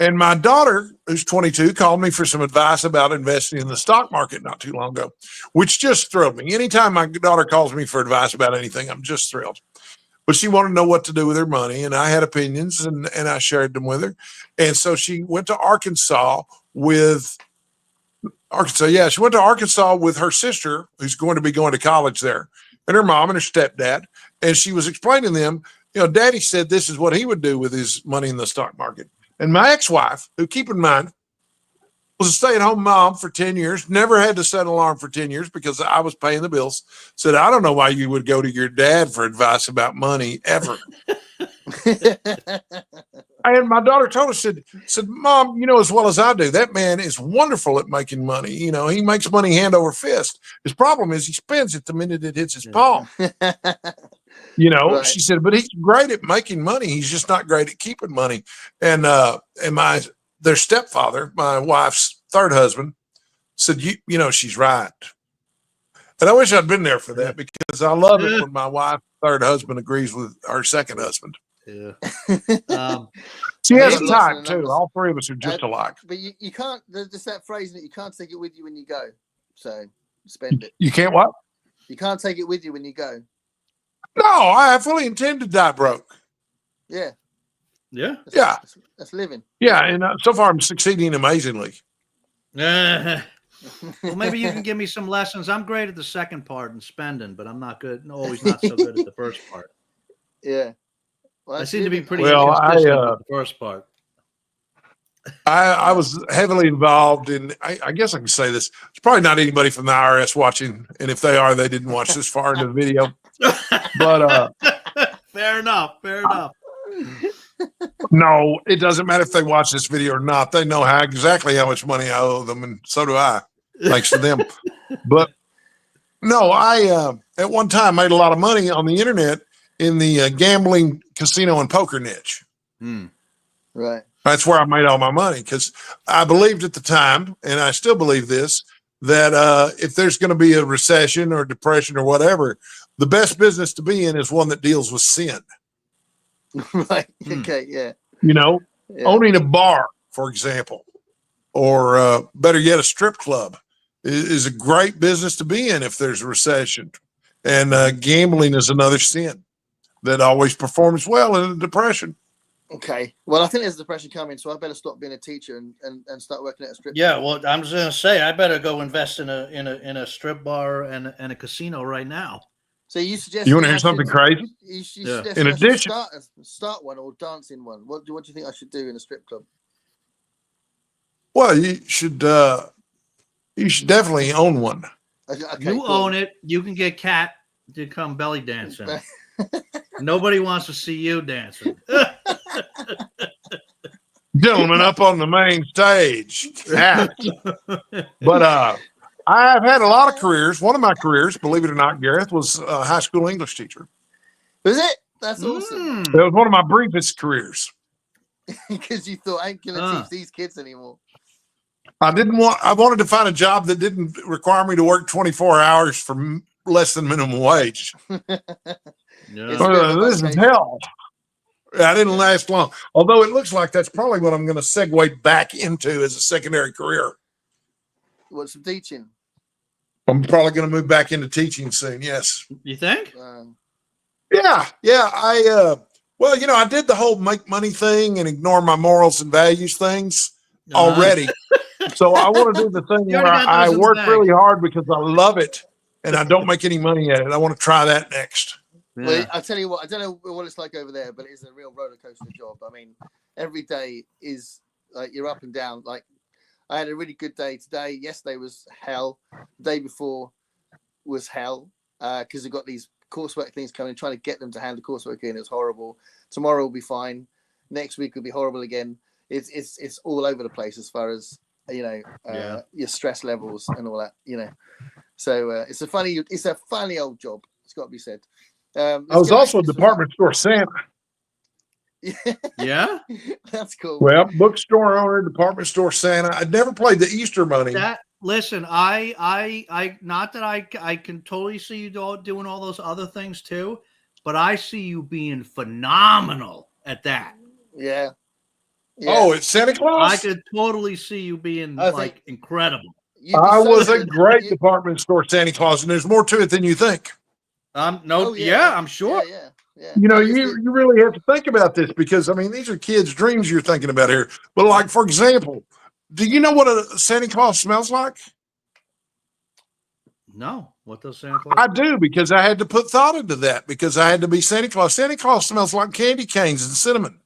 [SPEAKER 3] And my daughter, who's 22, called me for some advice about investing in the stock market not too long ago, which just thrilled me. Anytime my daughter calls me for advice about anything, I'm just thrilled. But she wanted to know what to do with her money, and I had opinions, and I shared them with her. And so she went to Arkansas with her sister, who's going to be going to college there, and her mom and her stepdad. And she was explaining to them, Daddy said this is what he would do with his money in the stock market. And my ex-wife, who, keep in mind, was a stay-at-home mom for 10 years, never had to set an alarm for 10 years because I was paying the bills, said, I don't know why you would go to your dad for advice about money ever. And my daughter told us, said, Mom, as well as I do, that man is wonderful at making money. He makes money hand over fist. His problem is he spends it the minute it hits his palm. Right. She said, but he's great at making money. He's just not great at keeping money. And their stepfather, my wife's third husband, said, she's right. And I wish I'd been there for that because I love it when my wife's third husband agrees with her second husband.
[SPEAKER 2] Yeah.
[SPEAKER 3] She has a type too. All 3 of us are just alike.
[SPEAKER 1] But you can't, there's just that phrase that you can't take it with you when you go. So spend it.
[SPEAKER 3] You can't what?
[SPEAKER 1] You can't take it with you when you go.
[SPEAKER 3] No, I fully intend to die broke.
[SPEAKER 1] Yeah.
[SPEAKER 2] Yeah.
[SPEAKER 1] That's living.
[SPEAKER 3] Yeah. And so far I'm succeeding amazingly.
[SPEAKER 2] Well, maybe you can give me some lessons. I'm great at the second part and spending, but I'm always not so good at the first part.
[SPEAKER 1] Yeah.
[SPEAKER 2] Well, I seem to be pretty inconsistent with the first part.
[SPEAKER 3] I was heavily involved in, I guess I can say this. It's probably not anybody from the IRS watching. And if they are, they didn't watch this far into the video. But
[SPEAKER 2] fair enough.
[SPEAKER 3] No, it doesn't matter if they watch this video or not. They know exactly how much money I owe them, and so do I. Thanks to them. But no, I at one time made a lot of money on the internet in the gambling, casino, and poker niche.
[SPEAKER 1] Right.
[SPEAKER 3] That's where I made all my money because I believed at the time, and I still believe this, that if there's going to be a recession or depression or whatever, the best business to be in is one that deals with sin.
[SPEAKER 1] Right. Okay. Yeah.
[SPEAKER 3] Owning a bar, for example, or better yet, a strip club is a great business to be in if there's a recession. And gambling is another sin. that always performs well in a depression.
[SPEAKER 1] Okay. Well, I think there's depression coming, so I better stop being a teacher and start working at a strip.
[SPEAKER 2] Yeah, well, I'm just gonna say I better go invest in a strip bar and a casino right now.
[SPEAKER 1] So you suggest
[SPEAKER 3] you want to hear something crazy?
[SPEAKER 1] You
[SPEAKER 2] Yeah.
[SPEAKER 1] suggest
[SPEAKER 3] In
[SPEAKER 1] I should
[SPEAKER 3] addition,
[SPEAKER 1] start one or dance in one. What do you think I should do in a strip club?
[SPEAKER 3] well, you should definitely own one.
[SPEAKER 1] Okay,
[SPEAKER 2] You own it. You can get Kat to come belly dancing. Nobody wants to see you dancing.
[SPEAKER 3] Gentlemen up on the main stage. Yeah. But I've had a lot of careers. One of my careers, believe it or not, Gareth, was a high school English teacher.
[SPEAKER 1] Was it? That's awesome.
[SPEAKER 3] That was one of my briefest careers.
[SPEAKER 1] Because you thought I ain't gonna teach these kids anymore.
[SPEAKER 3] I wanted to find a job that didn't require me to work 24 hours for less than minimum wage. This is hell. I didn't last long. Although it looks like that's probably what I'm going to segue back into as a secondary career.
[SPEAKER 1] What's some teaching?
[SPEAKER 3] I'm probably going to move back into teaching soon. Yes.
[SPEAKER 2] You think?
[SPEAKER 3] Yeah. Well, I did the whole make money thing and ignore my morals and values things already. So I want to do the thing where I work really hard because I love it and I don't make any money at it. I want to try that next.
[SPEAKER 2] Yeah.
[SPEAKER 1] Well, I'll tell you what, I don't know what it's like over there, but it's a real roller coaster job. I mean, every day is like you're up and down. Like I had a really good day today. Yesterday was hell. The day before was hell because we've got these coursework things coming, trying to get them to hand the coursework in. It's horrible. Tomorrow will be fine. Next week will be horrible again. It's all over the place as far as your stress levels and all that. So it's a funny old job. It's got to be said.
[SPEAKER 3] I was also a department store Santa.
[SPEAKER 2] Yeah,
[SPEAKER 1] that's cool.
[SPEAKER 3] Well, bookstore owner, department store Santa. I'd never played the Easter Bunny.
[SPEAKER 2] Listen, I not that I can totally see you doing all those other things too, but I see you being phenomenal at that.
[SPEAKER 1] Yeah.
[SPEAKER 3] Oh, it's Santa Claus.
[SPEAKER 2] I could totally see you being incredible.
[SPEAKER 3] I was a great department store Santa Claus, and there's more to it than you think.
[SPEAKER 2] I'm sure.
[SPEAKER 1] Yeah.
[SPEAKER 3] You really have to think about this because, I mean, these are kids' dreams you're thinking about here. But, like, for example, do you know what a Santa Claus smells like?
[SPEAKER 2] No. What does Santa Claus?
[SPEAKER 3] I do because I had to put thought into that because I had to be Santa Claus. Santa Claus smells like candy canes and cinnamon.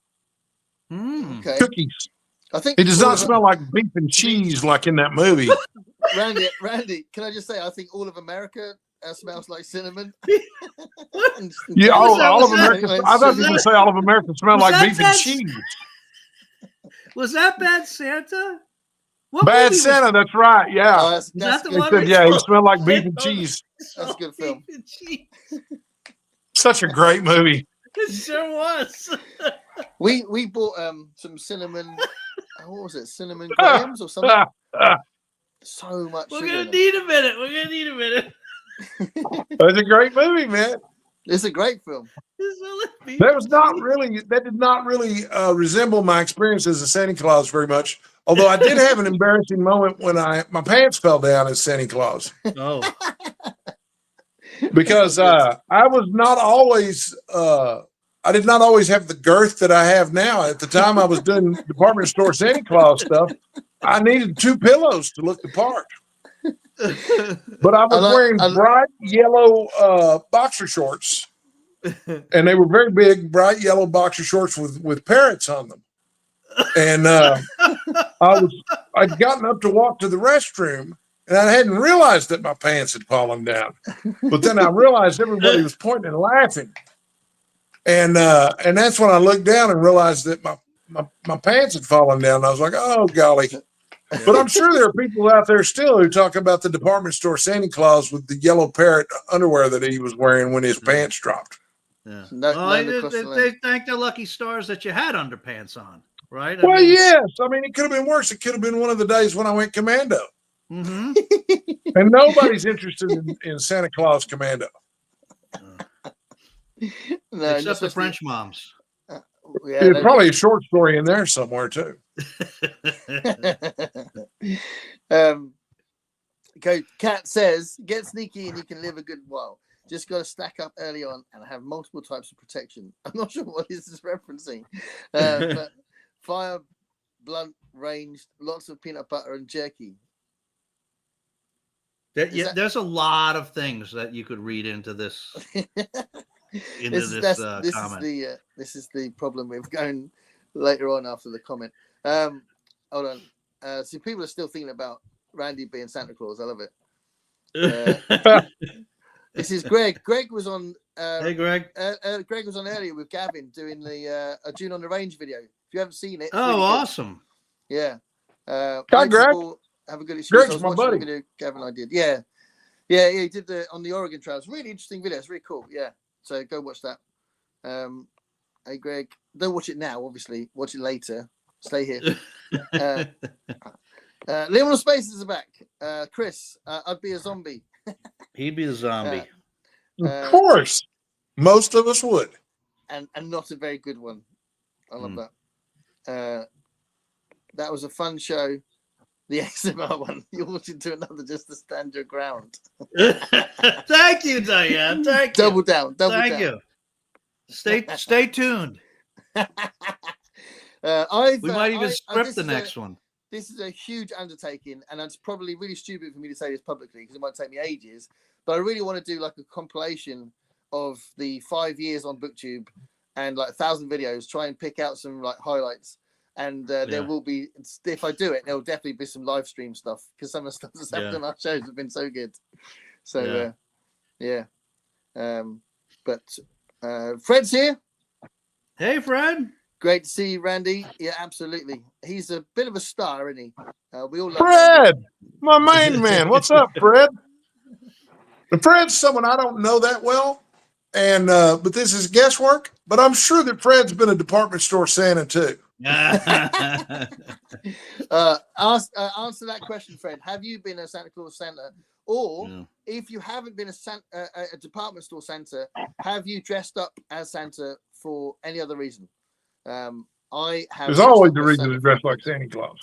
[SPEAKER 1] Okay.
[SPEAKER 3] Cookies.
[SPEAKER 1] I think
[SPEAKER 3] it does not smell like beef and cheese like in that movie.
[SPEAKER 1] Randy, can I just say I think all of America smells like cinnamon.
[SPEAKER 3] All of America. I thought you were going to say all of America smell like beef and cheese.
[SPEAKER 2] Was that Bad Santa?
[SPEAKER 3] Bad Santa, that's right. Yeah.
[SPEAKER 2] That's the one
[SPEAKER 3] he smelled like beef and cheese.
[SPEAKER 1] That's a good film.
[SPEAKER 3] Such a great movie.
[SPEAKER 2] It sure was.
[SPEAKER 1] We bought some cinnamon. What was it? Cinnamon grahams or something? So much.
[SPEAKER 2] We're gonna need a minute.
[SPEAKER 3] It's a great movie, man.
[SPEAKER 1] It's a great film.
[SPEAKER 3] That did not really resemble my experience as a Santa Claus very much. Although I did have an embarrassing moment when my pants fell down as Santa Claus.
[SPEAKER 2] Oh.
[SPEAKER 3] Because I was not always I did not always have the girth that I have now. At the time I was doing department store Santa Claus stuff, I needed 2 pillows to look the part. But I was wearing bright yellow boxer shorts. And they were very big, bright yellow boxer shorts with parrots on them. And I'd gotten up to walk to the restroom, and I hadn't realized that my pants had fallen down. But then I realized everybody was pointing and laughing. And that's when I looked down and realized that my pants had fallen down. I was like, oh, golly. But I'm sure there are people out there still who talk about the department store Santa Claus with the yellow parrot underwear that he was wearing when his pants dropped.
[SPEAKER 2] Yeah. They thank their lucky stars that you had underpants on, right?
[SPEAKER 3] Yes. I mean, it could have been worse. It could have been one of the days when I went commando.
[SPEAKER 2] Mm-hmm.
[SPEAKER 3] And nobody's interested in Santa Claus Commando.
[SPEAKER 1] No,
[SPEAKER 2] except the French moms.
[SPEAKER 3] There's probably a short story in there somewhere too.
[SPEAKER 1] Kat says, get sneaky and you can live a good while. Just got to stack up early on and have multiple types of protection. I'm not sure what this is referencing, but fire, blunt, ranged, lots of peanut butter and jerky.
[SPEAKER 2] There's a lot of things that you could read into this. Comment.
[SPEAKER 1] This is the problem with going later on after the comment. Hold on. So people are still thinking about Randy being Santa Claus. I love it. This is Greg. Greg was on.
[SPEAKER 2] Hey, Greg.
[SPEAKER 1] Greg was on earlier with Gavin doing the a June on the Range video. If you haven't seen it,
[SPEAKER 2] oh, really awesome!
[SPEAKER 1] Yeah.
[SPEAKER 3] Hi, Greg.
[SPEAKER 1] Have a good experience.
[SPEAKER 3] Greg's my buddy.
[SPEAKER 1] Video Gavin and I did. Yeah. He did on the Oregon Trails. Really interesting video. It's really cool. Yeah. So go watch that. Hey, Greg. Don't watch it now. Obviously, watch it later. Stay here. Liminal Spaces are back. Chris, I'd be a zombie.
[SPEAKER 2] He'd be the zombie.
[SPEAKER 3] Of course. Most of us would.
[SPEAKER 1] And not a very good one. I love that. That was a fun show. The XMR one. You're watching to another just to stand your ground.
[SPEAKER 2] Thank you, Diane. Thank you.
[SPEAKER 1] Double down.
[SPEAKER 2] Thank you. Stay tuned.
[SPEAKER 1] We
[SPEAKER 2] might even script the next one.
[SPEAKER 1] This is a huge undertaking, and it's probably really stupid for me to say this publicly because it might take me ages. But I really want to do like a compilation of the 5 years on BookTube and like 1,000 videos. Try and pick out some like highlights, and there will be. If I do it, there will definitely be some live stream stuff because some of the stuff that's happened on our shows have been so good. So but Fred's here.
[SPEAKER 2] Hey, Fred.
[SPEAKER 1] Great to see you, Randy. Yeah, absolutely. He's a bit of a star, isn't he? We all love
[SPEAKER 3] Fred, Randy. My main man. What's up, Fred? Fred's someone I don't know that well, and but this is guesswork. But I'm sure that Fred's been a department store Santa too.
[SPEAKER 1] Answer that question, Fred. Have you been a Santa Claus Santa? Or if you haven't been a department store Santa, have you dressed up as Santa for any other reason? I have.
[SPEAKER 3] There's always a reason to dress like Santa Claus.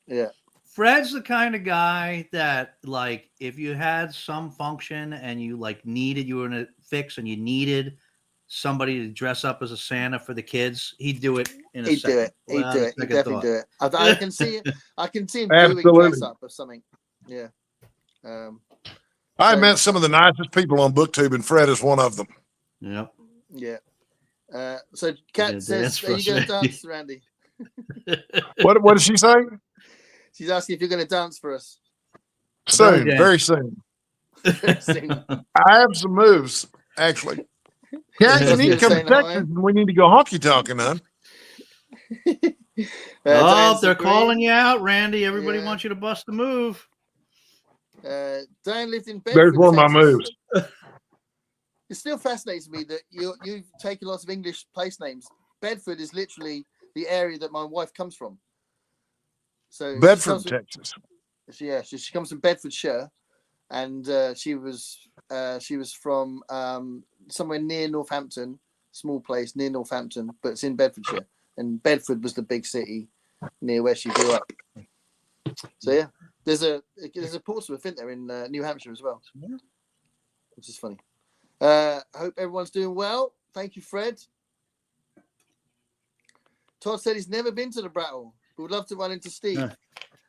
[SPEAKER 1] Yeah.
[SPEAKER 2] Fred's the kind of guy that, like, if you had some function and you you were in a fix and you needed somebody to dress up as a Santa for the kids, he'd do it in a second.
[SPEAKER 1] He'd do it. He'd definitely do it. I can see it. I can see him doing dress up or something. Yeah.
[SPEAKER 3] I met some of the nicest people on BookTube, and Fred is one of them.
[SPEAKER 2] Yep.
[SPEAKER 1] Yeah. So Kat says, "Are you going to dance, Randy?"
[SPEAKER 3] What did she say?
[SPEAKER 1] She's asking if you're going to dance for us.
[SPEAKER 3] Soon, very soon.
[SPEAKER 1] Very soon.
[SPEAKER 3] I have some moves, actually. Kat, you need to come to Texas, and we need to go honky tonking, huh?
[SPEAKER 2] They're calling you out, Randy. Everybody wants you to bust a move.
[SPEAKER 1] Diane lived in Bedford.
[SPEAKER 3] There's one of my moves.
[SPEAKER 1] It still fascinates me that you've taken lots of English place names. Bedford is literally the area that my wife comes from. So
[SPEAKER 3] Bedford, Texas.
[SPEAKER 1] She comes from Bedfordshire, and she was from somewhere near Northampton, small place near Northampton, but it's in Bedfordshire. And Bedford was the big city near where she grew up. So yeah, there's a Portsmouth, isn't there, in New Hampshire as well, which is funny. I hope everyone's doing well. Thank you, Fred. Todd said he's never been to the Brattle, but would love to run into Steve.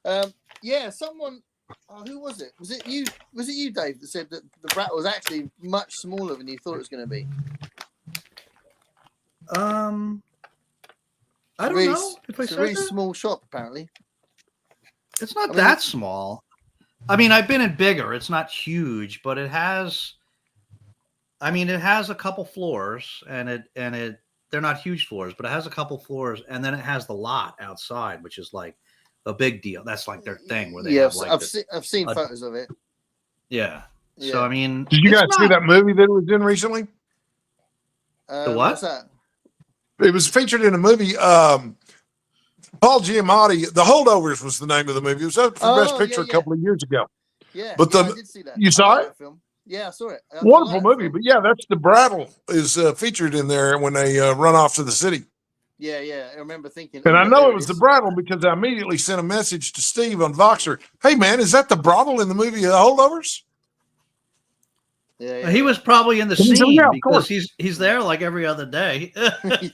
[SPEAKER 1] Someone. Who was it? Was it you? Was it you, Dave, that said that the Brattle was actually much smaller than you thought it was going to be?
[SPEAKER 2] I don't know.
[SPEAKER 1] It's a really small shop, apparently.
[SPEAKER 2] It's not that small. I mean, I've been in bigger. It's not huge, but it has. I mean, it has a couple floors, and they're not huge floors, but it has a couple floors, and then it has the lot outside, which is like a big deal. That's like their thing where they have like
[SPEAKER 1] I've seen photos of it.
[SPEAKER 2] Yeah. So I mean,
[SPEAKER 3] did you guys see that movie that it was in recently?
[SPEAKER 2] The what?
[SPEAKER 1] What's that?
[SPEAKER 3] It was featured in a movie. Paul Giamatti, The Holdovers was the name of the movie. It was up for Best Picture a couple of years ago.
[SPEAKER 1] Yeah,
[SPEAKER 3] but
[SPEAKER 1] I did see that.
[SPEAKER 3] You saw it?
[SPEAKER 1] Film. Yeah, I saw it.
[SPEAKER 3] Wonderful movie. But yeah, that's the Brattle is featured in there when they run off to the city.
[SPEAKER 1] Yeah. I remember thinking.
[SPEAKER 3] And I know it was the Brattle because I immediately sent a message to Steve on Voxer. Hey, man, is that the Brattle in the movie The Holdovers?
[SPEAKER 1] Yeah,
[SPEAKER 2] He was probably in the
[SPEAKER 3] Yeah,
[SPEAKER 2] scene
[SPEAKER 3] of
[SPEAKER 2] because
[SPEAKER 3] course.
[SPEAKER 2] he's there like every other day.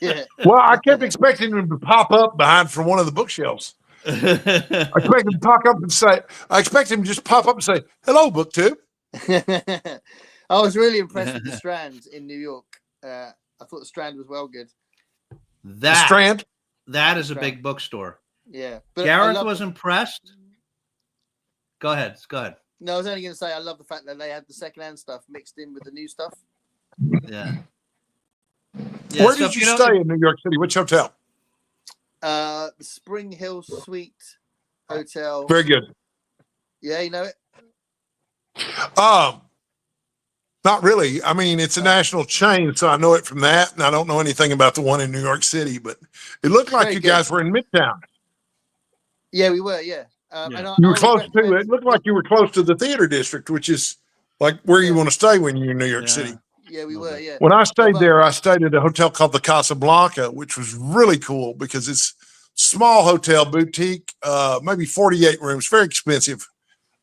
[SPEAKER 1] yeah.
[SPEAKER 3] Well, I kept expecting him to pop up behind from one of the bookshelves. I expect him to pop up and say, I expect him to just pop up and say, hello, BookTube.
[SPEAKER 1] I was really impressed with the Strand in New York. I thought the Strand was well good.
[SPEAKER 3] The Strand.
[SPEAKER 2] That is a big bookstore.
[SPEAKER 1] Yeah.
[SPEAKER 2] But Gareth was impressed. Go ahead.
[SPEAKER 1] No, I was only going to say I love the fact that they had the secondhand stuff mixed in with the new stuff.
[SPEAKER 2] Yeah.
[SPEAKER 3] Where did you stay in New York City? Which hotel?
[SPEAKER 1] Spring Hill Suite Hotel.
[SPEAKER 3] Very good.
[SPEAKER 1] Yeah, you know it?
[SPEAKER 3] Not really. I mean, it's a national chain, so I know it from that, and I don't know anything about the one in New York City, but it looked like you guys were in Midtown.
[SPEAKER 1] Yeah, we were, yeah.
[SPEAKER 3] You were close to it. It looked like you were close to the theater district, which is like where you want to stay when you're in New York City.
[SPEAKER 1] Yeah, we were, yeah.
[SPEAKER 3] When I stayed there, I stayed at a hotel called the Casablanca, which was really cool because it's small hotel, boutique, maybe 48 rooms, very expensive.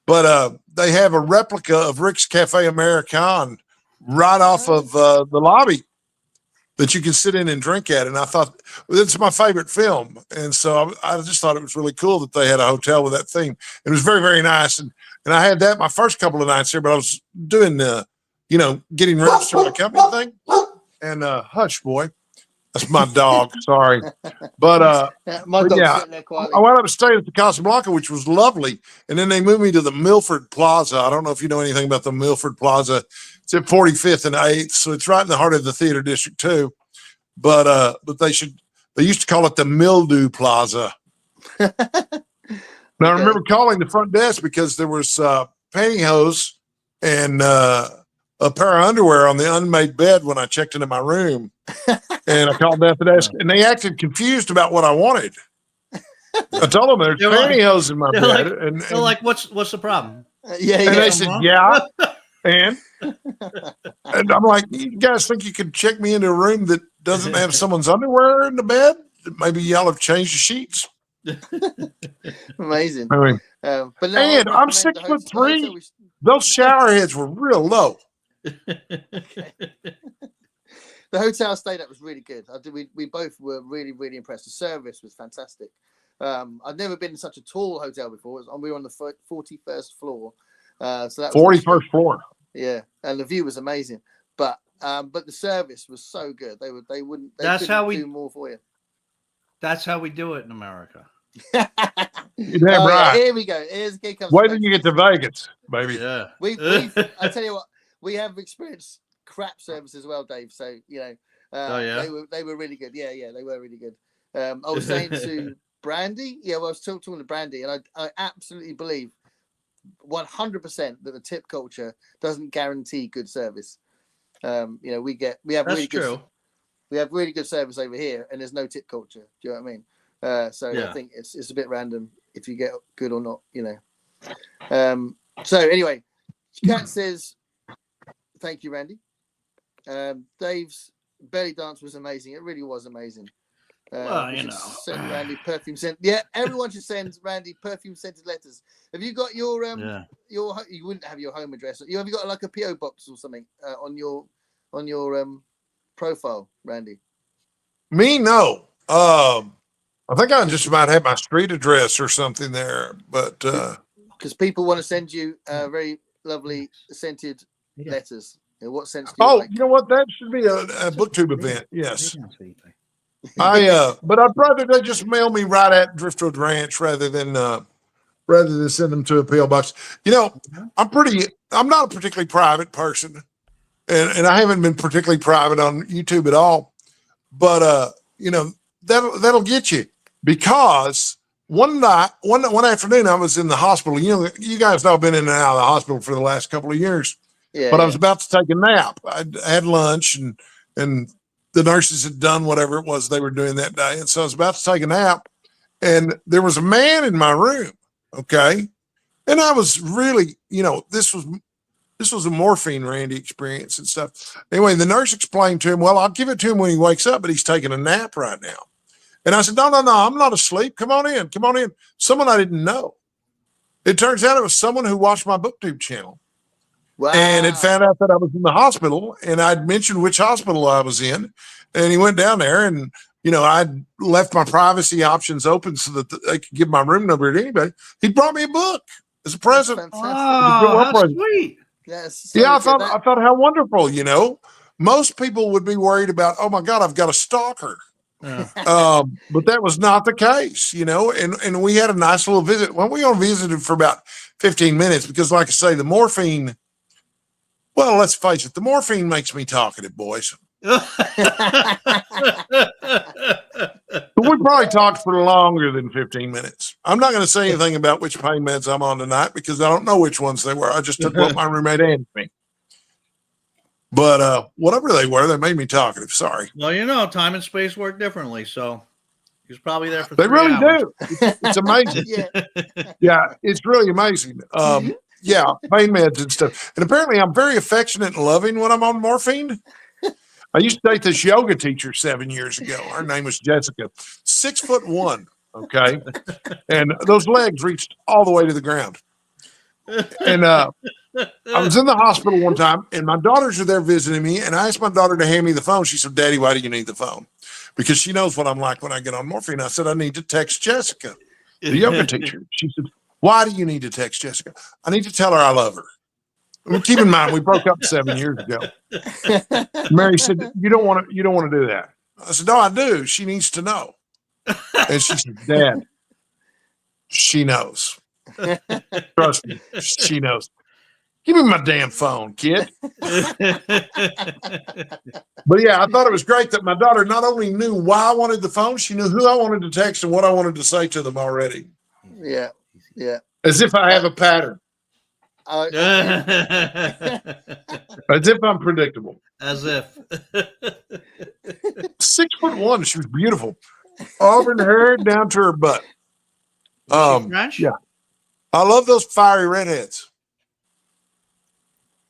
[SPEAKER 3] But they have a replica of Rick's Cafe American right off of the lobby that you can sit in and drink at. And I thought, well, it's my favorite film. And so I just thought it was really cool that they had a hotel with that theme. It was very, very nice. And I had that my first couple of nights here, but I was doing getting registered for the company thing. And hush, boy. That's my dog. Sorry. But
[SPEAKER 1] my dog's sitting there quietly.
[SPEAKER 3] I wound up staying at the Casablanca, which was lovely. And then they moved me to the Milford Plaza. I don't know if you know anything about the Milford Plaza. It's at 45th and 8th. So it's right in the heart of the theater district too. But they used to call it the Mildew Plaza. Now I remember calling the front desk because there was pantyhose and a pair of underwear on the unmade bed when I checked into my room. And I called down to the desk, and they acted confused about what I wanted. I told them there's pantyhose in my bed.
[SPEAKER 2] They're like, what's the problem?
[SPEAKER 3] And they said, yeah. And I'm like, you guys think you could check me into a room that doesn't have someone's underwear in the bed? Maybe y'all have changed the sheets.
[SPEAKER 1] Amazing.
[SPEAKER 3] I mean,
[SPEAKER 1] but no,
[SPEAKER 3] and I'm 6'3". Those shower heads were real low.
[SPEAKER 1] The hotel I stayed at was really good. We both were really, really impressed. The service was fantastic. I'd never been in such a tall hotel before. We were on the 41st floor. So that was
[SPEAKER 3] 41st floor.
[SPEAKER 1] Yeah, and the view was amazing. But the service was so good. They wouldn't do more for you.
[SPEAKER 2] That's how we do it in America.
[SPEAKER 3] You're damn right.
[SPEAKER 1] Yeah, here we go.
[SPEAKER 3] Wait till you get to Vegas, baby.
[SPEAKER 2] Yeah.
[SPEAKER 1] I tell you what, we have experienced crap service as well, Dave. So they were really good. Yeah, they were really good. I was saying to Brandy, I was talking to Brandy, and I absolutely believe 100% that the tip culture doesn't guarantee good service. We have really good service over here, and there's no tip culture. Do you know what I mean? I think it's a bit random if you get good or not. So anyway, Kat says, "Thank you, Randy." Dave's belly dance was amazing. It really was amazing. Send Randy perfume scent. Yeah, everyone should send Randy perfume scented letters. Have you got your you wouldn't have your home address. Have you got like a PO box or something on your profile, Randy?
[SPEAKER 3] Me, no. I think I just about have my street address or something there, but
[SPEAKER 1] because people want to send you very lovely scented letters. What sense? Do you like?
[SPEAKER 3] You know what? That should be a BookTube event. Yes. But I'd rather they just mail me right at Driftwood Ranch rather than send them to a PO box. I'm not a particularly private person, and I haven't been particularly private on YouTube at all. But that'll get you, because one afternoon I was in the hospital. You guys know I've been in and out of the hospital for the last couple of years. But I was about to take a nap. I had lunch and the nurses had done whatever it was they were doing that day. And so I was about to take a nap, and there was a man in my room. Okay. And I was really, this was a morphine Randy experience and stuff. Anyway, the nurse explained to him, well, I'll give it to him when he wakes up, but he's taking a nap right now. And I said, no, I'm not asleep. Come on in. Someone I didn't know. It turns out it was someone who watched my BookTube channel.
[SPEAKER 1] Wow.
[SPEAKER 3] and had found out that I was in the hospital, and I'd mentioned which hospital I was in, and he went down there, and I'd left my privacy options open so that they could give my room number to anybody. He brought me a book as a present.
[SPEAKER 1] Fantastic.
[SPEAKER 2] Oh, how
[SPEAKER 3] present.
[SPEAKER 2] sweet.
[SPEAKER 1] Yes.
[SPEAKER 3] Yeah, I thought how wonderful. Most people would be worried about, oh my God, I've got a stalker.
[SPEAKER 2] Yeah.
[SPEAKER 3] But that was not the case, and we had a nice little visit. Well, we only visited for about 15 minutes because, like I say, the morphine, well, let's face it, the morphine makes me talkative, boys. But we probably talked for longer than 15 minutes. I'm not going to say anything about which pain meds I'm on tonight because I don't know which ones they were. I just took what my roommate handed me. But whatever they were, they made me talkative. Sorry.
[SPEAKER 2] Well, time and space work differently, so he was probably there for.
[SPEAKER 3] They
[SPEAKER 2] 3
[SPEAKER 3] really
[SPEAKER 2] hours.
[SPEAKER 3] do. It's amazing. Yeah, it's really amazing. Yeah, pain meds and stuff. And apparently, I'm very affectionate and loving when I'm on morphine. I used to date this yoga teacher 7 years ago. Her name was Jessica, 6'1". Okay, and those legs reached all the way to the ground. And I was in the hospital one time, and my daughters are there visiting me, and I asked my daughter to hand me the phone. She said, Daddy, why do you need the phone? Because she knows what I'm like when I get on morphine. I said, I need to text Jessica, the yoga teacher. She said, why do you need to text Jessica? I need to tell her I love her. I mean, keep in mind, we broke up 7 years ago. Mary said, you don't want to do that. I said, no, I do. She needs to know. And she said, Dad, she knows. Trust me, she knows. Give me my damn phone, kid. But yeah, I thought it was great that my daughter not only knew why I wanted the phone, she knew who I wanted to text and what I wanted to say to them already.
[SPEAKER 1] Yeah.
[SPEAKER 3] As if I have a pattern. As if I'm predictable.
[SPEAKER 2] As if.
[SPEAKER 3] 6'1", she was beautiful. Auburn hair down to her butt.
[SPEAKER 2] Was she French?
[SPEAKER 3] Yeah. I love those fiery redheads.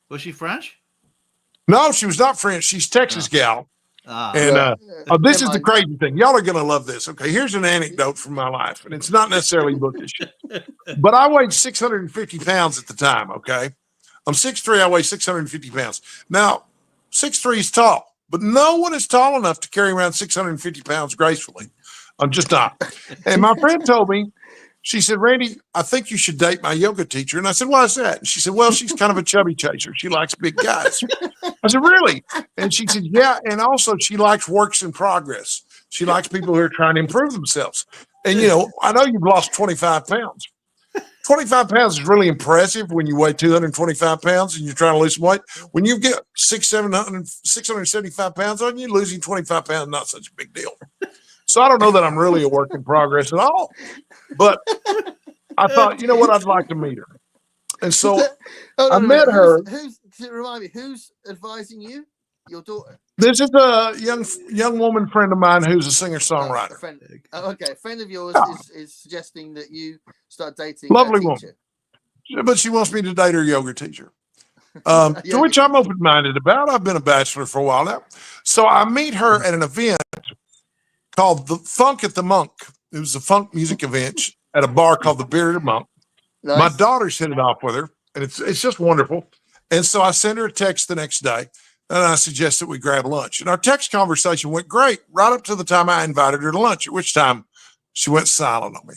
[SPEAKER 2] Was she French?
[SPEAKER 3] No, she was not French. She's Texas gal. And this is the crazy thing. Y'all are going to love this. Okay, here's an anecdote from my life, and it's not necessarily bookish. But I weighed 650 pounds at the time, okay? I'm 6'3", I weigh 650 pounds. Now, 6'3" is tall, but no one is tall enough to carry around 650 pounds gracefully. I'm just not. And my friend told me, she said, Randy, I think you should date my yoga teacher. And I said, why is that? And she said, well, she's kind of a chubby chaser. She likes big guys. I said, really? And she said, yeah. And also she likes works in progress. She likes people who are trying to improve themselves. And, I know you've lost 25 pounds. 25 pounds is really impressive when you weigh 225 pounds and you're trying to lose some weight. When you get 675 pounds on you, losing 25 pounds is not such a big deal. So I don't know that I'm really a work in progress at all. But I thought, you know what, I'd like to meet her. And so I met her.
[SPEAKER 1] Remind me, who's advising you? Your daughter?
[SPEAKER 3] This is a young woman friend of mine who's a singer-songwriter.
[SPEAKER 1] Okay, a friend of yours is suggesting that you start dating
[SPEAKER 3] lovely
[SPEAKER 1] her teacher.
[SPEAKER 3] Woman. But she wants me to date her yoga teacher. To which I'm open-minded about. I've been a bachelor for a while now. So I meet her at an event called the Funk at the Monk. It was a funk music event at a bar called the Bearded Monk. Nice. My daughters hit it off with her, and it's just wonderful. And so I sent her a text the next day, and I suggested we grab lunch. And our text conversation went great right up to the time I invited her to lunch, at which time she went silent on me.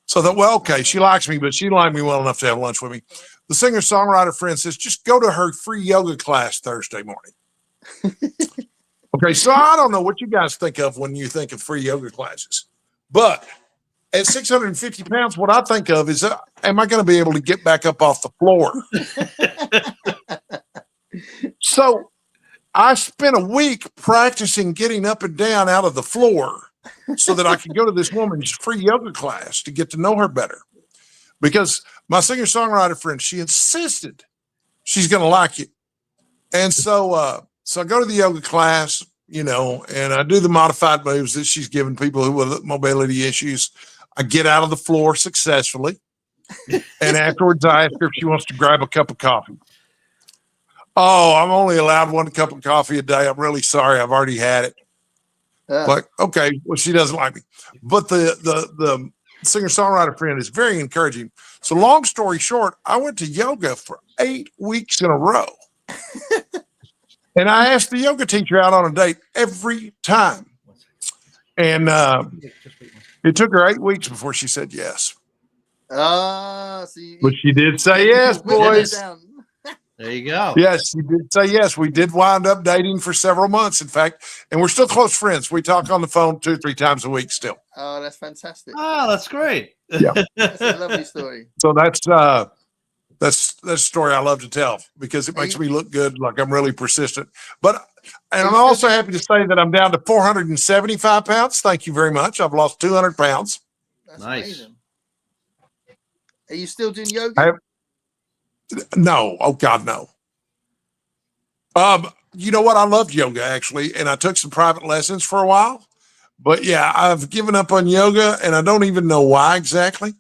[SPEAKER 3] So I thought, well, okay, she likes me, but she didn't like me well enough to have lunch with me. The singer-songwriter friend says, just go to her free yoga class Thursday morning. Okay, so I don't know what you guys think of when you think of free yoga classes. But at 650 pounds, what I think of is, am I going to be able to get back up off the floor? So I spent a week practicing getting up and down out of the floor so that I could go to this woman's free yoga class to get to know her better. Because my singer-songwriter friend, she insisted she's going to like it. And so I go to the yoga class, and I do the modified moves that she's giving people who with mobility issues. I get out of the floor successfully. And afterwards, I ask her if she wants to grab a cup of coffee. Oh, I'm only allowed 1 cup of coffee a day. I'm really sorry. I've already had it. Like, okay, well, she doesn't like me. But the singer-songwriter friend is very encouraging. So long story short, I went to yoga for 8 weeks in a row. And I asked the yoga teacher out on a date every time. And it took her 8 weeks before she said yes.
[SPEAKER 1] So
[SPEAKER 3] but she did say yes, boys.
[SPEAKER 2] There you go.
[SPEAKER 3] Yes, she did say yes. We did wind up dating for several months, in fact, and we're still close friends. We talk on the phone 2 or 3 times a week still.
[SPEAKER 1] Oh, that's fantastic.
[SPEAKER 2] Oh, that's great.
[SPEAKER 3] Yeah.
[SPEAKER 1] That's a lovely story.
[SPEAKER 3] So that's a story I love to tell because it makes me look good, like I'm really persistent. And I'm also happy to say that I'm down to 475 pounds. Thank you very much. I've lost 200 pounds.
[SPEAKER 1] That's
[SPEAKER 2] nice.
[SPEAKER 1] Amazing. Are you still doing yoga?
[SPEAKER 3] No. Oh God, no. You know what? I loved yoga actually, and I took some private lessons for a while. But yeah, I've given up on yoga, and I don't even know why exactly.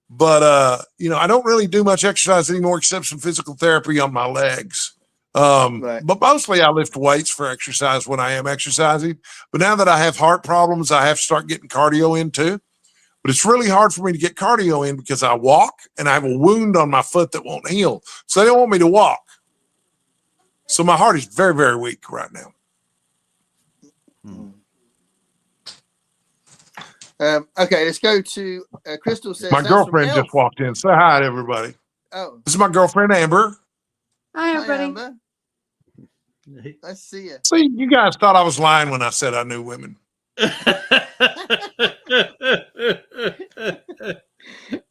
[SPEAKER 3] But I don't really do much exercise anymore except some physical therapy on my legs.
[SPEAKER 1] Right.
[SPEAKER 3] But mostly I lift weights for exercise when I am exercising. But now that I have heart problems, I have to start getting cardio in too. But it's really hard for me to get cardio in because I walk and I have a wound on my foot that won't heal. So they don't want me to walk. So my heart is very, very weak right now.
[SPEAKER 1] Okay, let's go to Crystal says
[SPEAKER 3] my girlfriend just walked in. Say hi to everybody.
[SPEAKER 1] Oh,
[SPEAKER 3] this is my girlfriend Amber.
[SPEAKER 4] Hi, everybody.
[SPEAKER 1] Amber. Nice to see you.
[SPEAKER 3] See, you guys thought I was lying when I said I knew women.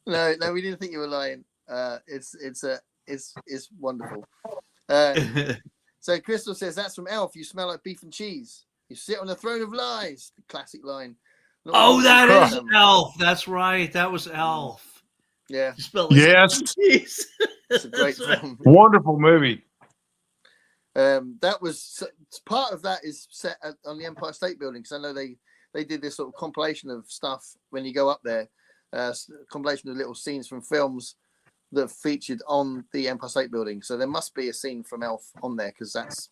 [SPEAKER 1] No, we didn't think you were lying. It's wonderful. So Crystal says that's from Elf. You smell like beef and cheese. You sit on the throne of lies. The classic line.
[SPEAKER 2] Oh, that is Elf. That's right. That was Elf.
[SPEAKER 1] Yeah.
[SPEAKER 2] You spelled like
[SPEAKER 3] yes.
[SPEAKER 1] It's a great film.
[SPEAKER 3] Wonderful movie.
[SPEAKER 1] That was part of that is set on the Empire State Building because I know they did this sort of compilation of stuff when you go up there, compilation of little scenes from films that featured on the Empire State Building. So there must be a scene from Elf on there because that's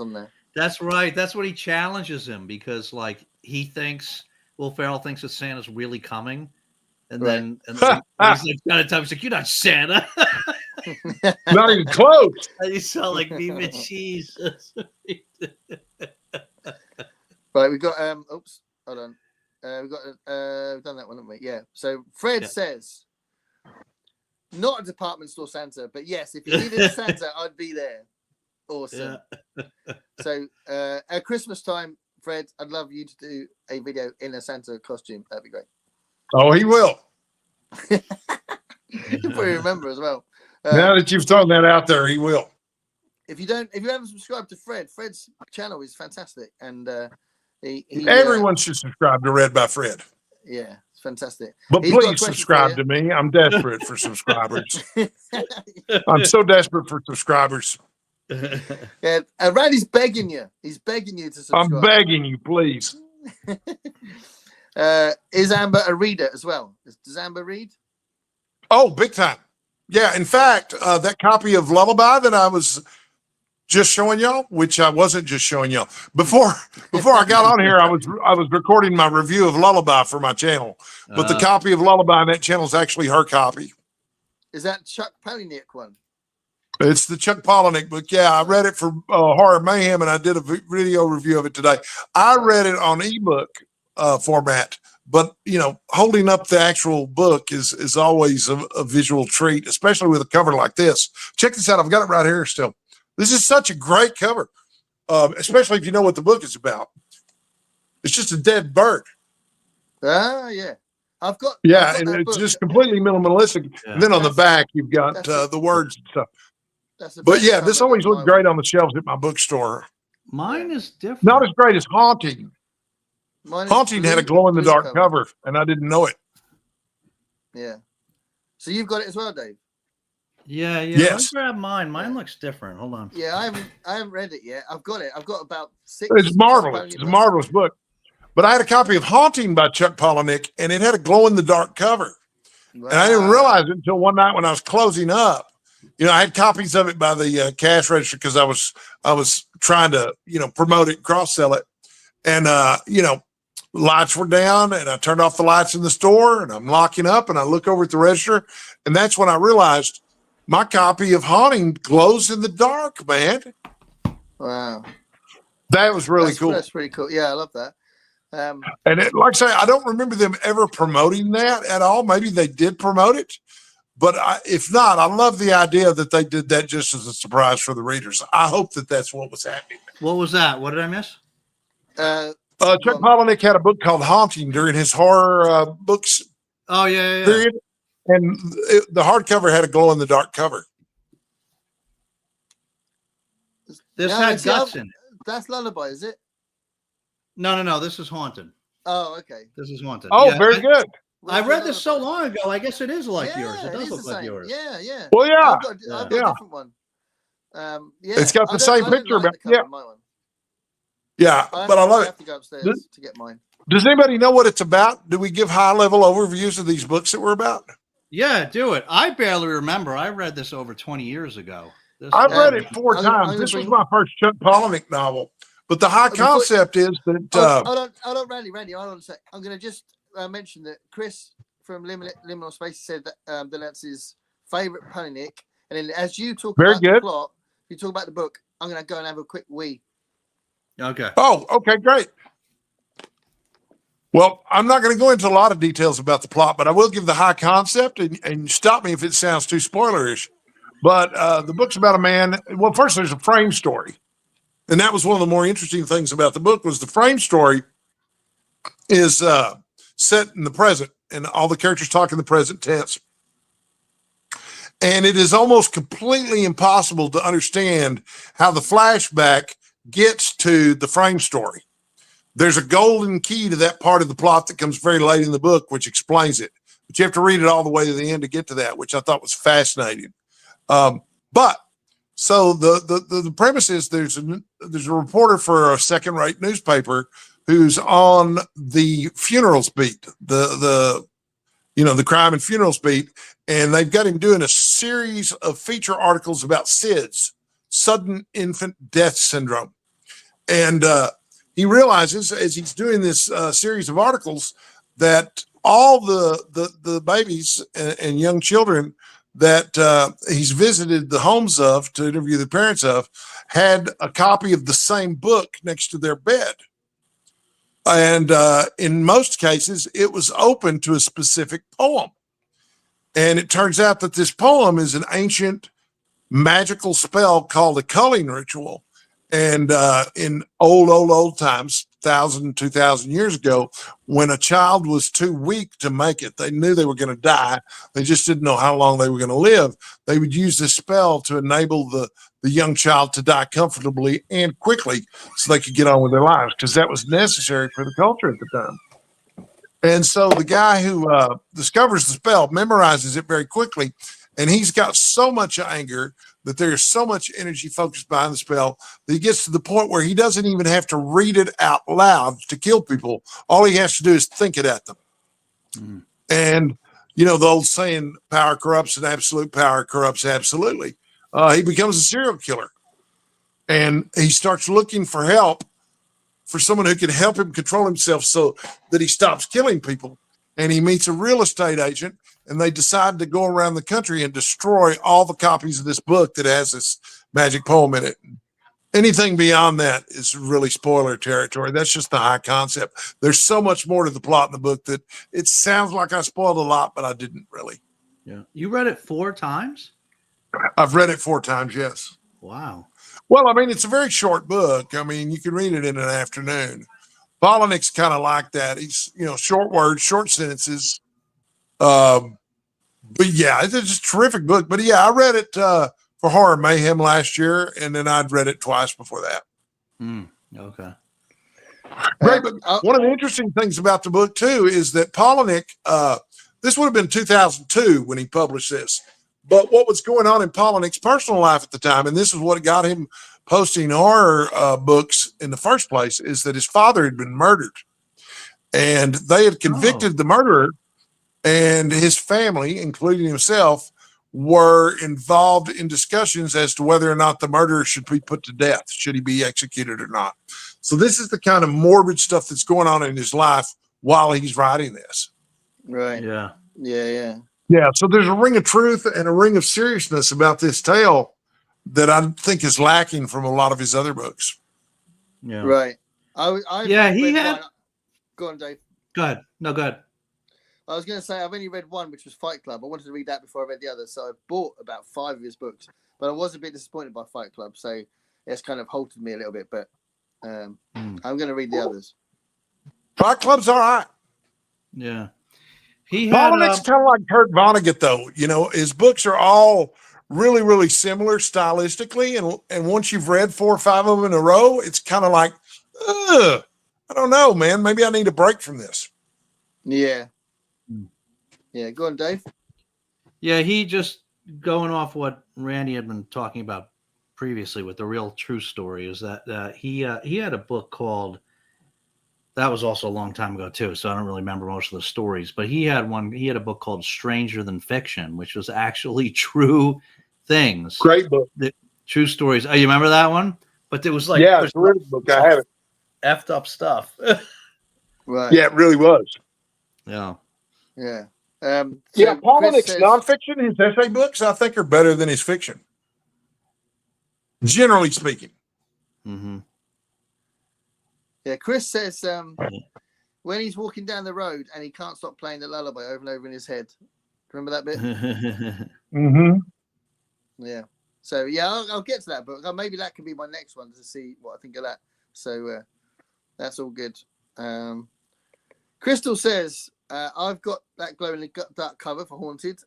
[SPEAKER 1] on there.
[SPEAKER 2] That's right. That's what he challenges him because like he thinks Will Ferrell thinks that Santa's really coming, and then he's like kind of time he's like, "You're not Santa."
[SPEAKER 3] Not even close.
[SPEAKER 2] You sound like beef and cheese.
[SPEAKER 1] Right, we got oops, hold on. We've done that one, haven't we? Yeah. So Fred says, not a department store Santa, but yes, if you needed a Santa, I'd be there. Awesome. Yeah. So at Christmas time, Fred, I'd love you to do a video in a Santa costume. That'd be great.
[SPEAKER 3] Oh, he will.
[SPEAKER 1] You'll probably remember as well.
[SPEAKER 3] Now that you've thrown that out there, he will.
[SPEAKER 1] If you haven't subscribed to Fred's channel is fantastic, and
[SPEAKER 3] everyone should subscribe to Read by Fred.
[SPEAKER 1] Yeah, it's fantastic.
[SPEAKER 3] But please subscribe to me. I'm desperate for subscribers. I'm so desperate for subscribers.
[SPEAKER 1] Yeah, Randy's begging you. He's begging you to subscribe.
[SPEAKER 3] I'm begging you, please.
[SPEAKER 1] Is Amber a reader as well? Does Amber read?
[SPEAKER 3] Oh, big time. Yeah, in fact, that copy of Lullaby that I was just showing y'all, which I wasn't just showing y'all before I got on here, I was recording my review of Lullaby for my channel, but the copy of Lullaby on that channel is actually her copy.
[SPEAKER 1] Is that Chuck Palahniuk one?
[SPEAKER 3] It's the Chuck Palahniuk book. Yeah, I read it for Horror Mayhem, and I did a video review of it today. I read it on ebook format. But, holding up the actual book is always a visual treat, especially with a cover like this. Check this out. I've got it right here still. This is such a great cover, especially if you know what the book is about. It's just a dead bird.
[SPEAKER 1] Yeah.
[SPEAKER 3] And it's just completely minimalistic. Yeah. And then on the back, you've got the words and stuff. But yeah, this always looked great on the shelves at my bookstore.
[SPEAKER 2] Mine is different.
[SPEAKER 3] Not as great as Haunting. Haunting had a glow-in-the-dark cover, and I didn't know it.
[SPEAKER 1] Yeah. So you've got it as well, Dave?
[SPEAKER 2] Yeah.
[SPEAKER 3] Yes.
[SPEAKER 2] Let's grab mine. Mine looks different. Hold on.
[SPEAKER 1] Yeah, I haven't read it yet. I've got it. I've got about 6.
[SPEAKER 3] It's marvelous. It's a marvelous book. But I had a copy of Haunting by Chuck Palahniuk, and it had a glow-in-the-dark cover. Wow. And I didn't realize it until one night when I was closing up. I had copies of it by the cash register because I was trying to, promote it and cross-sell it. And, lights were down, and I turned off the lights in the store, and I'm locking up, and I look over at the register, and that's when I realized my copy of Haunting glows in the dark, man.
[SPEAKER 1] Wow.
[SPEAKER 3] That was really cool.
[SPEAKER 1] That's pretty cool. Yeah, I love that.
[SPEAKER 3] And like I say, I don't remember them ever promoting that at all. Maybe they did promote it, but if not, I love the idea that they did that just as a surprise for the readers. I hope that that's what was happening.
[SPEAKER 2] What was that? What did I miss?
[SPEAKER 3] Chuck Palahniuk had a book called Haunting during his horror books.
[SPEAKER 2] Oh, yeah.
[SPEAKER 3] Period. And the hardcover had a glow in the dark cover.
[SPEAKER 2] This had guts in it.
[SPEAKER 1] That's Lullaby, is it?
[SPEAKER 2] No. This is Haunted.
[SPEAKER 1] Oh, okay.
[SPEAKER 2] This is Haunted.
[SPEAKER 3] Oh, yeah, very good.
[SPEAKER 2] I read this so long ago. I guess it is like yours. It does
[SPEAKER 1] look
[SPEAKER 2] like yours.
[SPEAKER 1] Yeah.
[SPEAKER 3] Well, yeah.
[SPEAKER 1] I've got a different one.
[SPEAKER 3] It's got the same picture.
[SPEAKER 1] Like
[SPEAKER 3] Yeah, but I love it.
[SPEAKER 1] I have to go upstairs to get mine.
[SPEAKER 3] Does anybody know what it's about? Do we give high-level overviews of these books that we're about?
[SPEAKER 2] Yeah, do it. I barely remember. I read this over 20 years ago.
[SPEAKER 3] I've read it 4 times. This was my first Chuck Palahniuk novel. But the high concept is that...
[SPEAKER 1] hold on, Randy, hold on a sec. I'm going to just mention that Chris from Liminal Space said that that's his favourite Palahniuk. And then as you talk about the plot, you talk about the book, I'm going to go and have a quick wee.
[SPEAKER 2] Okay.
[SPEAKER 3] Oh, okay, great. Well, I'm not going to go into a lot of details about the plot, but I will give the high concept and stop me if it sounds too spoilerish. But the book's about a man. Well, first there's a frame story. And that was one of the more interesting things about the book was the frame story is set in the present and all the characters talk in the present tense. And it is almost completely impossible to understand how the flashback gets to the frame story. There's a golden key to that part of the plot that comes very late in the book, which explains it. But you have to read it all the way to the end to get to that, which I thought was fascinating. So the premise is there's a reporter for a second-rate newspaper who's on the funerals beat, the crime and funerals beat, and they've got him doing a series of feature articles about SIDS, sudden infant death syndrome. And he realizes as he's doing this series of articles that all the babies and young children that he's visited the homes of to interview the parents of had a copy of the same book next to their bed. And in most cases, it was open to a specific poem. And it turns out that this poem is an ancient magical spell called a culling ritual. And in old times, 1,000, 2,000 years ago, when a child was too weak to make it, they knew they were going to die. They just didn't know how long they were going to live. They would use this spell to enable the young child to die comfortably and quickly so they could get on with their lives, because that was necessary for the culture at the time. And so the guy who discovers the spell memorizes it very quickly, and he's got so much anger that there's so much energy focused behind the spell that he gets to the point where he doesn't even have to read it out loud to kill people. All he has to do is think it at them. Mm. And, the old saying, power corrupts and absolute power corrupts absolutely. He becomes a serial killer. And he starts looking for help for someone who can help him control himself so that he stops killing people. And he meets a real estate agent, and they decide to go around the country and destroy all the copies of this book that has this magic poem in it. Anything beyond that is really spoiler territory. That's just the high concept. There's so much more to the plot in the book that it sounds like I spoiled a lot, but I didn't really.
[SPEAKER 2] Yeah. You read it 4 times?
[SPEAKER 3] I've read it 4 times, yes.
[SPEAKER 2] Wow.
[SPEAKER 3] Well, I mean, it's a very short book. I mean, you can read it in an afternoon. Palahniuk's kind of like that. He's, short words, short sentences. But yeah, it's just a terrific book. But yeah, I read it for Horror Mayhem last year, and then I'd read it twice before that.
[SPEAKER 2] Okay.
[SPEAKER 3] Great, but one of the interesting things about the book too is that Palahniuk, this would have been 2002 when he published this. But what was going on in Palahniuk's personal life at the time, and this is what got him posting horror books in the first place, is that his father had been murdered, and they had convicted the murderer, and his family, including himself, were involved in discussions as to whether or not the murderer should be put to death, should he be executed or not. So this is the kind of morbid stuff that's going on in his life while he's writing this.
[SPEAKER 1] Right.
[SPEAKER 2] Yeah.
[SPEAKER 1] Yeah.
[SPEAKER 3] Yeah, so there's a ring of truth and a ring of seriousness about this tale that I think is lacking from a lot of his other books.
[SPEAKER 2] Yeah.
[SPEAKER 1] Right. I've only
[SPEAKER 2] he
[SPEAKER 1] read
[SPEAKER 2] had.
[SPEAKER 1] one. Go on, Dave.
[SPEAKER 2] Go ahead. No, go ahead.
[SPEAKER 1] I was going to say I've only read one, which was Fight Club. I wanted to read that before I read the others, so I bought about 5 of his books. But I was a bit disappointed by Fight Club, so it's kind of halted me a little bit. But I'm going to read the others.
[SPEAKER 3] Fight Club's all right.
[SPEAKER 2] Yeah. He had.
[SPEAKER 3] Vonnegut's kind of like Kurt Vonnegut, though. You know, his books are all really, really similar stylistically, and once you've read 4 or 5 of them in a row, it's kind of like, I don't know, man. Maybe I need a break from this.
[SPEAKER 1] Yeah. Yeah, go on, Dave.
[SPEAKER 2] Yeah, he just going off what Randy had been talking about previously with the real true story is that he had a book called. That was also a long time ago too, so I don't really remember most of the stories. But he had a book called Stranger Than Fiction, which was actually true things.
[SPEAKER 3] Great book.
[SPEAKER 2] True stories. Oh, you remember that one? But it was like
[SPEAKER 3] it's a really book. I have it.
[SPEAKER 2] Effed up stuff.
[SPEAKER 1] Right.
[SPEAKER 3] Yeah, it really was.
[SPEAKER 2] Yeah.
[SPEAKER 1] Yeah.
[SPEAKER 3] Vonnegut's nonfiction, his essay books, I think, are better than his fiction. Generally speaking.
[SPEAKER 2] Mm-hmm.
[SPEAKER 1] Yeah, Chris says when he's walking down the road and he can't stop playing the lullaby over and over in his head. Remember that bit?
[SPEAKER 3] Mm-hmm.
[SPEAKER 1] Yeah. So, yeah, I'll get to that book. Maybe that could be my next one to see what I think of that. So, that's all good. Crystal says, I've got that glow in the dark cover for Haunted.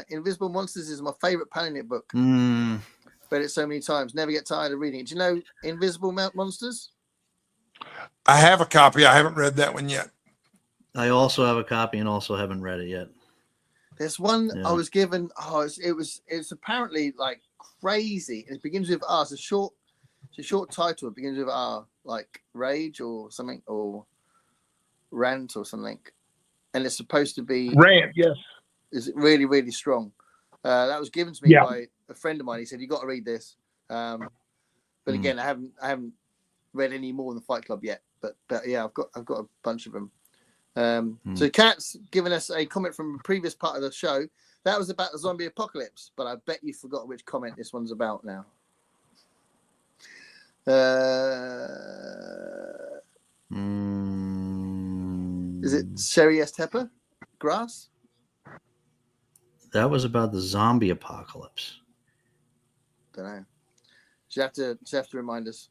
[SPEAKER 1] Invisible Monsters is my favorite Panic book. Read it so many times. Never get tired of reading it. Do you know Invisible Monsters?
[SPEAKER 3] I have a copy. I haven't read that one yet.
[SPEAKER 2] I also have a copy and also haven't read it yet.
[SPEAKER 1] There's one I was given. It's apparently like crazy. It begins with R. It's a short title. It begins with R, like Rage or something, or Rant or something. And it's supposed to be
[SPEAKER 3] Rant. Yes.
[SPEAKER 1] Is really, really strong. That was given to me by a friend of mine. He said, "You got to read this." But again, I haven't read any more than Fight Club yet. But yeah, I've got a bunch of them. So Kat's given us a comment from a previous part of the show. That was about the zombie apocalypse, but I bet you forgot which comment this one's about now. Is it Sherry S. Tepper? Grass?
[SPEAKER 2] That was about the zombie apocalypse.
[SPEAKER 1] Don't know. She have to remind us.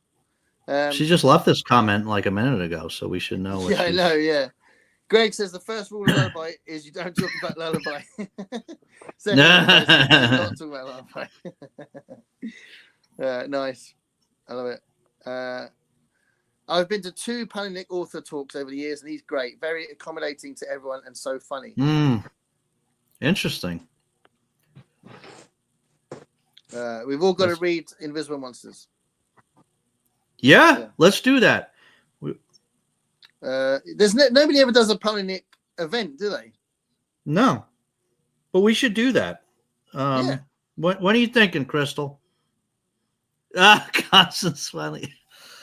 [SPEAKER 2] She just left this comment like a minute ago, so we should know.
[SPEAKER 1] I know. Yeah. Greg says the first rule of lullaby is you don't talk about lullaby. Second rule is not talk about lullaby. Nice. I love it. I've been to 2 Panic author talks over the years, and he's great. Very accommodating to everyone and so funny.
[SPEAKER 2] Interesting.
[SPEAKER 1] We've all got to read Invisible Monsters.
[SPEAKER 2] Yeah, let's do that.
[SPEAKER 1] There's nobody ever does a Panic event, do they?
[SPEAKER 2] No, but we should do that. What are you thinking, Crystal? Constant smiling.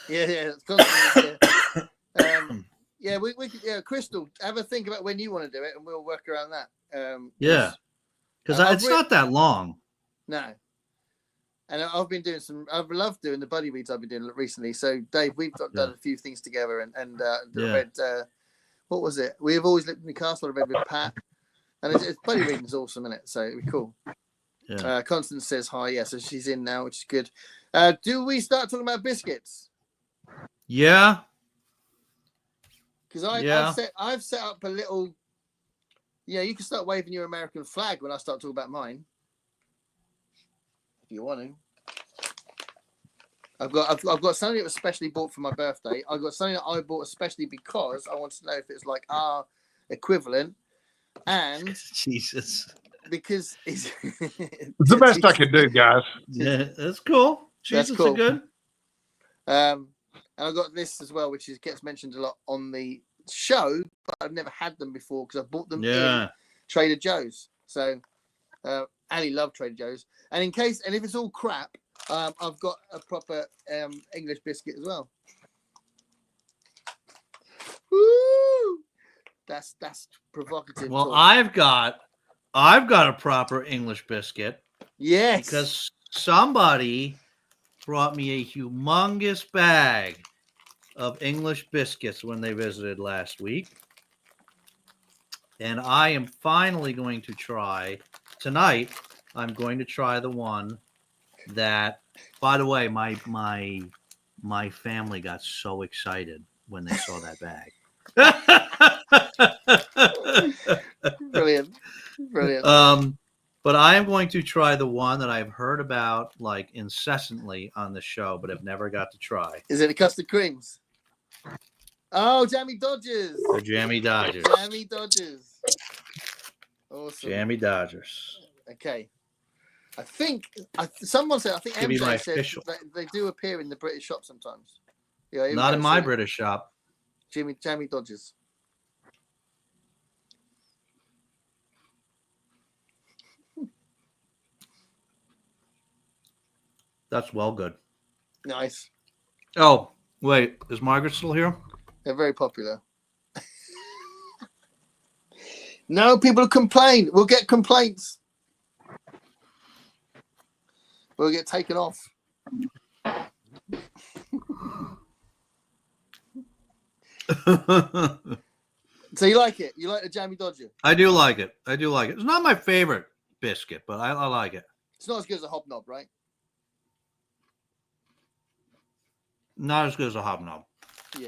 [SPEAKER 1] Yeah, constantly. Yeah. We could. Yeah, Crystal, have a think about when you want to do it, and we'll work around that.
[SPEAKER 2] Because it's not that long.
[SPEAKER 1] No. And I've been doing I've loved doing the buddy reads I've been doing recently. So, Dave, we've done a few things together and read, what was it? We've always lived in the castle. I read with Pat. And it's buddy reading is awesome, isn't it? So, it'd be cool. Yeah. Constance says hi. Yeah, so she's in now, which is good. Do we start talking about biscuits?
[SPEAKER 2] Yeah.
[SPEAKER 1] Because I've set up a little. Yeah, you can start waving your American flag when I start talking about mine. If you want to. I've got something that was specially bought for my birthday. I've got something that I bought especially because I want to know if it's like our equivalent. And
[SPEAKER 2] Jesus.
[SPEAKER 1] Because it's
[SPEAKER 3] the best I could do, guys.
[SPEAKER 2] Yeah, that's cool. Jesus, cool. Good.
[SPEAKER 1] And I got this as well, which gets mentioned a lot on the show, but I've never had them before because I bought them in Trader Joe's. So Ali loved Trader Joe's, and if it's all crap, I've got a proper English biscuit as well. Woo! That's provocative.
[SPEAKER 2] Well, talk. I've got I've got a proper English biscuit.
[SPEAKER 1] Yes.
[SPEAKER 2] Because somebody brought me a humongous bag of English biscuits when they visited last week. And I am finally going to try tonight. I'm going to try the one that, by the way, my family got so excited when they saw that bag.
[SPEAKER 1] Brilliant.
[SPEAKER 2] But I am going to try the one that I've heard about like incessantly on the show, but have never got to try.
[SPEAKER 1] Is it the custard creams? Oh, Jammy Dodgers.
[SPEAKER 2] The Jammy Dodgers.
[SPEAKER 1] Jammy Dodgers. Awesome.
[SPEAKER 2] Jammy Dodgers.
[SPEAKER 1] Okay. I think someone said. I think
[SPEAKER 2] Give me
[SPEAKER 1] MJ
[SPEAKER 2] my
[SPEAKER 1] said
[SPEAKER 2] official.
[SPEAKER 1] they do appear in the British shop sometimes. Yeah,
[SPEAKER 2] Not in my British shop.
[SPEAKER 1] Jammy Dodgers.
[SPEAKER 2] That's well good.
[SPEAKER 1] Nice.
[SPEAKER 2] Oh, wait. Is Margaret still here?
[SPEAKER 1] They're very popular. No, people complain. We'll get complaints. We'll get taken off. So you like it? You like the Jammy Dodger?
[SPEAKER 2] I do like it. It's not my favorite biscuit, but I like it.
[SPEAKER 1] It's not as good as a Hobnob, right?
[SPEAKER 2] Not as good as a Hobnob.
[SPEAKER 1] Yeah.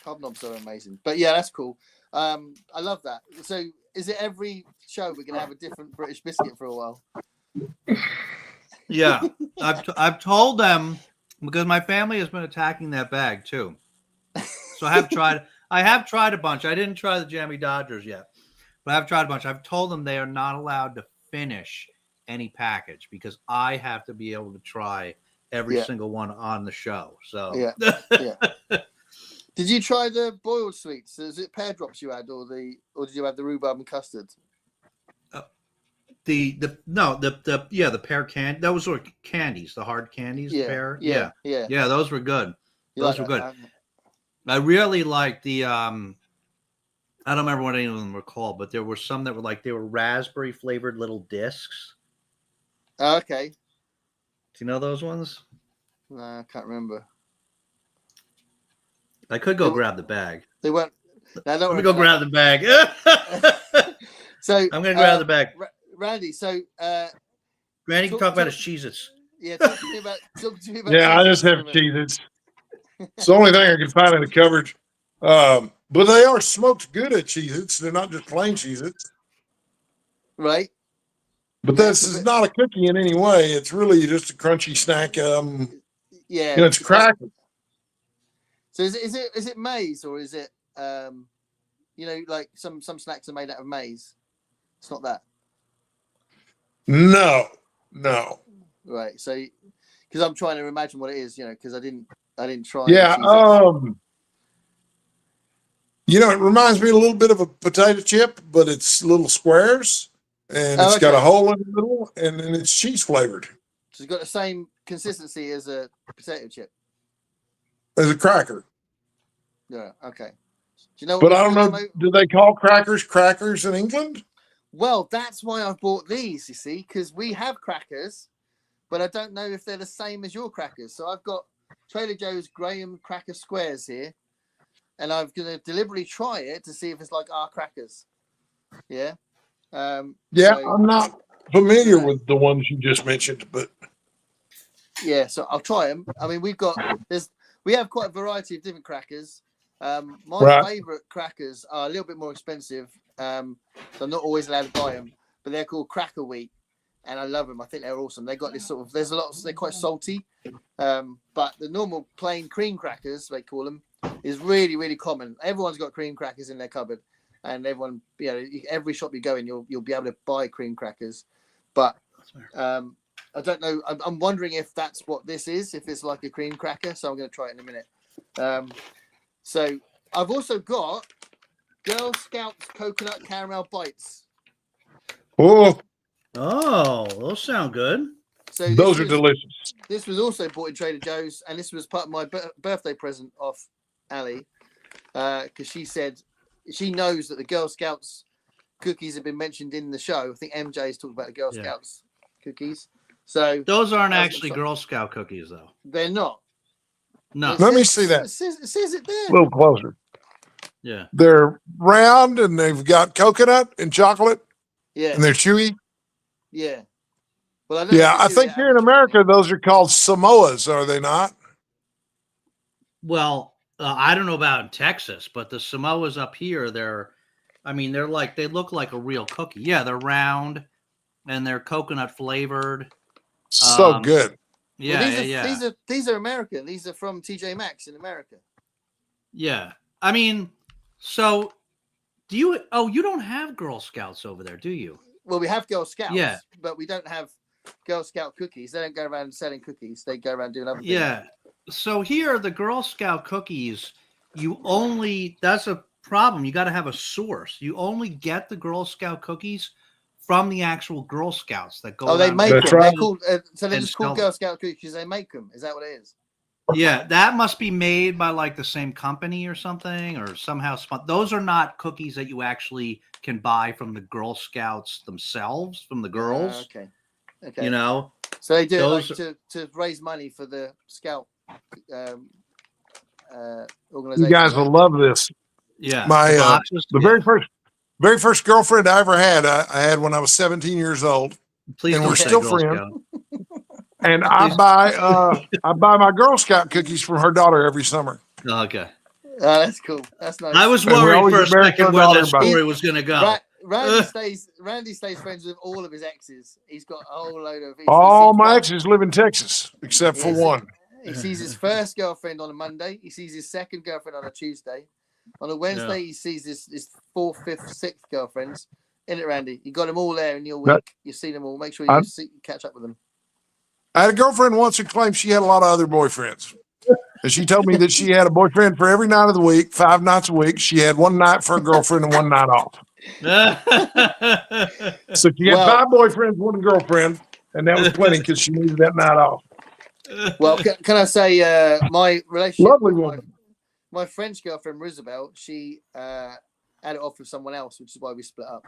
[SPEAKER 1] Hobnobs are amazing. But yeah, that's cool. I love that. So is it every show we're going to have a different British biscuit for a while?
[SPEAKER 2] Yeah. I've told them, because my family has been attacking that bag too. So I have tried a bunch. I didn't try the Jammy Dodgers yet, but I've tried a bunch. I've told them they are not allowed to finish any package because I have to be able to try every single one on the show. So
[SPEAKER 1] yeah. Did you try the boiled sweets? Is it pear drops you had, or did you have the rhubarb and custard?
[SPEAKER 2] The pear candy. Those were candies, the hard candies. Pear. Yeah. Those were good. Those were good. I really liked the. I don't remember what any of them were called, but there were some that were they were raspberry flavored little discs.
[SPEAKER 1] Okay.
[SPEAKER 2] Do you know those ones?
[SPEAKER 1] No, I can't remember.
[SPEAKER 2] I could go grab the bag.
[SPEAKER 1] They weren't. No,
[SPEAKER 2] Let me go grab the bag.
[SPEAKER 1] So
[SPEAKER 2] I'm gonna grab the bag.
[SPEAKER 1] Randy. So
[SPEAKER 2] Randy can talk about his Cheez-Its.
[SPEAKER 1] Yeah, talk to me about.
[SPEAKER 3] Yeah, I just have Cheez-Its. It's the only thing I can find in the cupboard. But they are smoked good at Cheez-Its. They're not just plain Cheez-Its.
[SPEAKER 1] Right.
[SPEAKER 3] But this is not a cookie in any way. It's really just a crunchy snack.
[SPEAKER 1] Yeah.
[SPEAKER 3] It's cracker.
[SPEAKER 1] So is it maize, or is it like some snacks are made out of maize? It's not that.
[SPEAKER 3] No.
[SPEAKER 1] Right. So because I'm trying to imagine what it is, because I didn't try.
[SPEAKER 3] Yeah. It reminds me a little bit of a potato chip, but it's little squares, and it's got a hole in the middle, and it's cheese flavored.
[SPEAKER 1] So it's got the same consistency as a potato chip.
[SPEAKER 3] As a cracker.
[SPEAKER 1] Yeah. Okay. Do you know?
[SPEAKER 3] But I don't know. Do they call crackers in England?
[SPEAKER 1] Well, that's why I've bought these. You see, because we have crackers, but I don't know if they're the same as your crackers. So I've got Trader Joe's Graham cracker squares here, and I'm going to deliberately try it to see if it's like our crackers. Yeah.
[SPEAKER 3] I'm not familiar with the ones you just mentioned, but
[SPEAKER 1] yeah. So I'll try them. I mean, we have quite a variety of different crackers. My favorite crackers are a little bit more expensive, so I'm not always allowed to buy them. But they're called Cracker Wheat, and I love them. I think they're awesome. They got this sort of. They're quite salty, but the normal plain cream crackers, they call them, is really, really common. Everyone's got cream crackers in their cupboard, and everyone, every shop you go in, you'll be able to buy cream crackers. But I don't know. I'm wondering if that's what this is. If it's like a cream cracker, so I'm going to try it in a minute. So I've also got Girl Scouts coconut caramel bites.
[SPEAKER 3] Oh,
[SPEAKER 2] those sound good.
[SPEAKER 3] So those are delicious.
[SPEAKER 1] This was also bought in Trader Joe's, and this was part of my birthday present off Ali, because she said she knows that the Girl Scouts cookies have been mentioned in the show. I think MJ has talked about the Girl Scouts cookies. So
[SPEAKER 2] those aren't actually Girl Scout cookies, though.
[SPEAKER 1] They're not.
[SPEAKER 2] No.
[SPEAKER 3] Let me see that.
[SPEAKER 1] It says it there.
[SPEAKER 3] A little closer.
[SPEAKER 2] Yeah.
[SPEAKER 3] They're round and they've got coconut and chocolate.
[SPEAKER 1] Yeah.
[SPEAKER 3] And they're chewy.
[SPEAKER 1] Yeah. Well,
[SPEAKER 3] I think here in America, those are called Samoas, are they not?
[SPEAKER 2] Well, I don't know about in Texas, but the Samoas up here, they look like a real cookie. Yeah, they're round and they're coconut flavored.
[SPEAKER 3] So good.
[SPEAKER 2] Yeah,
[SPEAKER 1] These are American. These are from TJ Maxx in America.
[SPEAKER 2] Yeah. I mean, so you don't have Girl Scouts over there, do you?
[SPEAKER 1] Well, we have Girl Scouts,
[SPEAKER 2] yeah,
[SPEAKER 1] but we don't have Girl Scout cookies. They don't go around selling cookies. They go around doing other things.
[SPEAKER 2] Yeah. So here, the Girl Scout cookies, that's a problem. You got to have a source. You only get the Girl Scout cookies from the actual Girl Scouts that go.
[SPEAKER 1] Oh, they make them.
[SPEAKER 3] Right.
[SPEAKER 1] So they're just called Girl Scout cookies because they make them. Is that what it is?
[SPEAKER 2] Yeah, that must be made by like the same company or something, or somehow. Those are not cookies that you actually can buy from the Girl Scouts themselves, from the girls.
[SPEAKER 1] Okay.
[SPEAKER 2] You know,
[SPEAKER 1] so they do it to raise money for the Scout organization.
[SPEAKER 3] You guys will love this.
[SPEAKER 2] Yeah,
[SPEAKER 3] the very first girlfriend I ever had, I had when I was 17 years old.
[SPEAKER 2] Please,
[SPEAKER 3] and we're still friends. And I buy my Girl Scout cookies from her daughter every summer.
[SPEAKER 2] Okay.
[SPEAKER 1] Oh, that's cool. That's nice.
[SPEAKER 2] I was worried for a second where that story was going to go.
[SPEAKER 1] Randy stays friends with all of his exes. He's got a whole load of.
[SPEAKER 3] All my exes live in Texas, except for one.
[SPEAKER 1] He sees his first girlfriend on a Monday. He sees his second girlfriend on a Tuesday. On a Wednesday, he sees his fourth, fifth, sixth girlfriends. In it, Randy. You got them all there in your week. You see them all. Make sure you catch up with them.
[SPEAKER 3] I had a girlfriend once who claimed she had a lot of other boyfriends. And she told me that she had a boyfriend for every night of the week, 5 nights a week. She had one night for a girlfriend and one night off. So she had 5 boyfriends, 1 girlfriend, and that was plenty because she needed that night off.
[SPEAKER 1] Well, can I say my relationship
[SPEAKER 3] Lovely
[SPEAKER 1] with
[SPEAKER 3] woman.
[SPEAKER 1] my French girlfriend, Roosevelt, she had it off with someone else, which is why we split up.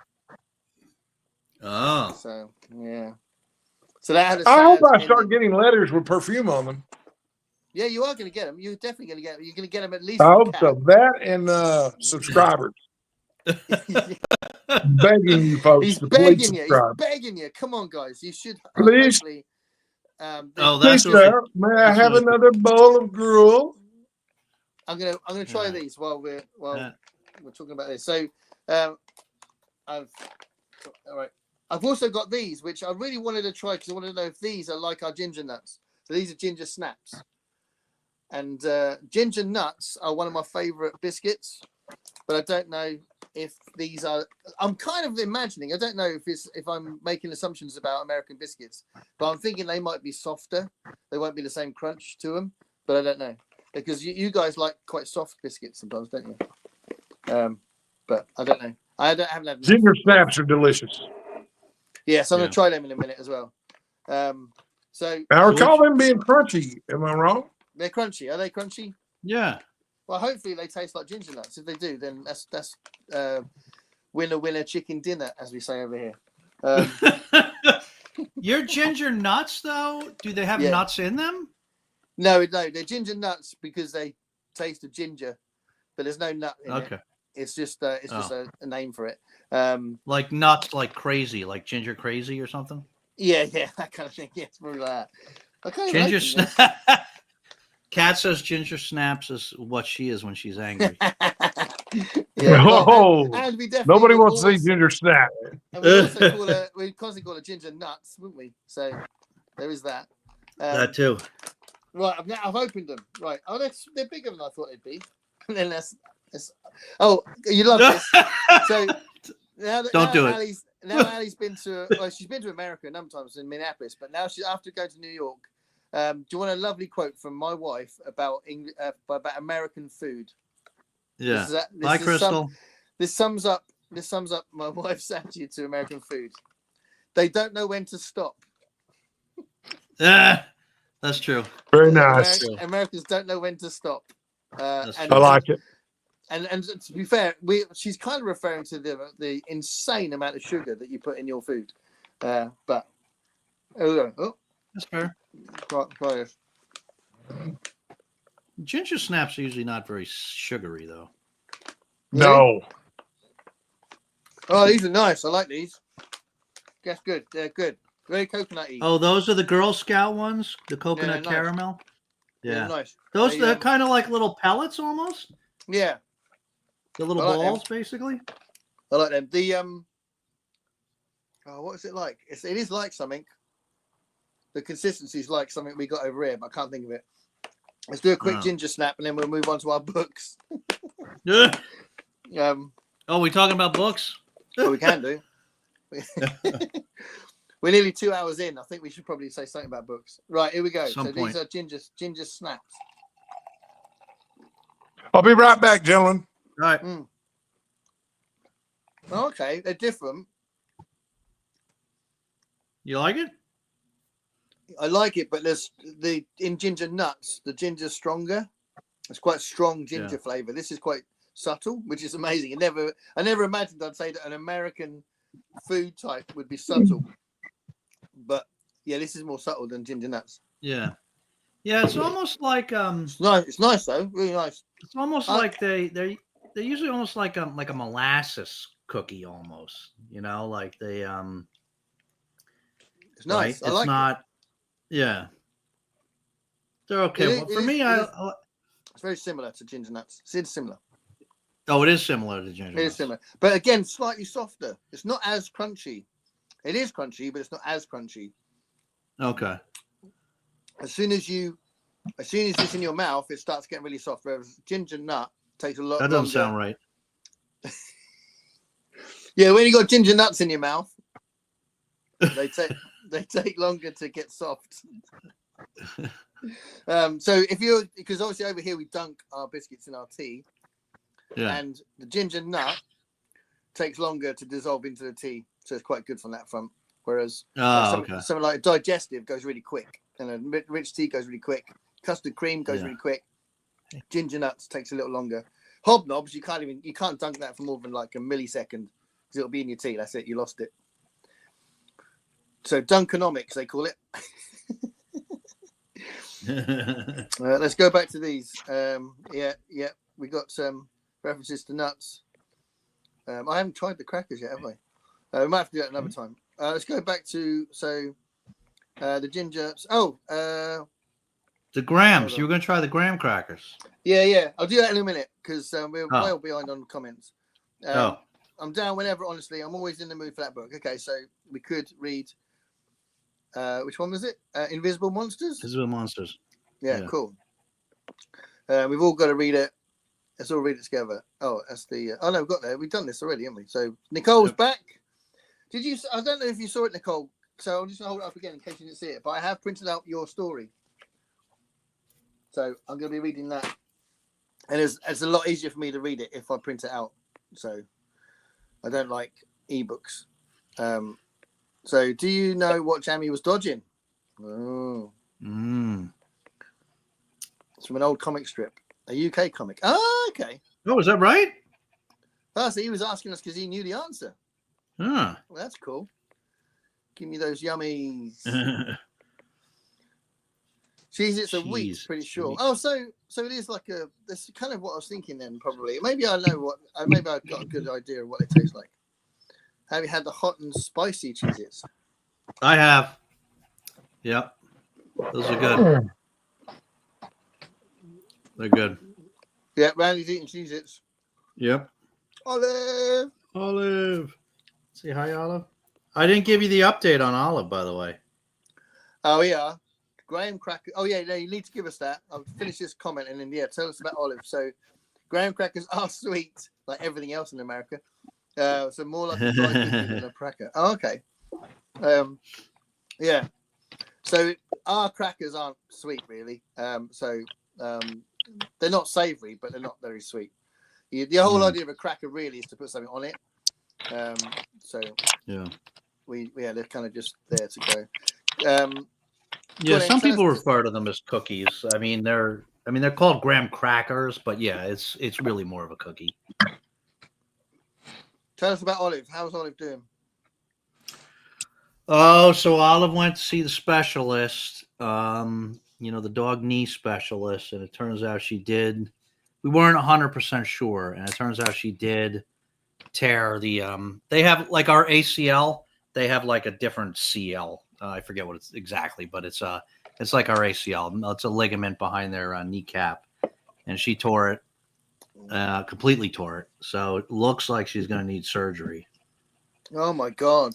[SPEAKER 2] Oh.
[SPEAKER 1] So, yeah. So that had
[SPEAKER 3] I hope I start getting letters with perfume on them.
[SPEAKER 1] Yeah, you are going to get them. You're definitely going to get them. You're going to get them at least.
[SPEAKER 3] I hope so. That and subscribers. Begging you folks.
[SPEAKER 1] He's begging you. He's begging you. Come on, guys. You should.
[SPEAKER 3] Please.
[SPEAKER 2] That's
[SPEAKER 3] sir, may I have another bowl of gruel?
[SPEAKER 1] I'm gonna try these while we're talking about this. So, I've also got these, which I really wanted to try because I wanted to know if these are like our ginger nuts. So these are ginger snaps, and ginger nuts are one of my favorite biscuits. But I don't know if these are. I'm kind of imagining. I don't know if I'm making assumptions about American biscuits, but I'm thinking they might be softer. They won't be the same crunch to them, but I don't know because you guys like quite soft biscuits sometimes, don't you? But I don't know. I haven't had enough.
[SPEAKER 3] Ginger snaps are delicious.
[SPEAKER 1] Yeah, so I'm gonna try them in a minute as well. So
[SPEAKER 3] I recall them being crunchy. Am I wrong?
[SPEAKER 1] They're crunchy. Are they crunchy?
[SPEAKER 2] Yeah.
[SPEAKER 1] Well, hopefully they taste like ginger nuts. If they do, then that's winner chicken dinner, as we say over here.
[SPEAKER 2] Your ginger nuts, though, do they have nuts in them?
[SPEAKER 1] No, they're ginger nuts because they taste of ginger, but there's no nut in it. It's just just a name for it.
[SPEAKER 2] Like nuts, like crazy, like ginger crazy or something.
[SPEAKER 1] Yeah, that kind of thing. Yeah, it's probably like that.
[SPEAKER 2] Ginger snaps. Kat says ginger snaps is what she is when she's angry.
[SPEAKER 3] And nobody wants to see ginger snap.
[SPEAKER 1] And we constantly call it ginger nuts, wouldn't we? So there is that.
[SPEAKER 2] That too.
[SPEAKER 1] Right, I've opened them. Right, they're bigger than I thought they'd be. And then oh, you love this. So
[SPEAKER 2] don't do it.
[SPEAKER 1] Now Ali's been to. Well, she's been to America a number of times in Minneapolis, but now she's after going to New York. Do you want a lovely quote from my wife about American food?
[SPEAKER 2] Yeah. Hi, Crystal.
[SPEAKER 1] This sums up my wife's attitude to American food. They don't know when to stop.
[SPEAKER 2] That's true.
[SPEAKER 3] Very nice.
[SPEAKER 1] Americans don't know when to stop.
[SPEAKER 3] I like it.
[SPEAKER 1] And to be fair, she's kind of referring to the insane amount of sugar that you put in your food. But
[SPEAKER 2] that's fair.
[SPEAKER 1] Try this.
[SPEAKER 2] Ginger snaps are usually not very sugary, though.
[SPEAKER 3] No.
[SPEAKER 1] Oh, these are nice. I like these. That's good. They're good. Very coconutty.
[SPEAKER 2] Oh, those are the Girl Scout ones? The coconut
[SPEAKER 1] nice.
[SPEAKER 2] caramel? Yeah.
[SPEAKER 1] They're nice.
[SPEAKER 2] Those are kind of like little pellets almost?
[SPEAKER 1] Yeah.
[SPEAKER 2] The little balls, basically?
[SPEAKER 1] I like them. The what is it like? It is like something. The consistency is like something we got over here, but I can't think of it. Let's do a quick ginger snap, and then we'll move on to our books.
[SPEAKER 2] Oh, we talking about books?
[SPEAKER 1] Well, we can do. We're nearly 2 hours in. I think we should probably say something about books. Right, here we go. These are ginger snaps.
[SPEAKER 3] I'll be right back, gentlemen.
[SPEAKER 2] Right.
[SPEAKER 1] Okay, they're different.
[SPEAKER 2] You like it?
[SPEAKER 1] I like it, but in ginger nuts, the ginger's stronger. It's quite strong ginger flavor. This is quite subtle, which is amazing. I never imagined I'd say that an American food type would be subtle. But yeah, this is more subtle than ginger nuts.
[SPEAKER 2] Yeah. Yeah, it's almost like
[SPEAKER 1] It's nice though, really nice.
[SPEAKER 2] It's almost like they're usually almost like a molasses cookie almost. You know, like they
[SPEAKER 1] It's nice.
[SPEAKER 2] Right? It's not. Yeah. They're okay. For me,
[SPEAKER 1] it's very similar to ginger nuts. It's similar.
[SPEAKER 2] Oh, it is similar to ginger nuts.
[SPEAKER 1] It is similar. But again, slightly softer. It's not as crunchy. It is crunchy, but it's not as crunchy.
[SPEAKER 2] Okay.
[SPEAKER 1] As soon as it's in your mouth, it starts getting really soft. Whereas ginger nut takes a lot longer.
[SPEAKER 2] That doesn't sound right.
[SPEAKER 1] Yeah, when you got ginger nuts in your mouth, they take longer to get soft. So because obviously over here we dunk our biscuits in our tea.
[SPEAKER 2] Yeah.
[SPEAKER 1] And the ginger nut takes longer to dissolve into the tea, so it's quite good from that front. Whereas something like digestive goes really quick, and a rich tea goes really quick. Custard cream goes really quick. Ginger nuts takes a little longer. Hobnobs, you can't dunk that for more than like a millisecond, because it'll be in your tea. That's it, you lost it. So Dunkanomics, they call it. Let's go back to these. We got some references to nuts. I haven't tried the crackers yet, have I? We might have to do that another time. Let's go back to the ginger.
[SPEAKER 2] The grams. You were going to try the graham crackers.
[SPEAKER 1] Yeah. I'll do that in a minute because we're well behind on comments. I'm down whenever. Honestly, I'm always in the mood for that book. Okay, so we could read. Which one was it? Invisible Monsters.
[SPEAKER 2] Invisible Monsters.
[SPEAKER 1] Yeah, cool. We've all got to read it. Let's all read it together. Oh, that's the. Oh no, we've got there. We've done this already, haven't we? So Nicole's back. Did you? I don't know if you saw it, Nicole. So I'm just gonna hold it up again in case you didn't see it. But I have printed out your story. So I'm gonna be reading that, and it's a lot easier for me to read it if I print it out. So I don't like ebooks. So do you know what Jamie was dodging? Oh. It's from an old comic strip. A UK comic. Oh, okay.
[SPEAKER 2] Oh, is that right?
[SPEAKER 1] Oh, so he was asking us because he knew the answer.
[SPEAKER 2] Huh.
[SPEAKER 1] Well, that's cool. Give me those yummies. Cheez-Its a week, pretty sure. Oh, so it is like that's kind of what I was thinking then, probably. Maybe I know maybe I've got a good idea of what it tastes like. Have you had the hot and spicy Cheez-Its?
[SPEAKER 2] I have. Yep. Those are good. They're good.
[SPEAKER 1] Yeah, Randy's eating Cheez-Its.
[SPEAKER 2] Yep.
[SPEAKER 1] Olive.
[SPEAKER 2] Say hi, Olive. I didn't give you the update on Olive, by the way.
[SPEAKER 1] Oh, yeah. Graham crackers. Oh, yeah, no, you need to give us that. I'll finish this comment and then, tell us about Olive. So, graham crackers are sweet, like everything else in America. So, more like a dry cookie than a cracker. Oh, okay. Yeah. So, our crackers aren't sweet, really. They're not savory, but they're not very sweet. The whole idea of a cracker really is to put something on it. They're kind of just there to go.
[SPEAKER 2] Some people refer to them as cookies. I mean, they're I mean, they're called graham crackers, but yeah, it's really more of a cookie.
[SPEAKER 1] Tell us about Olive. How's Olive doing?
[SPEAKER 2] Oh, so Olive went to see the specialist, the dog knee specialist, and it turns out she did. We weren't 100% sure, and it turns out she did tear the. They have like our ACL. They have like a different CL. I forget what it's exactly, but it's like our ACL. It's a ligament behind their kneecap, and she tore it, completely tore it. So it looks like she's going to need surgery.
[SPEAKER 1] Oh my God!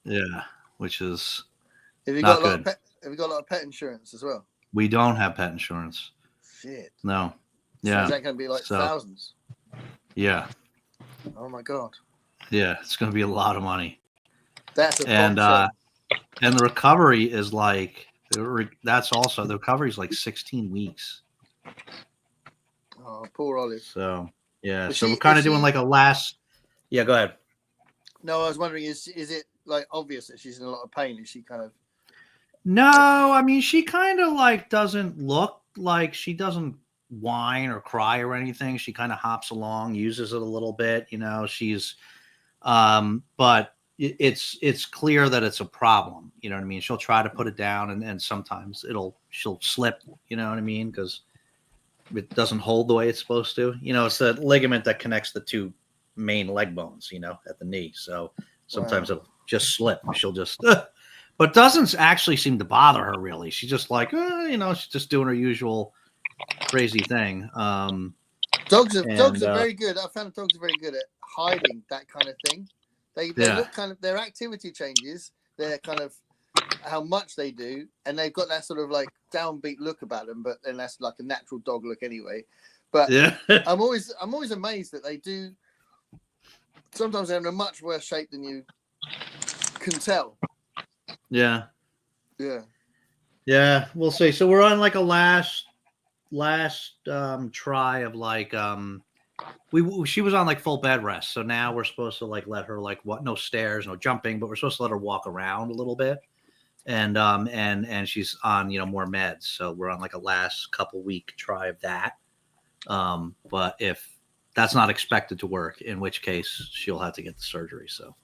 [SPEAKER 2] Yeah, which is
[SPEAKER 1] have you
[SPEAKER 2] not
[SPEAKER 1] got
[SPEAKER 2] good.
[SPEAKER 1] Have you got a lot of pet insurance as well?
[SPEAKER 2] We don't have pet insurance.
[SPEAKER 1] Shit.
[SPEAKER 2] No.
[SPEAKER 1] So
[SPEAKER 2] Yeah.
[SPEAKER 1] is that going to be like thousands?
[SPEAKER 2] Yeah.
[SPEAKER 1] Oh my God.
[SPEAKER 2] Yeah, it's going to be a lot of money.
[SPEAKER 1] That's a
[SPEAKER 2] and the recovery is like that's also the recovery is like 16 weeks.
[SPEAKER 1] Oh, poor Olive.
[SPEAKER 2] So yeah, so we're kind of doing like a last. Yeah, go ahead.
[SPEAKER 1] No, I was wondering, is it like obvious that she's in a lot of pain? Is she kind of?
[SPEAKER 2] No, I mean she kind of like doesn't look like she doesn't whine or cry or anything. She kind of hops along, uses it a little bit. She's, but it's clear that it's a problem. You know what I mean? She'll try to put it down, and sometimes she'll slip. You know what I mean? Because it doesn't hold the way it's supposed to. It's the ligament that connects the two main leg bones. At the knee. So sometimes it'll just slip. She'll just. But doesn't actually seem to bother her really. She's just like, she's just doing her usual crazy thing.
[SPEAKER 1] Dogs are very good. I found dogs are very good at hiding that kind of thing. They look kind of, their activity changes. They're kind of how much they do, and they've got that sort of like downbeat look about them. But then that's like a natural dog look anyway. But yeah. I'm always amazed that they do. Sometimes they're in a much worse shape than you can tell.
[SPEAKER 2] Yeah.
[SPEAKER 1] Yeah.
[SPEAKER 2] Yeah. We'll see. So we're on like a last try of like she was on like full bed rest. So now we're supposed to like let her like no stairs, no jumping, but we're supposed to let her walk around a little bit. And she's on, more meds. So we're on like a last couple week try of that. But if that's not expected to work, in which case she'll have to get the surgery. So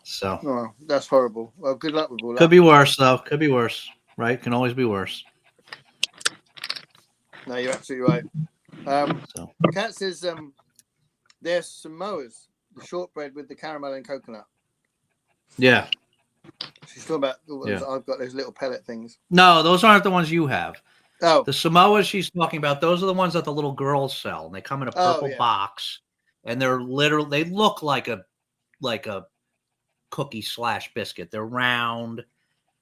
[SPEAKER 2] So
[SPEAKER 1] oh, that's horrible. Well, good luck with all that.
[SPEAKER 2] Could be worse though. Could be worse. Right? Can always be worse.
[SPEAKER 1] No, you're absolutely right. Kat says there's Samoas, the shortbread with the caramel and coconut.
[SPEAKER 2] Yeah.
[SPEAKER 1] She's talking about the ones I've got, those little pellet things.
[SPEAKER 2] No, those aren't the ones you have.
[SPEAKER 1] Oh.
[SPEAKER 2] The Samoas she's talking about, those are the ones that the little girls sell. And they come in a purple box. And they're they look like a cookie / biscuit. They're round,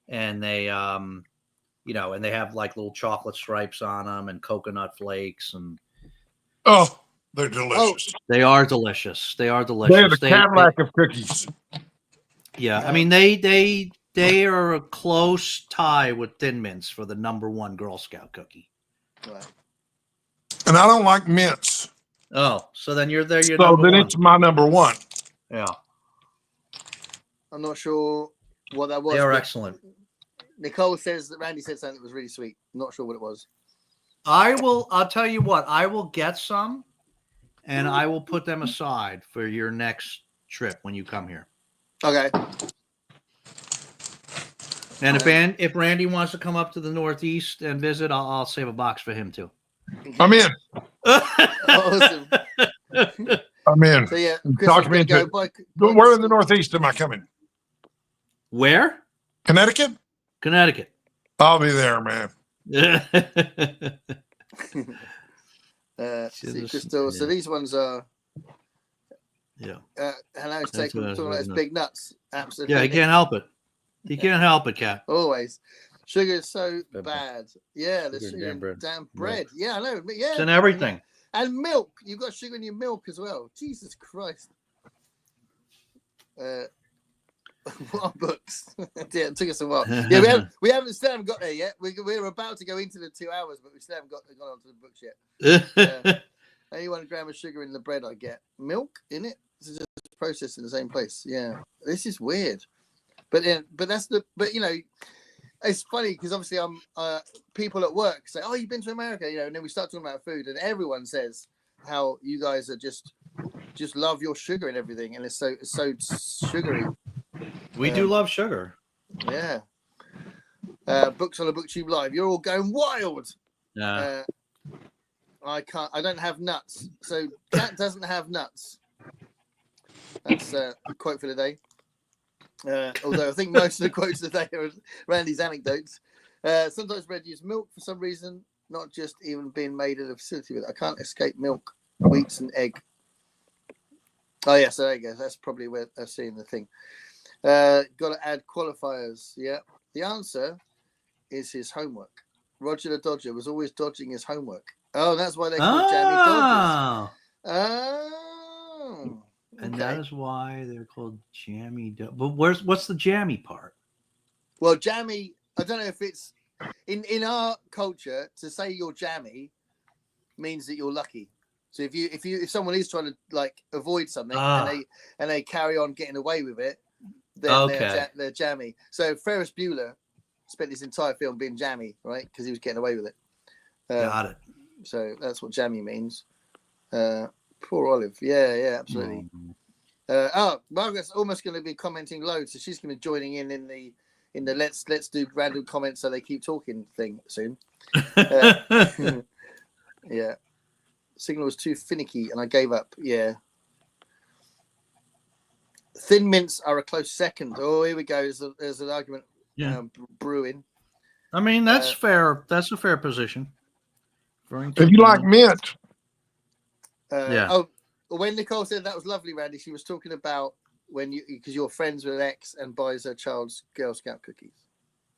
[SPEAKER 2] and they and they have like little chocolate stripes on them and coconut flakes and
[SPEAKER 3] they're delicious.
[SPEAKER 2] They are delicious. They are delicious.
[SPEAKER 3] They're the Cadillac of cookies.
[SPEAKER 2] Yeah, I mean they are a close tie with Thin Mints for the #1 Girl Scout cookie.
[SPEAKER 1] Right.
[SPEAKER 3] And I don't like mints.
[SPEAKER 2] Oh, so then you're there.
[SPEAKER 3] So then it's my #1.
[SPEAKER 2] Yeah.
[SPEAKER 1] I'm not sure what that was.
[SPEAKER 2] They are excellent.
[SPEAKER 1] Nicole says that Randy said something that was really sweet. I'm not sure what it was.
[SPEAKER 2] I'll tell you what, I will get some and I will put them aside for your next trip when you come here.
[SPEAKER 1] Okay.
[SPEAKER 2] And if Randy wants to come up to the Northeast and visit, I'll save a box for him too.
[SPEAKER 3] I'm in.
[SPEAKER 1] Awesome.
[SPEAKER 3] I'm in.
[SPEAKER 1] So yeah,
[SPEAKER 3] talk to me. Where in the Northeast am I coming?
[SPEAKER 2] Where?
[SPEAKER 3] Connecticut.
[SPEAKER 2] I'll
[SPEAKER 3] be there, man.
[SPEAKER 1] See, Crystal. So these ones are.
[SPEAKER 2] Yeah.
[SPEAKER 1] Hello, talking about his big nuts. Absolutely.
[SPEAKER 2] Yeah, he can't help it. He can't help it, Kat.
[SPEAKER 1] Always. Sugar is so bad. Yeah, the sugar in damn bread. Yeah, I know. Yeah.
[SPEAKER 2] It's in everything.
[SPEAKER 1] And milk. You've got sugar in your milk as well. Jesus Christ. What books? Yeah, it took us a while. Yeah, we still haven't got there yet. We're about to go into the 2 hours, but we still haven't gone on to the books yet. Only 1 gram of sugar in the bread I get. Milk in it? This is just processed in the same place. Yeah. This is weird. But it's funny because obviously people at work say, "Oh, you've been to America," and then we start talking about food, and everyone says how you guys are just love your sugar and everything, and it's so sugary.
[SPEAKER 2] We do love sugar.
[SPEAKER 1] Yeah. Books on a BookTube Live. You're all going wild.
[SPEAKER 2] Yeah.
[SPEAKER 1] I don't have nuts. So Cat doesn't have nuts. That's a quote for the day. Although I think most of the quotes of the day are Randy's anecdotes. Sometimes bread use milk for some reason, not just even being made at a facility with it. I can't escape milk, wheats, and egg. Oh, yeah, so there you go. That's probably where I've seen the thing. Got to add qualifiers. Yeah. The answer is his homework. Roger the Dodger was always dodging his homework. Oh, that's why they call Jammy Dodgers. Oh.
[SPEAKER 2] And that is why they're called Jammy. But what's the jammy part?
[SPEAKER 1] Well, jammy, I don't know if it's in our culture to say you're jammy means that you're lucky. So if someone is trying to like avoid something and they carry on getting away with it, then they're jammy. So Ferris Bueller spent his entire film being jammy, right? Because he was getting away with it.
[SPEAKER 2] Got it.
[SPEAKER 1] So that's what jammy means. Poor Olive. Yeah, absolutely. Margaret's almost going to be commenting loads, so she's going to be joining in the let's do random comments so they keep talking thing soon. Yeah. Signal was too finicky and I gave up. Yeah. Thin mints are a close second. Oh, here we go. There's an argument brewing.
[SPEAKER 2] I mean, that's fair. That's a fair position.
[SPEAKER 3] If you like mint.
[SPEAKER 1] Oh, when Nicole said that was lovely, Randy, she was talking about because you're friends with an ex and buys her child's Girl Scout cookies.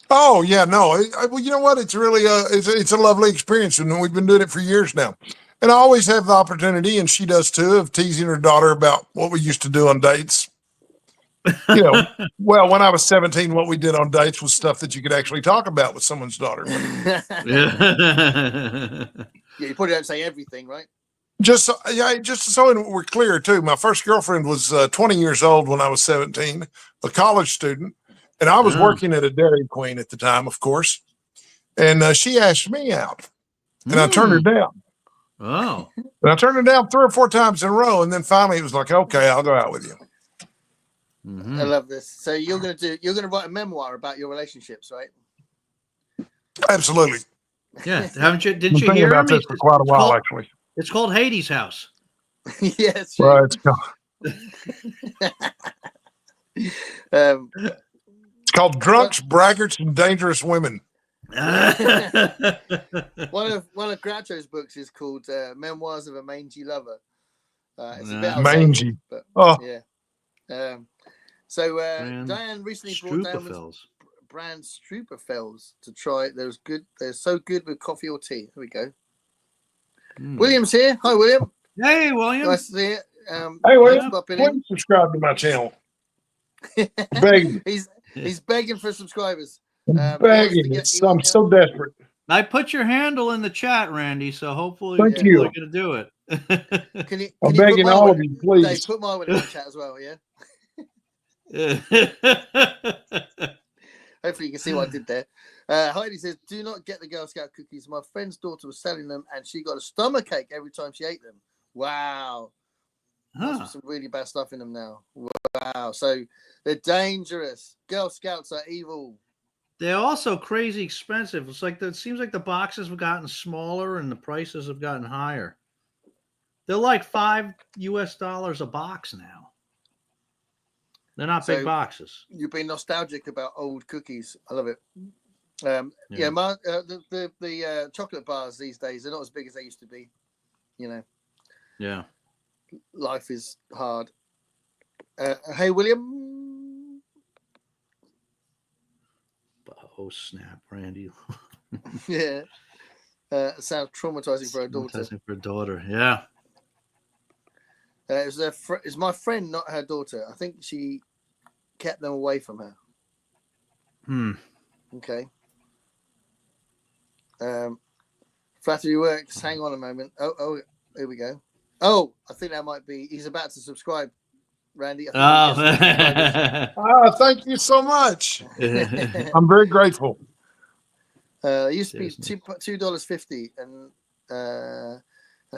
[SPEAKER 3] Oh yeah, no. Well, you know what? It's really it's a lovely experience, and we've been doing it for years now. And I always have the opportunity, and she does too, of teasing her daughter about what we used to do on dates. Well, when I was 17, what we did on dates was stuff that you could actually talk about with someone's daughter.
[SPEAKER 1] Yeah, you probably don't say everything, right?
[SPEAKER 3] Just so we're clear too. My first girlfriend was 20 years old when I was 17, a college student, and I was working at a Dairy Queen at the time, of course. And she asked me out, and I turned her down.
[SPEAKER 2] Oh,
[SPEAKER 3] and I turned her down 3 or 4 times in a row, and then finally it was like, okay, I'll go out with you.
[SPEAKER 2] Mm-hmm.
[SPEAKER 1] I love this. So you're gonna write a memoir about your relationships, right?
[SPEAKER 3] Absolutely.
[SPEAKER 2] Yeah, haven't you? Didn't you hear
[SPEAKER 3] about this for quite a while, actually?
[SPEAKER 2] It's called Hades' House.
[SPEAKER 1] Yes.
[SPEAKER 3] Right. It's called Drunks, Braggarts, and Dangerous Women.
[SPEAKER 1] One of Groucho's books is called Memoirs of a Mangy Lover. It's a bit
[SPEAKER 3] mangy,
[SPEAKER 1] but
[SPEAKER 3] yeah.
[SPEAKER 1] So Diane recently brought down brand Stroopelfells to try. They're so good with coffee or tea. Here we go. William's here. Hi, William.
[SPEAKER 2] Hey, William.
[SPEAKER 1] Nice to see you.
[SPEAKER 3] Hey, William. Please subscribe to my channel. Begging.
[SPEAKER 1] He's begging for subscribers.
[SPEAKER 3] Begging. I'm so desperate.
[SPEAKER 2] I put your handle in the chat, Randy. So hopefully
[SPEAKER 3] Thank you.
[SPEAKER 2] You're going to do it.
[SPEAKER 3] I'm begging all of you, please.
[SPEAKER 1] Dave, put my one in the chat as well. Yeah. Hopefully you can see what I did there. Heidi says, do not get the Girl Scout cookies. My friend's daughter was selling them and she got a stomachache every time she ate them. Wow. There's some really bad stuff in them now. Wow. So they're dangerous. Girl Scouts are evil.
[SPEAKER 2] They're also crazy expensive. It's like it seems like the boxes have gotten smaller and the prices have gotten higher. They're like $5 a box now. They're not big boxes.
[SPEAKER 1] You've been nostalgic about old cookies. I love it. The chocolate bars these days, they're not as big as they used to be.
[SPEAKER 2] Yeah.
[SPEAKER 1] Life is hard. Hey, William.
[SPEAKER 2] Oh, snap, Randy.
[SPEAKER 1] Yeah. Sounds traumatizing for a daughter.
[SPEAKER 2] Traumatizing for a daughter, yeah.
[SPEAKER 1] Is my friend, not her daughter. I think she kept them away from her. Okay. Flattery works. Hang on a moment. Oh, here we go. Oh, I think that might be. He's about to subscribe, Randy.
[SPEAKER 3] Thank you so much. I'm very grateful.
[SPEAKER 1] It used to be $2.50 and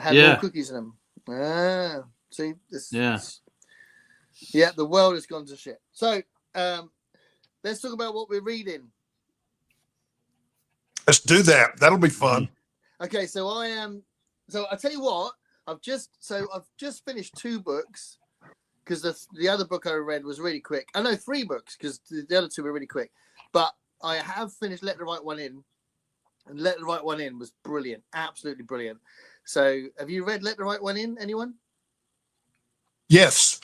[SPEAKER 1] had more cookies in them. See this? Yeah, the world has gone to shit. So let's talk about what we're reading.
[SPEAKER 3] Let's do that. That'll be fun.
[SPEAKER 1] Okay, so I am. So I tell you what, I've just finished 2 books because the other book I read was really quick. I know 3 books because the other 2 were really quick. But I have finished Let the Right One In, and Let the Right One In was brilliant, absolutely brilliant. So have you read Let the Right One In? Anyone?
[SPEAKER 3] Yes.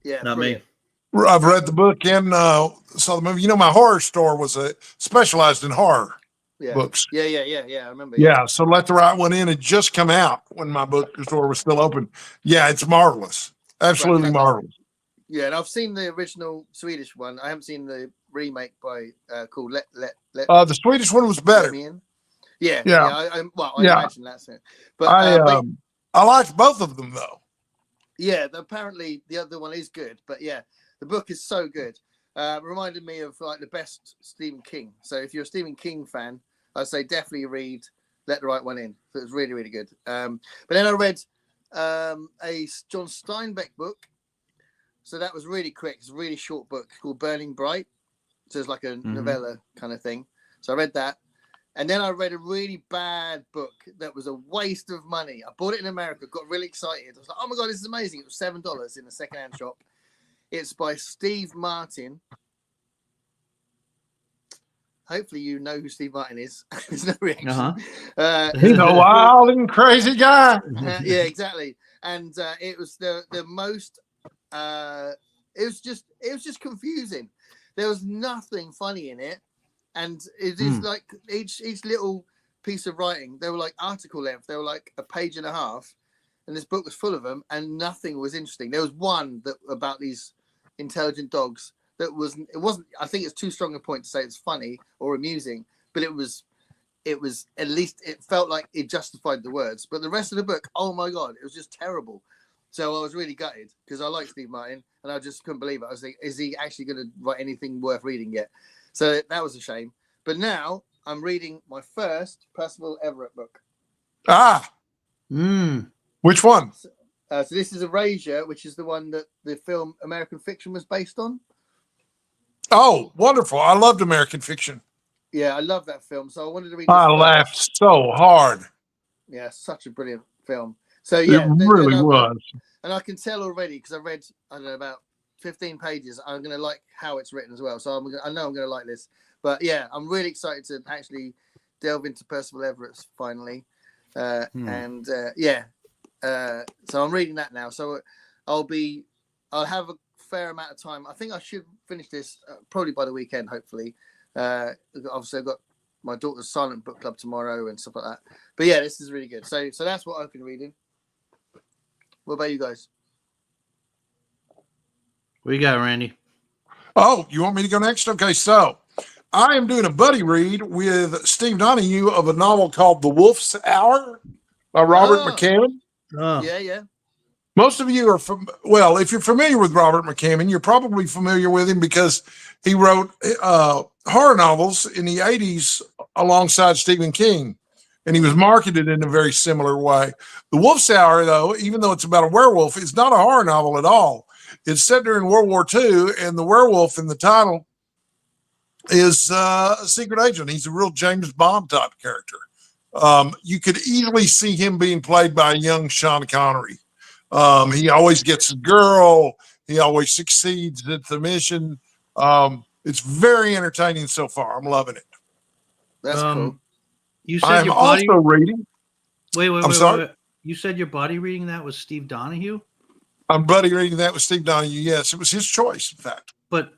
[SPEAKER 1] Yeah,
[SPEAKER 2] not
[SPEAKER 1] brilliant.
[SPEAKER 3] Me. I've read the book and saw the movie. You know, my horror store was specialized in horror books.
[SPEAKER 1] Yeah. I remember.
[SPEAKER 3] Yeah. So Let the Right One In had just come out when my bookstore was still open. Yeah, it's marvelous. Absolutely marvelous.
[SPEAKER 1] Yeah, and I've seen the original Swedish one. I haven't seen the remake by called Let.
[SPEAKER 3] The Swedish one was better.
[SPEAKER 1] Let Me In. Yeah. I imagine that's it. But
[SPEAKER 3] I liked both of them though.
[SPEAKER 1] Yeah, apparently the other one is good, but yeah, the book is so good. Reminded me of like the best Stephen King. So if you're a Stephen King fan, I'd say definitely read Let the Right One In. So it's really, really good. But then I read a John Steinbeck book. So that was really quick. It's a really short book called Burning Bright. So it's like a novella kind of thing. So I read that. And then I read a really bad book that was a waste of money. I bought it in America, got really excited. I was like, oh my God, this is amazing. It was $7 in a secondhand shop. It's by Steve Martin. Hopefully you know who Steve Martin is. There's no reaction.
[SPEAKER 3] He's a wild and crazy guy.
[SPEAKER 1] Yeah, exactly. And it was the most it was just confusing. There was nothing funny in it. And it is like each little piece of writing, they were like article length. They were like a page and a half. And this book was full of them and nothing was interesting. There was one that about these intelligent dogs that wasn't, I think it's too strong a point to say it's funny or amusing, but it was at least it felt like it justified the words. But the rest of the book, oh my God, it was just terrible. So I was really gutted because I like Steve Martin and I just couldn't believe it. I was like, is he actually going to write anything worth reading yet? So that was a shame. But now I'm reading my first Percival Everett book.
[SPEAKER 3] Which one?
[SPEAKER 1] So this is Erasure, which is the one that the film American Fiction was based on.
[SPEAKER 3] Oh, wonderful. I loved American Fiction.
[SPEAKER 1] Yeah, I love that film. So I wanted to read this
[SPEAKER 3] I laughed so hard.
[SPEAKER 1] Yeah, such a brilliant film. So yeah,
[SPEAKER 3] it really was.
[SPEAKER 1] And I can tell already because I read, I don't know, about 15 pages. I'm going to like how it's written as well. So I know I'm going to like this. But yeah, I'm really excited to actually delve into Percival Everett finally. So I'm reading that now. So I'll have a fair amount of time. I think I should finish this probably by the weekend, hopefully. Obviously, I've got my daughter's silent book club tomorrow and stuff like that. But yeah, this is really good. So that's what I've been reading. What about you guys?
[SPEAKER 2] What you got, Randy?
[SPEAKER 3] Oh, you want me to go next? Okay, so I am doing a buddy read with Steve Donahue of a novel called The Wolf's Hour by Robert McCammon.
[SPEAKER 1] Yeah.
[SPEAKER 3] Most of you are if you're familiar with Robert McCammon, you're probably familiar with him because he wrote horror novels in the 80s alongside Stephen King, and he was marketed in a very similar way. The Wolf's Hour, though, even though it's about a werewolf, is not a horror novel at all. It's set during World War II, and the werewolf in the title is a secret agent. He's a real James Bond type character. You could easily see him being played by a young Sean Connery. He always gets a girl. He always succeeds at the mission. It's very entertaining so far. I'm loving it.
[SPEAKER 1] That's cool.
[SPEAKER 2] You said
[SPEAKER 3] I'm also reading.
[SPEAKER 2] Wait.
[SPEAKER 3] I'm sorry.
[SPEAKER 2] Wait. You said your buddy reading that was Steve Donahue?
[SPEAKER 3] I'm buddy reading that with Steve Donahue. Yes, it was his choice, in fact.
[SPEAKER 2] But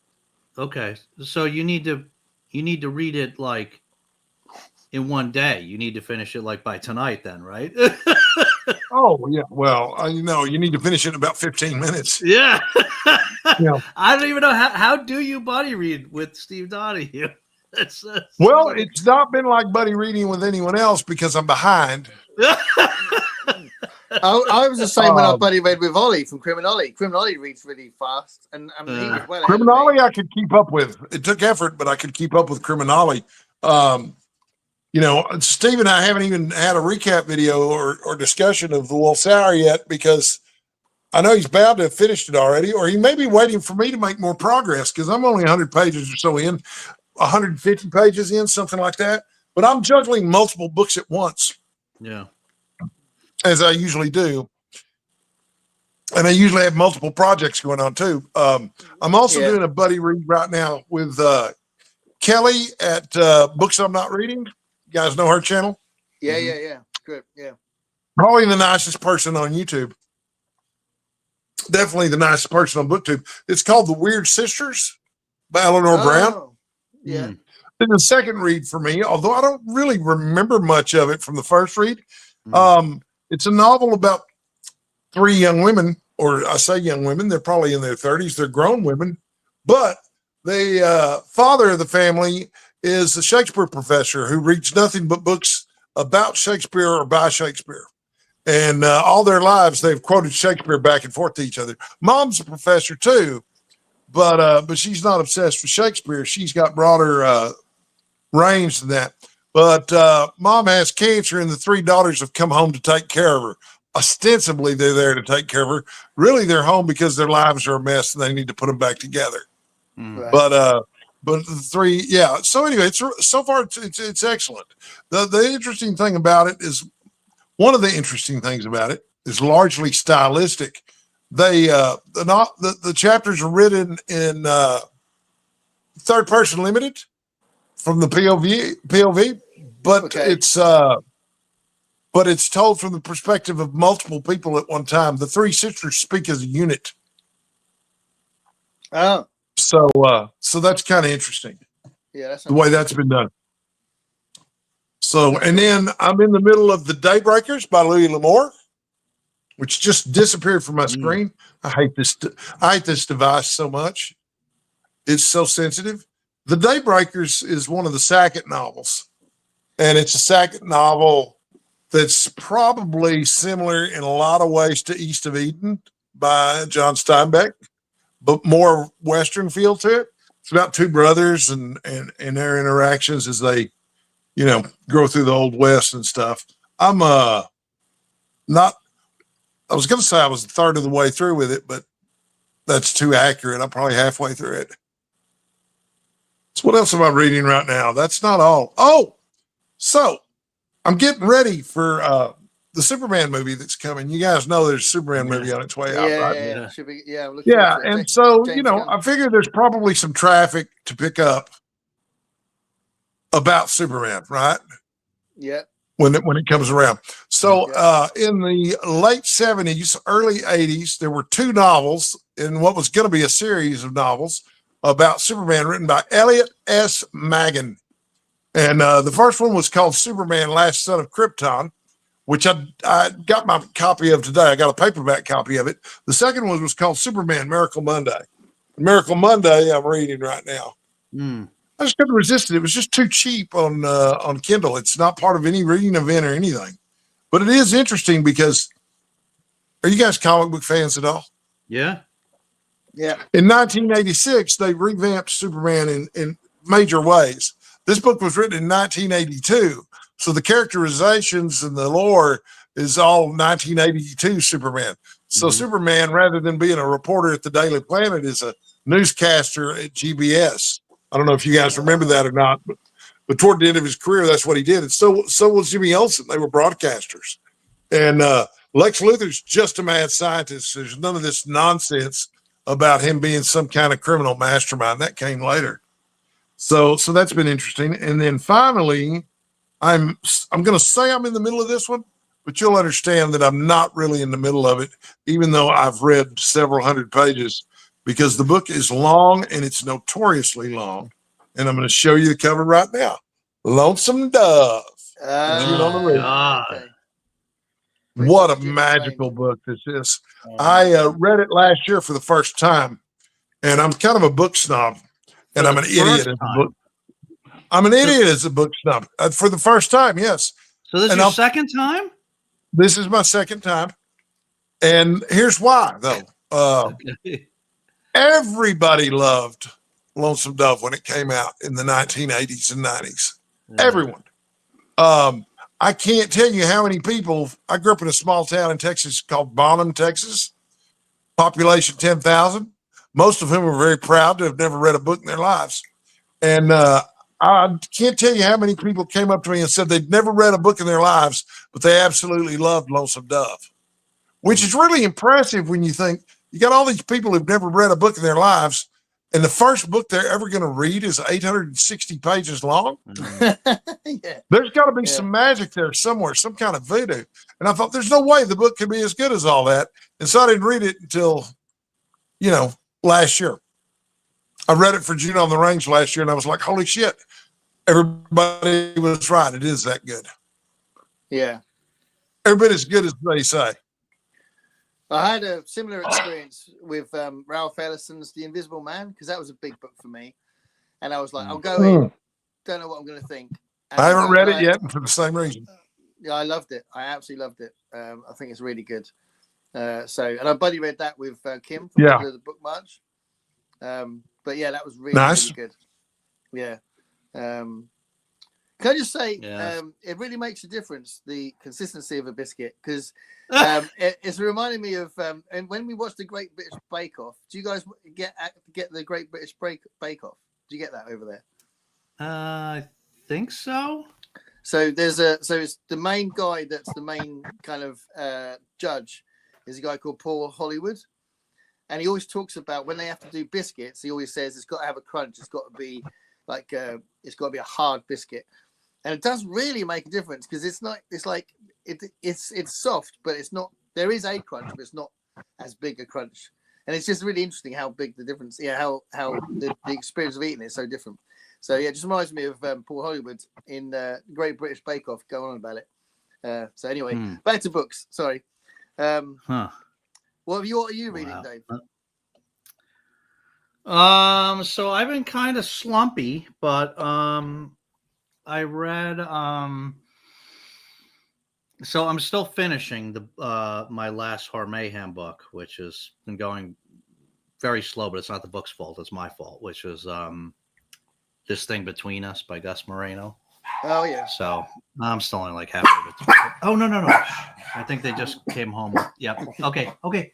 [SPEAKER 2] okay, so you need to read it like in one day. You need to finish it like by tonight, then, right?
[SPEAKER 3] Oh yeah. Well, you need to finish it in about 15 minutes.
[SPEAKER 2] Yeah.
[SPEAKER 3] Yeah.
[SPEAKER 2] I don't even know how do you buddy read with Steve Donahue? It's
[SPEAKER 3] not been like buddy reading with anyone else because I'm behind.
[SPEAKER 1] I was the same when I buddy read with Ollie from Criminoli. Criminoli reads really fast, and he was well.
[SPEAKER 3] Criminoli I could keep up with. It took effort, but I could keep up with Criminoli. you know, Steve and I haven't even had a recap video or discussion of the Wolf's Hour yet, because I know he's bound to have finished it already, or he may be waiting for me to make more progress, because I'm only 100 pages or so in, 150 pages in, something like that. But I'm juggling multiple books at once.
[SPEAKER 2] Yeah.
[SPEAKER 3] As I usually do. And I usually have multiple projects going on too. I'm also doing a buddy read right now with Kelly at Books I'm Not Reading. You guys know her channel?
[SPEAKER 1] Yeah. Good. Yeah.
[SPEAKER 3] Probably the nicest person on YouTube. Definitely the nicest person on BookTube. It's called The Weird Sisters by Eleanor Brown.
[SPEAKER 1] Yeah.
[SPEAKER 3] It's the second read for me, although I don't really remember much of it from the first read. It's a novel about three young women, or I say young women, they're probably in their 30s. They're grown women, but the father of the family is a Shakespeare professor who reads nothing but books about Shakespeare or by Shakespeare. And all their lives, they've quoted Shakespeare back and forth to each other. Mom's a professor too, but she's not obsessed with Shakespeare. She's got broader range than that. But mom has cancer, and the three daughters have come home to take care of her. Ostensibly, they're there to take care of her. Really, they're home because their lives are a mess and they need to put them back together.
[SPEAKER 1] Right.
[SPEAKER 3] But the three, yeah. So anyway, so far it's excellent. The interesting thing about it is, one of the interesting things about it is largely stylistic. They the chapters are written in third person limited from the POV, but it's told from the perspective of multiple people at one time. The three sisters speak as a unit.
[SPEAKER 1] Oh,
[SPEAKER 3] so that's kind of interesting.
[SPEAKER 1] Yeah, that's
[SPEAKER 3] the way that's been done. So, and then I'm in the middle of The Daybreakers by Louis L'Amour, which just disappeared from my screen. I hate this device so much. It's so sensitive. The Daybreakers is one of the Sackett novels, and it's a Sackett novel that's probably similar in a lot of ways to East of Eden by John Steinbeck, but more Western feel to it. It's about two brothers and their interactions as they, grow through the Old West and stuff. I was going to say I was a third of the way through with it, but that's too accurate. I'm probably halfway through it. So what else am I reading right now? That's not all. Oh, so I'm getting ready for the Superman movie that's coming. You guys know there's a Superman movie on its way out, right?
[SPEAKER 1] Should be,
[SPEAKER 3] and so, I figure there's probably some traffic to pick up about Superman, right?
[SPEAKER 1] Yeah.
[SPEAKER 3] When it comes around. So in the late 70s, early 80s, there were two novels in what was going to be a series of novels about Superman written by Elliot S. Maggin. And the first one was called Superman, Last Son of Krypton, which I got my copy of today. I got a paperback copy of it. The second one was called Superman, Miracle Monday. Miracle Monday I'm reading right now. I just couldn't resist it. It was just too cheap on Kindle. It's not part of any reading event or anything. But it is interesting because, are you guys comic book fans at all?
[SPEAKER 2] Yeah.
[SPEAKER 1] Yeah.
[SPEAKER 3] In 1986, they revamped Superman in major ways. This book was written in 1982. So the characterizations and the lore is all 1982 Superman. So Superman, rather than being a reporter at the Daily Planet, is a newscaster at GBS. I don't know if you guys remember that or not, but toward the end of his career, that's what he did. And so was Jimmy Olsen. They were broadcasters. And Lex Luthor's just a mad scientist. There's none of this nonsense about him being some kind of criminal mastermind. That came later. So that's been interesting. And then finally, I'm going to say I'm in the middle of this one, but you'll understand that I'm not really in the middle of it, even though I've read several hundred pages, because the book is long and it's notoriously long. And I'm going to show you the cover right now. Lonesome Dove.
[SPEAKER 1] Okay.
[SPEAKER 3] What a magical book this is. I read it last year for the first time, and I'm kind of a book snob, and I'm an idiot as a book. I'm an idiot as a book snob for the first time. Yes.
[SPEAKER 2] So this is your second time?
[SPEAKER 3] This is my second time. And here's why, though. Everybody loved Lonesome Dove when it came out in the 1980s and 90s. Everyone. I can't tell you how many people. I grew up in a small town in Texas called Bonham, Texas. Population 10,000. Most of whom are very proud to have never read a book in their lives. And I can't tell you how many people came up to me and said they'd never read a book in their lives, but they absolutely loved Lonesome Dove, which is really impressive when you think you got all these people who've never read a book in their lives, and the first book they're ever going to read is 860 pages long.
[SPEAKER 1] Yeah.
[SPEAKER 3] There's got to be some magic there somewhere, some kind of voodoo. And I thought, there's no way the book could be as good as all that. And so I didn't read it until, last year. I read it for June on the Range last year, and I was like, holy shit, everybody was right. It is that good.
[SPEAKER 1] Yeah.
[SPEAKER 3] Every bit as good as they say.
[SPEAKER 1] I had a similar experience with Ralph Ellison's The Invisible Man, because that was a big book for me. And I was like, I'll go in, don't know what I'm going to think. And
[SPEAKER 3] I haven't read it yet for the same reason.
[SPEAKER 1] Yeah, I loved it. I absolutely loved it. I think it's really good. And I buddy read that with Kim from the Book March. But yeah, that was really, really good. Yeah. Can I just say, it really makes a difference, the consistency of a biscuit, because it's reminding me of, and when we watched the Great British Bake Off, do you guys get the Great British Bake Off? Do you get that over there?
[SPEAKER 2] I think so.
[SPEAKER 1] So it's the main guy that's the main kind of judge is a guy called Paul Hollywood. And he always talks about when they have to do biscuits, he always says it's got to have a crunch. It's got to be like, it's got to be a hard biscuit. And it does really make a difference, because it's soft, but it's not, there is a crunch, but it's not as big a crunch. And it's just really interesting how big the difference, how the experience of eating it is so different. So yeah, it just reminds me of Paul Hollywood in Great British Bake Off going on about it. So anyway, back to books. Sorry. What are you reading, Dave?
[SPEAKER 2] So I've been kind of slumpy, but I read so I'm still finishing the my last Horror Mayhem book, which has been going very slow, but it's not the book's fault, it's my fault, which is This Thing Between Us by Gus Moreno.
[SPEAKER 1] Oh yeah.
[SPEAKER 2] So I'm still only like halfway between. Oh no. I think they just came home. Yep. Okay.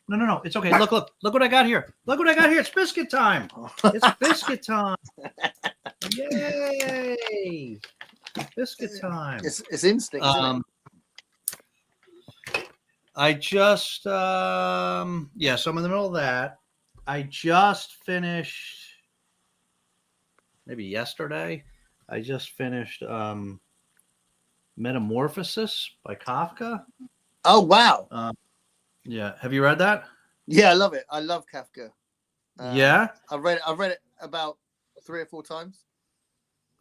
[SPEAKER 2] No. It's okay. Look what I got here. Look what I got here. It's biscuit time. It's biscuit time. Yay. Biscuit time.
[SPEAKER 1] It's instinct.
[SPEAKER 2] I just so I'm in the middle of that. I just finished maybe yesterday. I just finished Metamorphosis by Kafka.
[SPEAKER 1] Oh wow!
[SPEAKER 2] Yeah, have you read that?
[SPEAKER 1] Yeah, I love it. I love Kafka.
[SPEAKER 2] Yeah,
[SPEAKER 1] I've read it about 3 or 4 times.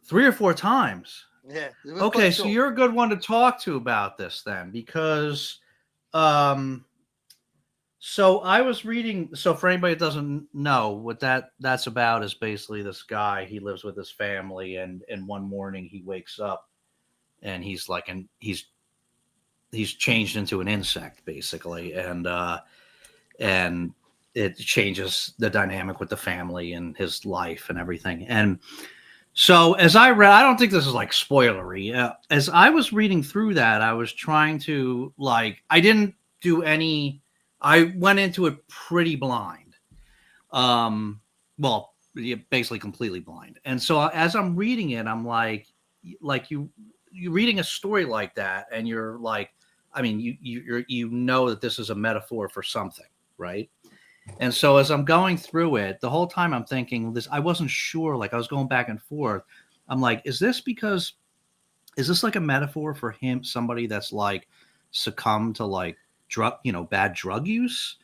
[SPEAKER 2] 3 or 4 times.
[SPEAKER 1] Yeah.
[SPEAKER 2] Okay, so you're a good one to talk to about this then, because so I was reading. So for anybody that doesn't know what that's about, is basically this guy. He lives with his family, and one morning he wakes up, and he's like, he's changed into an insect basically, and it changes the dynamic with the family and his life and everything. And so as I read, I don't think this is like spoilery. As I was reading through that, I was trying to I didn't do any. I went into it pretty blind. Well, basically completely blind. And so as I'm reading it, I'm like you reading a story like that, and you're like, I mean, you know that this is a metaphor for something, right? And so as I'm going through it, the whole time I'm thinking this, I wasn't sure, I was going back and forth. I'm like, is this like a metaphor for him, somebody that's succumbed to drug, bad drug use,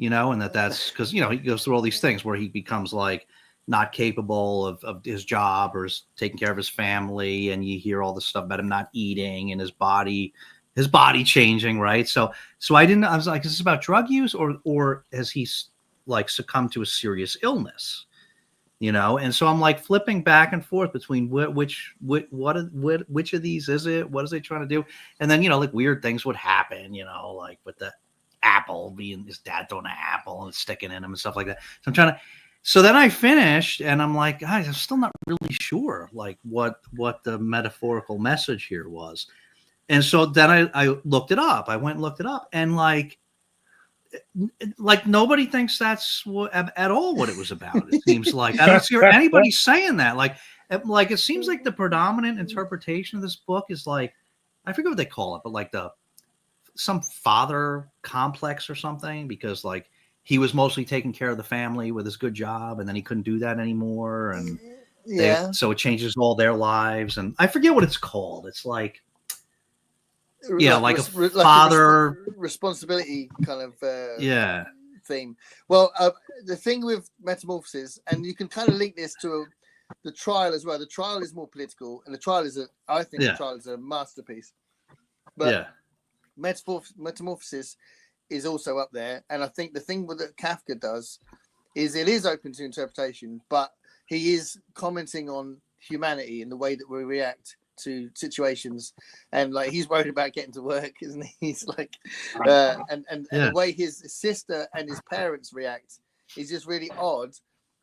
[SPEAKER 2] and that's because, he goes through all these things where he becomes not capable of his job or is taking care of his family. And you hear all this stuff about him not eating and his body changing. Right. So I was like, is this about drug use or has he succumbed to a serious illness? And so I'm flipping back and forth between which of these is it? What is they trying to do? And then, weird things would happen, with the apple being his dad throwing an apple and sticking in him and stuff like that. So I'm trying to, So then I finished, and I'm like, guys, I'm still not really sure, like what the metaphorical message here was. And so then I looked it up. I went and looked it up, and like nobody thinks that's at all what it was about. It seems like I don't hear anybody saying that. Like it seems like the predominant interpretation of this book is like, I forget what they call it, but like some father complex or something, because like he was mostly taking care of the family with his good job, and then he couldn't do that anymore, and so it changes all their lives. And I forget what it's called. It's like, like a father
[SPEAKER 1] responsibility kind of theme. Well, the thing with Metamorphosis, and you can kind of link this to the trial as well. The trial is more political, and the trial is I think the trial is a masterpiece. But Metamorphosis is also up there, and I think the thing that Kafka does is it is open to interpretation, but he is commenting on humanity and the way that we react to situations, and like he's worried about getting to work, isn't he? He's like and the way his sister and his parents react is just really odd,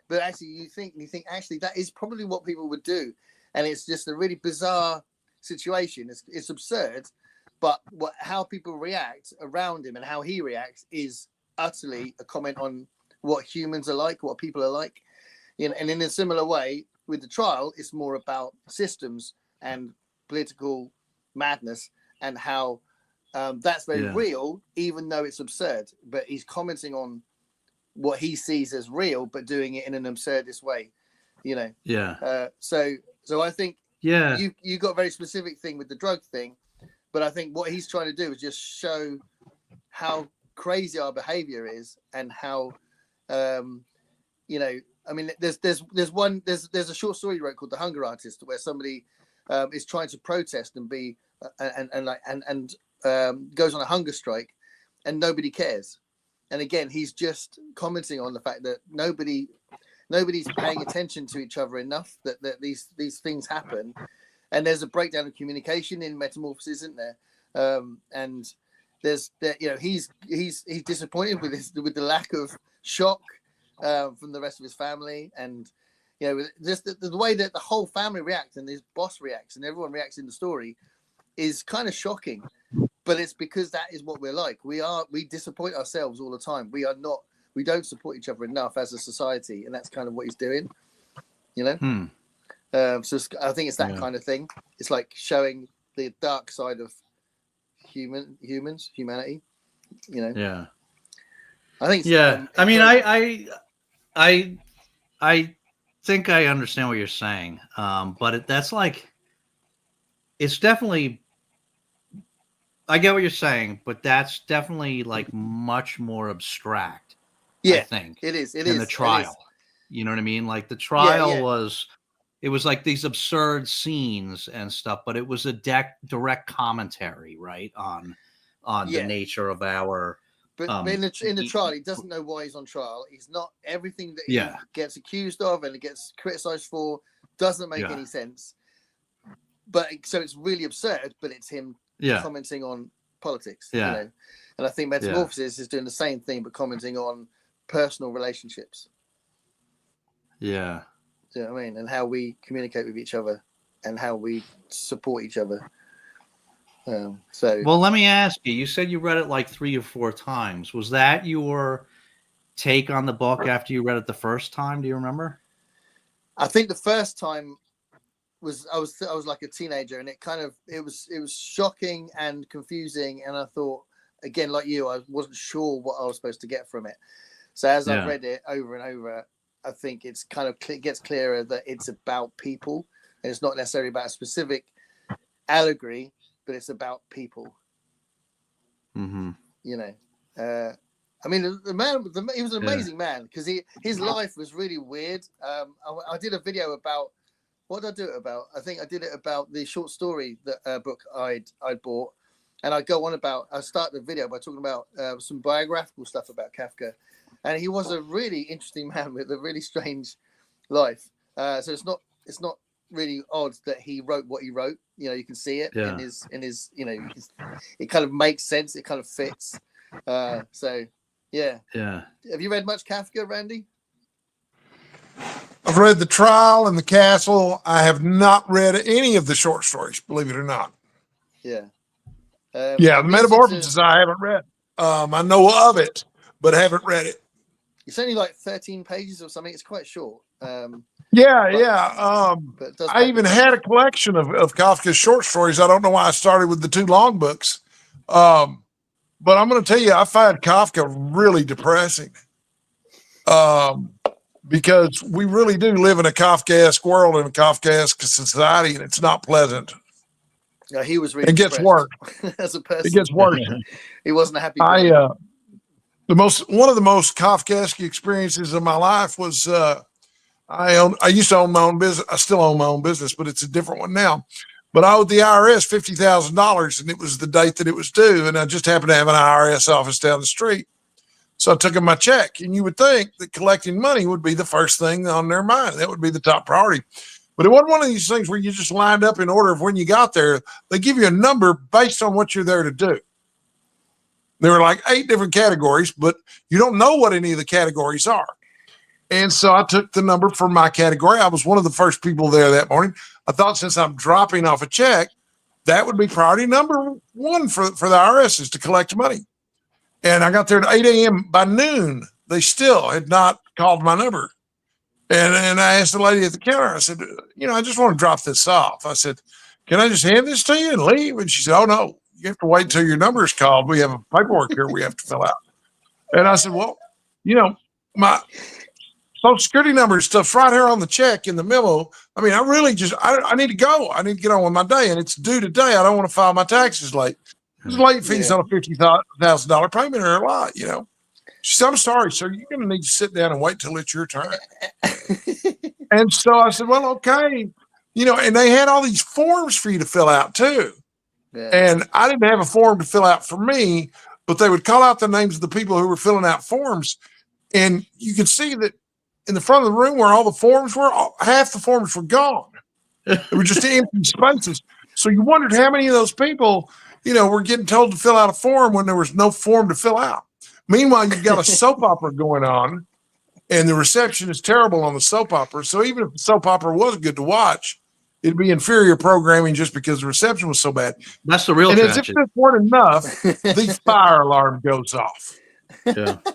[SPEAKER 1] but actually you think actually that is probably what people would do, and it's just a really bizarre situation. It's absurd, but how people react around him and how he reacts is utterly a comment on what humans are like, what people are like. And in a similar way with the trial, it's more about systems and political madness, and how that's very real, even though it's absurd. But he's commenting on what he sees as real, but doing it in an absurdist way, So I think you got a very specific thing with the drug thing, but I think what he's trying to do is just show how crazy our behavior is, and how I mean, there's a short story you wrote called The Hunger Artist, where somebody is trying to protest and be goes on a hunger strike, and nobody cares. And again, he's just commenting on the fact that nobody's paying attention to each other enough, that these things happen, and there's a breakdown of communication in Metamorphosis, isn't there? And there's he's disappointed with the lack of shock from the rest of his family, and just the way that the whole family reacts, and his boss reacts, and everyone reacts in the story is kind of shocking. But it's because that is what we're like. We disappoint ourselves all the time. We don't support each other enough as a society, and that's kind of what he's doing. So I think it's that kind of thing. It's like showing the dark side of humanity. I think.
[SPEAKER 2] I mean, I think I understand what you're saying, but that's like, it's definitely. I get what you're saying, but that's definitely like much more abstract. I think
[SPEAKER 1] it is.
[SPEAKER 2] In the trial, you know what I mean? Like the trial it was like these absurd scenes and stuff, but it was a direct commentary, right, on the nature of our.
[SPEAKER 1] But in the trial, he doesn't know why he's on trial. He's not. Everything that he gets accused of and he gets criticized for doesn't make any sense. But so it's really absurd. But it's him commenting on politics. And I think Metamorphosis is doing the same thing, but commenting on personal relationships. Do you know what I mean? And how we communicate with each other, and how we support each other.
[SPEAKER 2] Well, let me ask you. You said you read it like 3 or 4 times. Was that your take on the book after you read it the first time? Do you remember?
[SPEAKER 1] I think the first time I was like a teenager, and it was shocking and confusing, and I thought, again, like you, I wasn't sure what I was supposed to get from it. So as I've read it over and over, I think it's kind of it gets clearer that it's about people, and it's not necessarily about a specific allegory, but it's about people.
[SPEAKER 2] Mm-hmm.
[SPEAKER 1] I mean, the man, he was an amazing man, because his life was really weird. I did a video about, what did I do it about? I think I did it about the short story that book I'd bought, and I start the video by talking about some biographical stuff about Kafka, and he was a really interesting man with a really strange life. So it's not really odd that he wrote what he wrote. You can see it in his it kind of makes sense. It kind of fits. Have you read much Kafka, Randy?
[SPEAKER 3] I've read The Trial and The Castle. I have not read any of the short stories, believe it or not.
[SPEAKER 1] Yeah.
[SPEAKER 3] The Metamorphosis I haven't read. I know of it, but I haven't read it.
[SPEAKER 1] It's only like 13 pages or something. It's quite short.
[SPEAKER 3] I
[SPEAKER 1] I
[SPEAKER 3] even had a collection of Kafka's short stories. I don't know why I started with the 2 long books. But I'm going to tell you, I find Kafka really depressing. Because we really do live in a Kafkaesque world and a Kafkaesque society, and it's not pleasant.
[SPEAKER 1] Yeah, he was really.
[SPEAKER 3] It gets worse
[SPEAKER 1] as a person.
[SPEAKER 3] It gets worse.
[SPEAKER 1] He wasn't a happy.
[SPEAKER 3] One of the most Kafkaesque experiences of my life was I used to own my own business. I still own my own business, but it's a different one now. But I owed the IRS $50,000, and it was the date that it was due, and I just happened to have an IRS office down the street. So I took them my check, and you would think that collecting money would be the first thing on their mind. That would be the top priority. But it wasn't one of these things where you just lined up in order of when you got there. They give you a number based on what you're there to do. There were like 8 different categories, but you don't know what any of the categories are. And so I took the number for my category. I was one of the first people there that morning. I thought since I'm dropping off a check, that would be priority number 1 for the IRS is to collect money. And I got there at 8 a.m. By noon, they still had not called my number. And I asked the lady at the counter, I said, I just want to drop this off. I said, can I just hand this to you and leave? And she said, oh, no, you have to wait until your number is called. We have a paperwork here we have to fill out. And I said, well, my Social Security number stuff's right here on the check in the memo. I mean, I really I need to go. I need to get on with my day, and it's due today. I don't want to file my taxes late. There's late fees on a $50,000 payment are a lot, She said, I'm sorry, sir. You're going to need to sit down and wait till it's your turn. And so I said, well, okay. And they had all these forms for you to fill out too. Yeah. And I didn't have a form to fill out for me, but they would call out the names of the people who were filling out forms. And you could see that in the front of the room where all the forms were, half the forms were gone. They were just empty spaces. So you wondered how many of those people, were getting told to fill out a form when there was no form to fill out. Meanwhile, you've got a soap opera going on, and the reception is terrible on the soap opera. So even if the soap opera was good to watch, it'd be inferior programming just because the reception was so bad.
[SPEAKER 2] That's the real
[SPEAKER 3] tragedy.
[SPEAKER 2] As if
[SPEAKER 3] this weren't enough, the fire alarm goes off.
[SPEAKER 2] Yeah.
[SPEAKER 3] So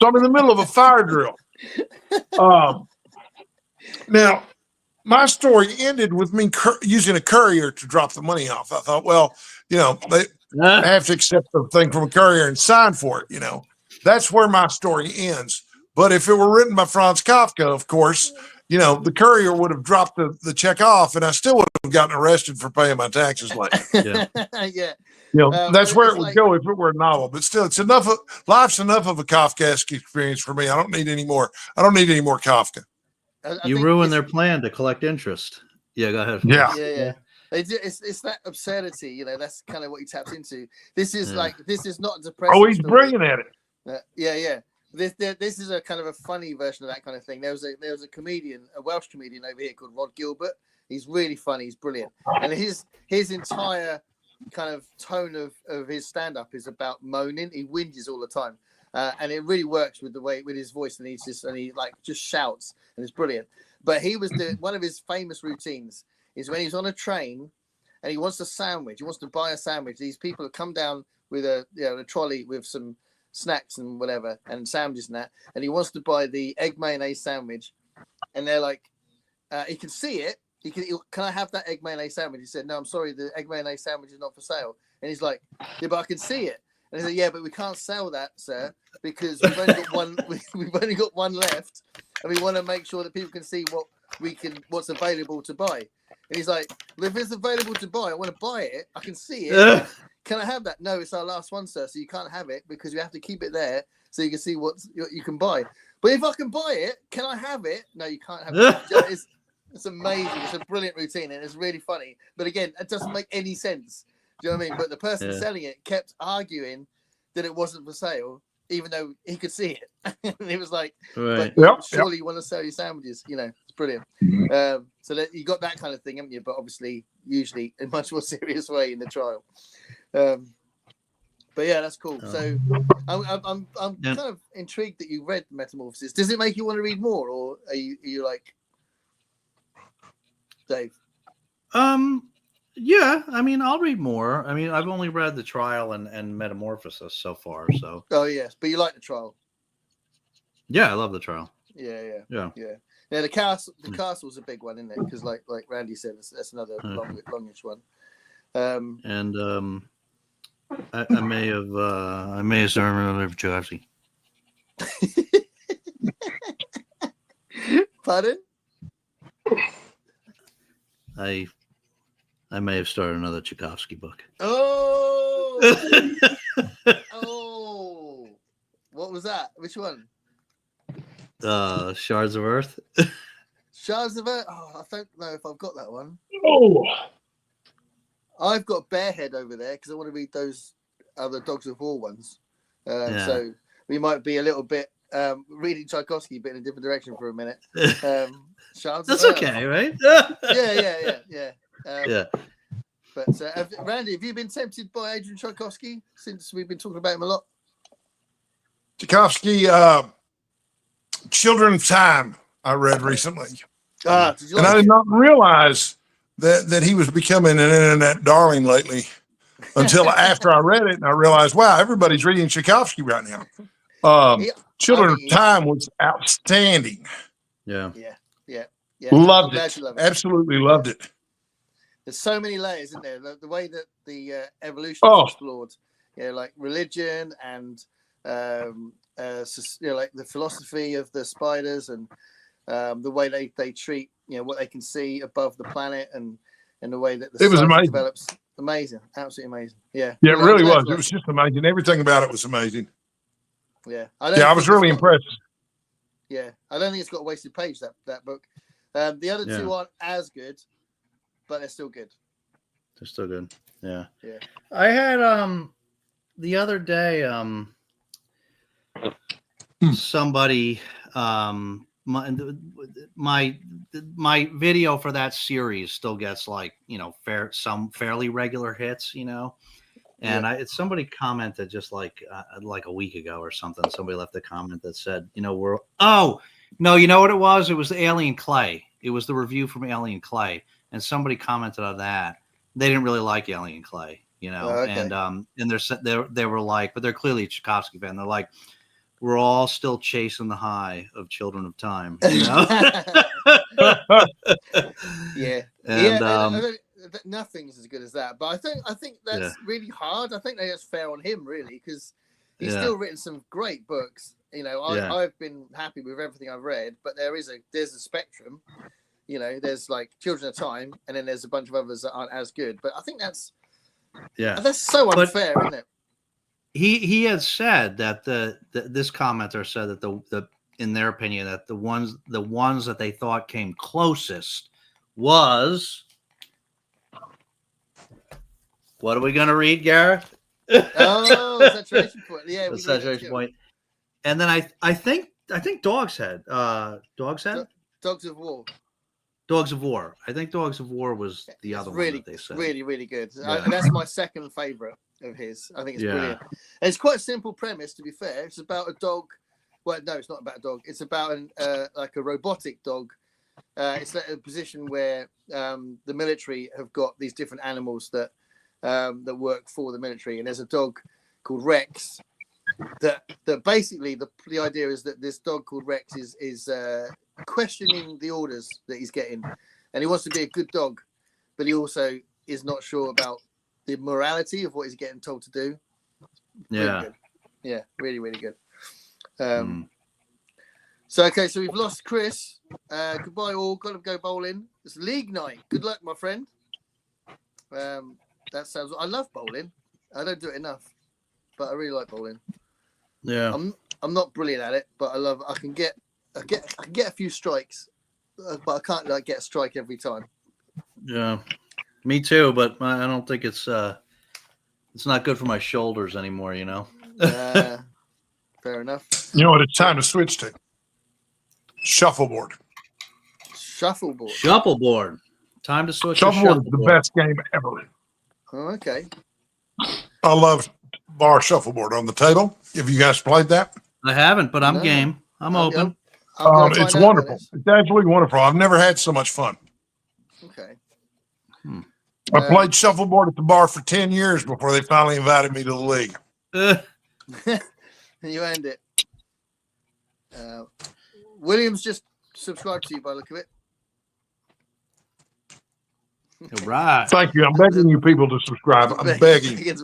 [SPEAKER 3] I'm in the middle of a fire drill. Now, my story ended with me using a courier to drop the money off. I thought, well, they have to accept the thing from a courier and sign for it. That's where my story ends. But if it were written by Franz Kafka, of course, the courier would have dropped the check off, and I still would have gotten arrested for paying my taxes late.
[SPEAKER 1] Yeah.
[SPEAKER 3] That's where it would go if it were a novel. But still, it's life's enough of a Kafkaesque experience for me. I don't need any more. I don't need any more Kafka.
[SPEAKER 2] You ruin their plan to collect interest. Yeah, go ahead.
[SPEAKER 1] Yeah. It's that absurdity, that's kind of what he taps into. This is this is not depressing.
[SPEAKER 3] Oh, he's brilliant at it.
[SPEAKER 1] Yeah. This is a kind of a funny version of that kind of thing. There was a comedian, a Welsh comedian over here called Rod Gilbert. He's really funny. He's brilliant. And his entire kind of tone of his stand-up is about moaning. He whinges all the time. And it really works with his voice, and he just shouts, and it's brilliant. But he was one of his famous routines is when he's on a train and he wants a sandwich. He wants to buy a sandwich. These people have come down with a trolley with some snacks and whatever and sandwiches and that, and he wants to buy the egg mayonnaise sandwich, and they're like, he can see it. Can I have that egg mayonnaise sandwich? He said, no, I'm sorry, the egg mayonnaise sandwich is not for sale. And he's like, yeah, but I can see it. And he said, yeah, but we can't sell that, sir, because we've only got one. We've only got one left, and we want to make sure that people can see what's available to buy. And he's like, well, if it's available to buy, I want to buy it. I can see it. Can I have that? No, it's our last one, sir. So you can't have it because you have to keep it there so you can see what you can buy. But if I can buy it, can I have it? No, you can't have it. It's amazing. It's a brilliant routine, and it's really funny. But again, it doesn't make any sense. Do you know what I mean? But the person selling it kept arguing that it wasn't for sale, even though he could see it. And he was like, but surely you want to sell your sandwiches. It's brilliant. So that you got that kind of thing, haven't you? But obviously, usually in a much more serious way in the trial. But yeah, that's cool. So I'm kind of intrigued that you read Metamorphosis. Does it make you want to read more, or are you like Dave?
[SPEAKER 2] Yeah, I mean, I'll read more. I mean, I've only read The Trial and Metamorphosis so far. So.
[SPEAKER 1] Oh yes, but you like The Trial.
[SPEAKER 2] Yeah, I love The Trial.
[SPEAKER 1] Yeah.
[SPEAKER 2] Yeah.
[SPEAKER 1] The castle's a big one, isn't it? Because like Randy said, that's another longish one.
[SPEAKER 2] And I may have started another Jersey.
[SPEAKER 1] Pardon?
[SPEAKER 2] I may have started another Tchaikovsky book.
[SPEAKER 1] Oh, oh, what was that? Which one?
[SPEAKER 2] Shards of Earth.
[SPEAKER 1] Shards of Earth. Oh, I don't know if I've got that one.
[SPEAKER 3] Oh,
[SPEAKER 1] I've got Bearhead over there because I want to read those other Dogs of War ones. So we might be a little bit reading Tchaikovsky, but in a different direction for a minute. Shards
[SPEAKER 2] That's
[SPEAKER 1] of Earth.
[SPEAKER 2] okay, right?
[SPEAKER 1] Yeah.
[SPEAKER 2] Yeah.
[SPEAKER 1] But Randy, have you been tempted by Adrian Tchaikovsky since we've been talking about him a lot?
[SPEAKER 3] Tchaikovsky, Children of Time, I read recently.
[SPEAKER 1] I
[SPEAKER 3] did not realize that he was becoming an internet darling lately until after I read it, and I realized, wow, everybody's reading Tchaikovsky right now. Children of Time was outstanding.
[SPEAKER 2] Yeah.
[SPEAKER 3] Loved it. Absolutely loved it.
[SPEAKER 1] There's so many layers, isn't there? The way that the evolution is explored, like religion and like the philosophy of the spiders and the way they treat what they can see above the planet and the way that the sun develops. Amazing, absolutely amazing. Yeah,
[SPEAKER 3] it really was. It was just amazing. Everything about it was amazing.
[SPEAKER 1] Yeah,
[SPEAKER 3] I was really impressed.
[SPEAKER 1] Yeah, I don't think it's got a wasted page, that book. The other two aren't as good, but they're still good.
[SPEAKER 2] They're still good. Yeah.
[SPEAKER 1] I
[SPEAKER 2] had the other day somebody my video for that series still gets like some fairly regular hits, and somebody commented just like a week ago or something. Somebody left a comment that said, no, you know what it was? It was the Alien Clay. It was the review from Alien Clay, and somebody commented on that. They didn't really like Alien Clay, and they were like, but they're clearly a Tchaikovsky fan. They're like, we're all still chasing the high of Children of Time,
[SPEAKER 1] And nothing's as good as that. But I think that's really hard. I think that's fair on him, really, because he's still written some great books. I've been happy with everything I've read, but there's a spectrum. There's like Children of Time, and then there's a bunch of others that aren't as good. But I think that's so unfair, isn't it?
[SPEAKER 2] He has said that this commenter said that the in their opinion that the ones that they thought came closest was, what are we going to read, Gareth?
[SPEAKER 1] Saturation Point. Yeah,
[SPEAKER 2] the Saturation Point. And then I think Dog's Head. Dog's Head.
[SPEAKER 1] Dogs of War.
[SPEAKER 2] Dogs of War. I think Dogs of War was the other one that they said.
[SPEAKER 1] Really, really good. Yeah. That's my second favorite of his. I think it's brilliant. And it's quite a simple premise, to be fair. It's about a dog. Well, no, it's not about a dog. It's about like a robotic dog. It's like a position where the military have got these different animals that work for the military, and there's a dog called Rex. That basically the idea is that this dog called Rex is questioning the orders that he's getting, and he wants to be a good dog, but he also is not sure about the morality of what he's getting told to do. Really, really good. So we've lost Chris. Goodbye all. Got to go bowling. It's league night. Good luck, my friend. That sounds. I love bowling. I don't do it enough, but I really like bowling.
[SPEAKER 2] Yeah.
[SPEAKER 1] I'm not brilliant at it, but I love. I can get a few strikes, but I can't get a strike every time.
[SPEAKER 2] Yeah, me too. But I don't think it's not good for my shoulders anymore.
[SPEAKER 1] Fair enough.
[SPEAKER 3] You know what it's time to switch to? Shuffleboard.
[SPEAKER 2] Shuffleboard. Time to switch.
[SPEAKER 3] Shuffleboard is the best game ever.
[SPEAKER 1] Oh, okay.
[SPEAKER 3] I love bar shuffleboard on the table. Have you guys played that?
[SPEAKER 2] I haven't, but I'm
[SPEAKER 1] No.
[SPEAKER 2] game. I'm open.
[SPEAKER 1] I'm gonna find
[SPEAKER 3] It's
[SPEAKER 1] out
[SPEAKER 3] wonderful.
[SPEAKER 1] about this.
[SPEAKER 3] It's absolutely wonderful. I've never had so much fun.
[SPEAKER 1] Okay.
[SPEAKER 3] I played shuffleboard at the bar for 10 years before they finally invited me to the league.
[SPEAKER 1] You earned it. Williams just subscribed to you by the look of it.
[SPEAKER 2] All right.
[SPEAKER 3] Thank you. I'm begging you people to subscribe. I'm begging.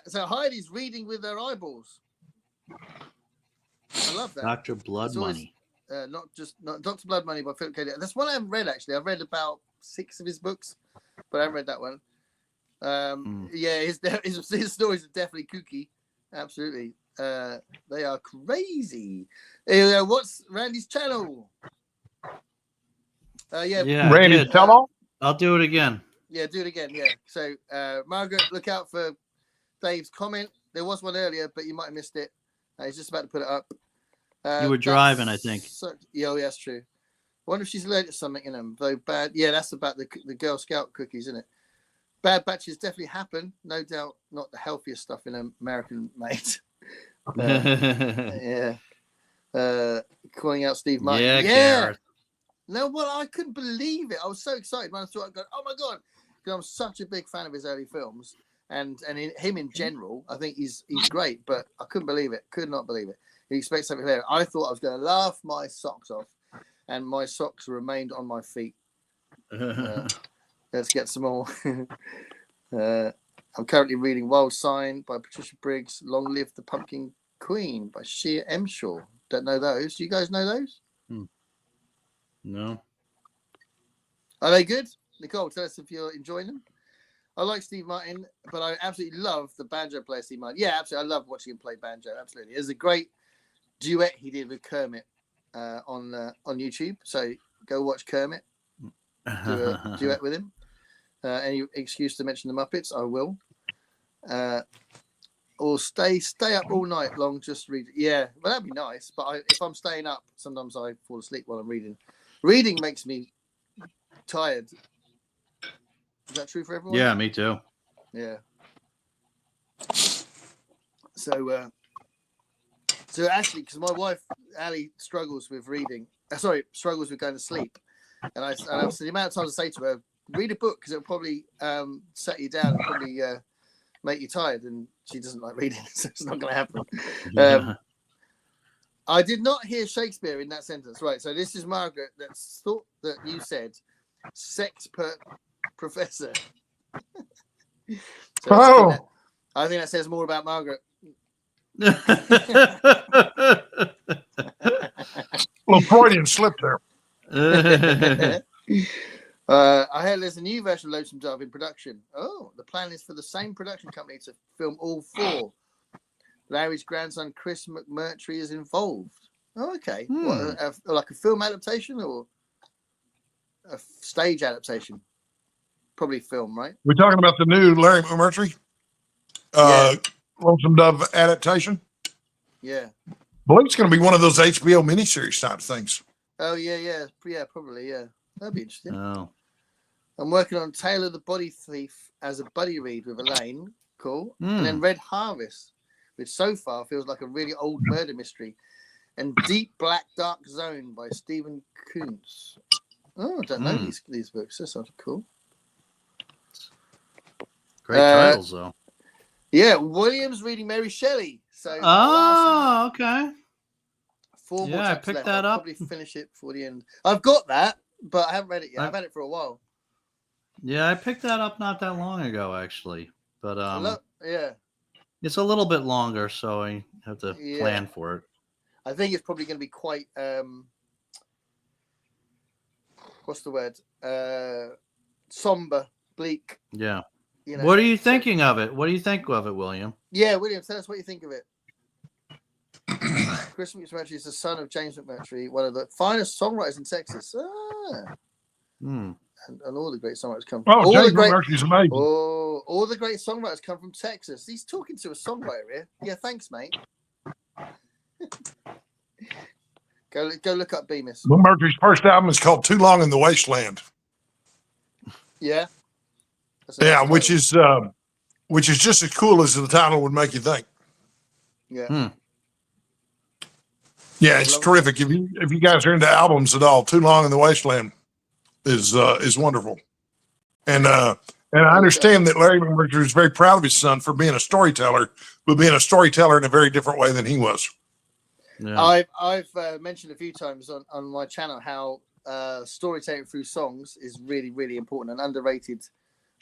[SPEAKER 1] So Heidi's reading with her eyeballs. I love that.
[SPEAKER 2] Dr. Blood Money.
[SPEAKER 1] Not Dr. Blood Money by Philip K. Dick. That's one I haven't read, actually. I've read about 6 of his books, but I haven't read that one. Yeah, his stories are definitely kooky. Absolutely. They are crazy. What's Randy's channel?
[SPEAKER 3] Randy, tell all.
[SPEAKER 2] I'll do it again.
[SPEAKER 1] Yeah, do it again. Yeah. So, Margaret, look out for Dave's comment. There was one earlier, but you might have missed it. He's just about to put it up.
[SPEAKER 2] You were driving, I think.
[SPEAKER 1] Yeah, that's true. I wonder if she's allergic to something in them. Though bad. Yeah, that's about the Girl Scout cookies, isn't it? Bad batches definitely happen. No doubt, not the healthiest stuff in American made. Yeah. Calling out Steve Martin.
[SPEAKER 2] Yeah. Gareth.
[SPEAKER 1] No, well, I couldn't believe it. I was so excited when I thought, oh my God, because I'm such a big fan of his early films and him in general. I think he's great, but I couldn't believe it. Could not believe it. He expects something there. I thought I was going to laugh my socks off, and my socks remained on my feet. Let's get some more. I'm currently reading Wild Sign by Patricia Briggs. Long Live the Pumpkin Queen by Shea Emshaw. Don't know those. Do you guys know those?
[SPEAKER 2] No.
[SPEAKER 1] Are they good? Nicole, tell us if you're enjoying them. I like Steve Martin, but I absolutely love the banjo player Steve Martin. Yeah, absolutely. I love watching him play banjo. Absolutely. There's a great duet he did with Kermit on YouTube. So go watch Kermit do a duet with him. Any excuse to mention the Muppets, I will. Or stay up all night long, just read. Yeah, well, that'd be nice. But if I'm staying up, sometimes I fall asleep while I'm reading. Reading makes me tired. Is that true for everyone?
[SPEAKER 2] Yeah, me too.
[SPEAKER 1] Yeah. So actually, because my wife Ali struggles with reading. Struggles with going to sleep. And I said the amount of times I say to her, read a book because it'll probably set you down and probably make you tired. And she doesn't like reading, so it's not going to happen. I did not hear Shakespeare in that sentence. Right. So this is Margaret that thought that you said sex per professor. I think that says more about Margaret.
[SPEAKER 3] Little Freudian slip there.
[SPEAKER 1] I heard there's a new version of Lonesome Dove in production. Oh, the plan is for the same production company to film all 4. Larry's grandson Chris McMurtry is involved. Oh, okay. What, like a film adaptation or a stage adaptation? Probably film, right?
[SPEAKER 3] We're talking about the new Larry McMurtry Lonesome Dove adaptation.
[SPEAKER 1] Yeah.
[SPEAKER 3] I believe it's going to be one of those HBO miniseries type things.
[SPEAKER 1] Oh, yeah, probably, yeah. That'd be interesting.
[SPEAKER 2] Oh.
[SPEAKER 1] I'm working on Taylor the Body Thief as a buddy read with Elaine. Cool. And then Red Harvest, which so far feels like a really old murder mystery. And Deep Black Dark Zone by Stephen Kuntz. Oh, I don't know these books. That sounds cool.
[SPEAKER 2] Great titles, though.
[SPEAKER 1] Yeah, Williams reading Mary Shelley. So
[SPEAKER 2] okay.
[SPEAKER 1] 4 more
[SPEAKER 2] I
[SPEAKER 1] chapters
[SPEAKER 2] picked
[SPEAKER 1] left.
[SPEAKER 2] that
[SPEAKER 1] I'll
[SPEAKER 2] up.
[SPEAKER 1] probably finish it before the end. I've got that, but I haven't read it yet. I've had it for a while.
[SPEAKER 2] Yeah, I picked that up not that long ago, actually. But
[SPEAKER 1] yeah,
[SPEAKER 2] it's a little bit longer, so I have to plan for it.
[SPEAKER 1] I think it's probably going to be quite what's the word? Somber, bleak.
[SPEAKER 2] Yeah.
[SPEAKER 1] You know,
[SPEAKER 2] what are you thinking of it? What do you think of it, William?
[SPEAKER 1] Yeah, William, tell us what you think of it. Chris McMurtry is the son of James McMurtry, one of the finest songwriters in Texas. And all the great songwriters come from.
[SPEAKER 3] Oh, James McMurtry's amazing.
[SPEAKER 1] Oh, all the great songwriters come from Texas. He's talking to a songwriter here. Yeah, thanks, mate. Go look up Bemis.
[SPEAKER 3] McMurtry's first album is called Too Long in the Wasteland.
[SPEAKER 1] Yeah.
[SPEAKER 3] Yeah, which is which is just as cool as the title would make you think.
[SPEAKER 1] Yeah.
[SPEAKER 3] Yeah, it's terrific. If you guys are into albums at all, Too Long in the Wasteland is wonderful. And I understand that Larry McMurtry is very proud of his son for being a storyteller, but being a storyteller in a very different way than he was.
[SPEAKER 1] Yeah. I've mentioned a few times on my channel how storytelling through songs is really, really important and underrated,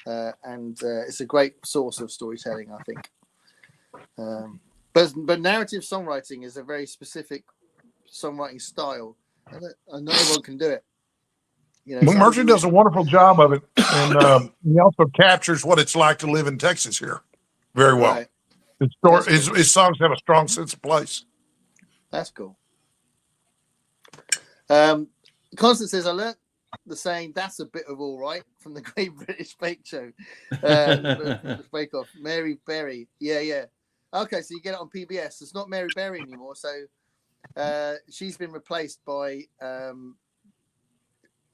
[SPEAKER 1] and it's a great source of storytelling, I think. But narrative songwriting is a very specific songwriting style, and not everyone can do it. You know,
[SPEAKER 3] McMurtry does a wonderful job of it, and he also captures what it's like to live in Texas here very well. Right. His songs have a strong sense of place.
[SPEAKER 1] That's cool. Constance says, I learnt the saying, that's a bit of all right, from the Great British Bake Show. Bake Off. Mary Berry. Yeah. Okay, so you get it on PBS. It's not Mary Berry anymore, so she's been replaced by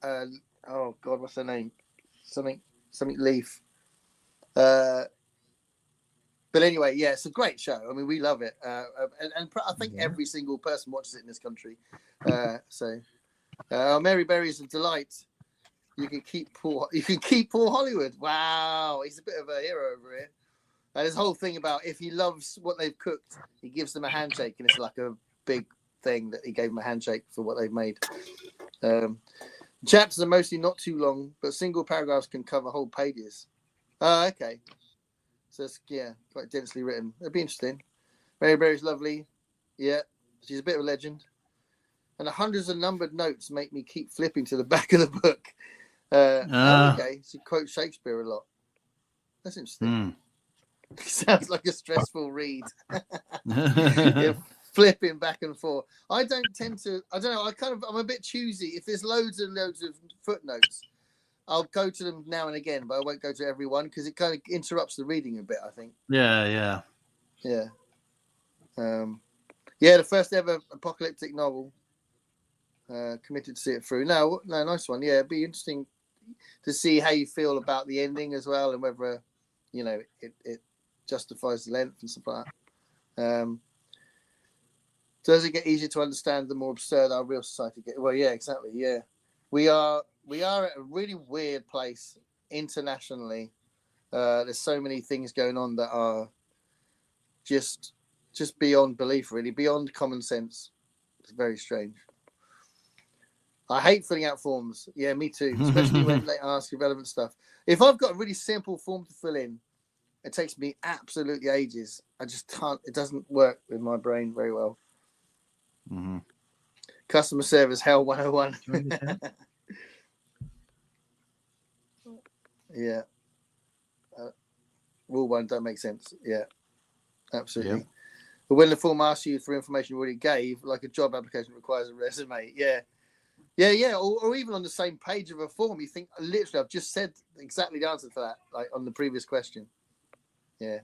[SPEAKER 1] oh God, what's her name? Something Leaf. But anyway, yeah, it's a great show. I mean, we love it, and I think every single person watches it in this country. Mary Berry's a delight. You can keep Paul Hollywood. Wow, he's a bit of a hero over here. And this whole thing about if he loves what they've cooked, he gives them a handshake, and it's like a big thing that he gave them a handshake for what they've made. Chapters are mostly not too long, but single paragraphs can cover whole pages. Oh, okay. So it's, quite densely written. It'd be interesting. Mary Berry's lovely. Yeah, she's a bit of a legend. And the hundreds of numbered notes make me keep flipping to the back of the book. Okay, she quotes Shakespeare a lot. That's interesting. Sounds like a stressful read. Flipping back and forth. I don't know. I'm a bit choosy. If there's loads and loads of footnotes, I'll go to them now and again, but I won't go to every one because it kind of interrupts the reading a bit, I think. Yeah. The first ever apocalyptic novel. Committed to see it through. No, nice one. Yeah, it'd be interesting to see how you feel about the ending as well, and whether it justifies the length and stuff like that. Does it get easier to understand the more absurd our real society gets? Well, yeah, exactly. Yeah, we are at a really weird place internationally. There's so many things going on that are just beyond belief, really, beyond common sense. It's very strange. I hate filling out forms. Yeah, me too. Especially when they ask irrelevant stuff. If I've got a really simple form to fill in, it takes me absolutely ages. I just can't. It doesn't work with my brain very well. Customer service hell 101. Yeah. Rule 1 don't make sense. Yeah, absolutely. Yep. But when the form asks you for information you already gave, like a job application requires a resume. Yeah. Or even on the same page of a form, you think, literally, I've just said exactly the answer for that, like on the previous question. Yeah.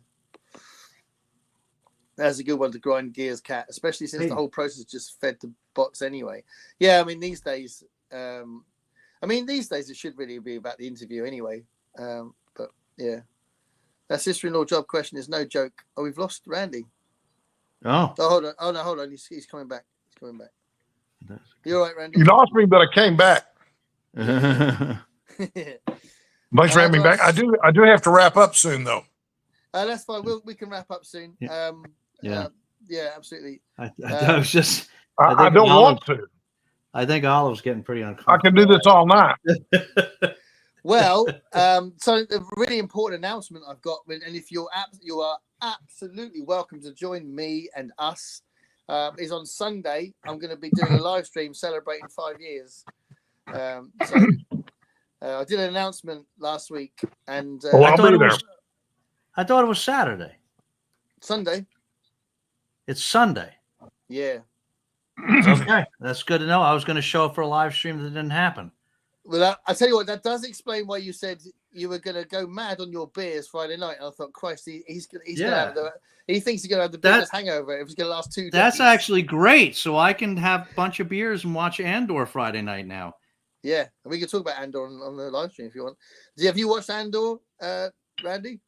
[SPEAKER 1] That's a good one to grind gears, Cat, especially since the whole process just fed to bots anyway. Yeah, I mean, these days it should really be about the interview anyway. But yeah. That sister-in-law job question is no joke. Oh, we've lost Randy.
[SPEAKER 3] Oh,
[SPEAKER 1] hold on. Oh, no, hold on. He's coming back. You're all right, Randy?
[SPEAKER 3] You lost me, but I came back. Thanks for having me back. I do have to wrap up soon, though.
[SPEAKER 1] That's fine. We can wrap up soon. Yeah, absolutely.
[SPEAKER 2] I was just.
[SPEAKER 3] I don't want to.
[SPEAKER 2] I think Olive's getting pretty uncomfortable.
[SPEAKER 3] I can do this all night.
[SPEAKER 1] Well, so a really important announcement I've got, and if you are absolutely welcome to join me and us. Is on Sunday. I'm going to be doing a live stream celebrating 5 years. I did an announcement last week, and
[SPEAKER 2] I thought it was Saturday.
[SPEAKER 1] Sunday.
[SPEAKER 2] It's Sunday.
[SPEAKER 1] Yeah.
[SPEAKER 2] Okay, that's good to know. I was going to show up for a live stream that didn't happen.
[SPEAKER 1] Well, I tell you what, that does explain why you said you were going to go mad on your beers Friday night. And I thought, Christ, he thinks he's going to have the biggest hangover if it's going to last 2 days.
[SPEAKER 2] That's actually great. So I can have a bunch of beers and watch Andor Friday night now.
[SPEAKER 1] Yeah, and we can talk about Andor on the live stream if you want. Have you watched Andor, Randy?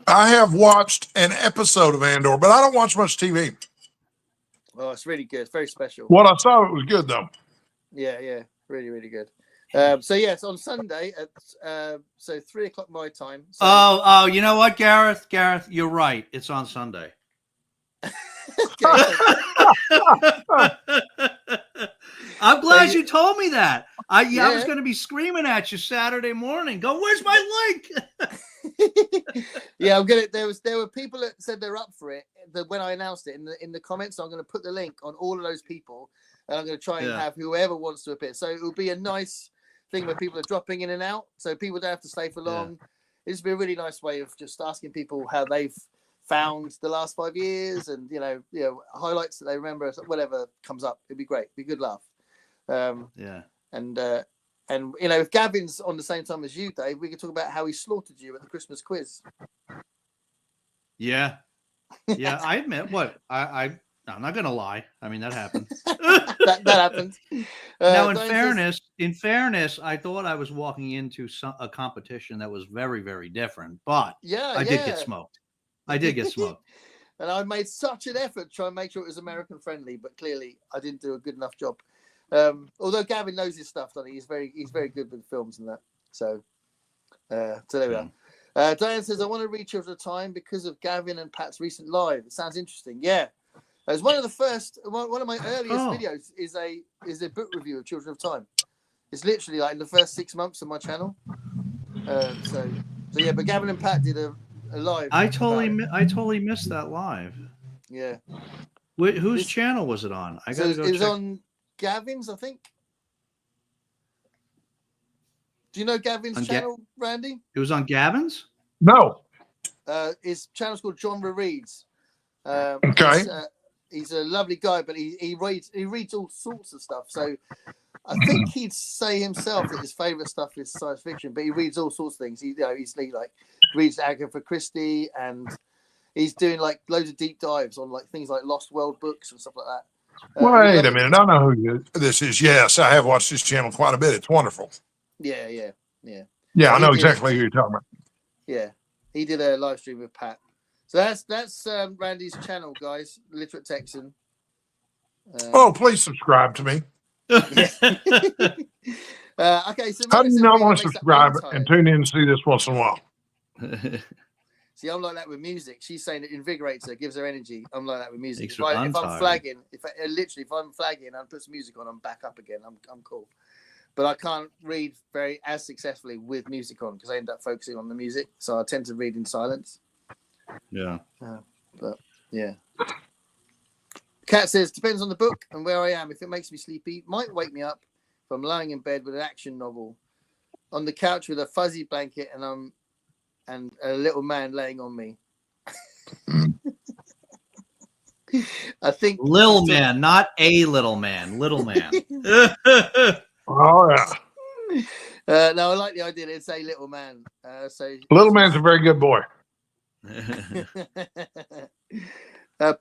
[SPEAKER 3] I have watched an episode of Andor, but I don't watch much TV.
[SPEAKER 1] Oh, it's really good. It's very special.
[SPEAKER 3] What I saw, it was good though.
[SPEAKER 1] Yeah, really, really good. So yes, on Sunday at 3:00 my time. So,
[SPEAKER 2] Oh, you know what, Gareth, you're right. It's on Sunday. I'm glad you told me that. I was going to be screaming at you Saturday morning. Go, where's my link?
[SPEAKER 1] Yeah, there were people that said they're up for it. That when I announced it in the comments, I'm going to put the link on all of those people, and I'm going to try and have whoever wants to appear. So it will be a nice thing where people are dropping in and out, so people don't have to stay for long. It'll be a really nice way of just asking people how they've found the last 5 years, and highlights that they remember, whatever comes up. It'd be great. It'd be a good laugh. And if Gavin's on the same time as you, Dave, we could talk about how he slaughtered you at the Christmas quiz.
[SPEAKER 2] Yeah, I admit what I'm not gonna lie. I mean, that happened.
[SPEAKER 1] that happened.
[SPEAKER 2] Now, in fairness, I thought I was walking into a competition that was very, very different, but I did get smoked. And
[SPEAKER 1] I made such an effort to try and make sure it was American friendly, but clearly I didn't do a good enough job. Although Gavin knows his stuff, doesn't he? He's very good with films and that. So there we are. Diane says, I want to read Children of Time because of Gavin and Pat's recent live. It sounds interesting. Yeah. As one of the first, one of my earliest videos is a book review of Children of Time. It's literally like in the first 6 months of my channel. So yeah, but Gavin and Pat did a live.
[SPEAKER 2] I totally missed that live.
[SPEAKER 1] Yeah.
[SPEAKER 2] Whose channel was it on? I gotta go check.
[SPEAKER 1] It was on Gavin's, I think. Do you know Gavin's channel, Randy?
[SPEAKER 2] It was on Gavin's?
[SPEAKER 3] No.
[SPEAKER 1] His channel's called Genre Reads.
[SPEAKER 3] Okay.
[SPEAKER 1] He's a lovely guy, but he reads all sorts of stuff. So I think he'd say himself that his favorite stuff is science fiction, but he reads all sorts of things. He reads Agatha Christie, and he's doing like loads of deep dives on like things like Lost World books and stuff like that.
[SPEAKER 3] Wait a minute. I know who this is. Yes, I have watched this channel quite a bit. It's wonderful.
[SPEAKER 1] Yeah.
[SPEAKER 3] Yeah, I know exactly who you're talking about.
[SPEAKER 1] Yeah. He did a live stream with Pat. So that's Randy's channel, guys. Literate Texan.
[SPEAKER 3] Please subscribe to me.
[SPEAKER 1] Okay. So
[SPEAKER 3] how do you not want to subscribe and tune in and see this once in a while?
[SPEAKER 1] See, I'm like that with music. She's saying it invigorates her, gives her energy. I'm like that with music. If I'm flagging, if I'm flagging and put some music on, I'm back up again. I'm cool. But I can't read as successfully with music on because I end up focusing on the music. So I tend to read in silence.
[SPEAKER 2] Yeah.
[SPEAKER 1] But yeah. Kat says, depends on the book and where I am. If it makes me sleepy, might wake me up if I'm lying in bed with an action novel on the couch with a fuzzy blanket and a little man laying on me. I think
[SPEAKER 2] little man, not a little man, little man.
[SPEAKER 3] Oh yeah.
[SPEAKER 1] No, I like the idea that it's a little man. So
[SPEAKER 3] little man's a very good boy.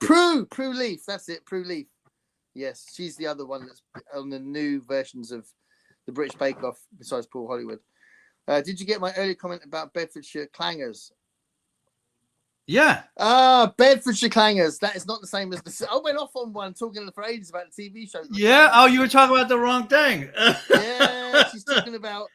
[SPEAKER 1] Prue Leaf, that's it. Prue Leaf. Yes, she's the other one that's on the new versions of the British Bake Off besides Paul Hollywood. Did you get my earlier comment about Bedfordshire clangers?
[SPEAKER 2] Yeah.
[SPEAKER 1] Bedfordshire clangers. That is not the same as the. I went off on one talking for ages about the TV show.
[SPEAKER 2] Yeah. Oh, you were talking about the wrong thing.
[SPEAKER 1] Yeah, she's talking about.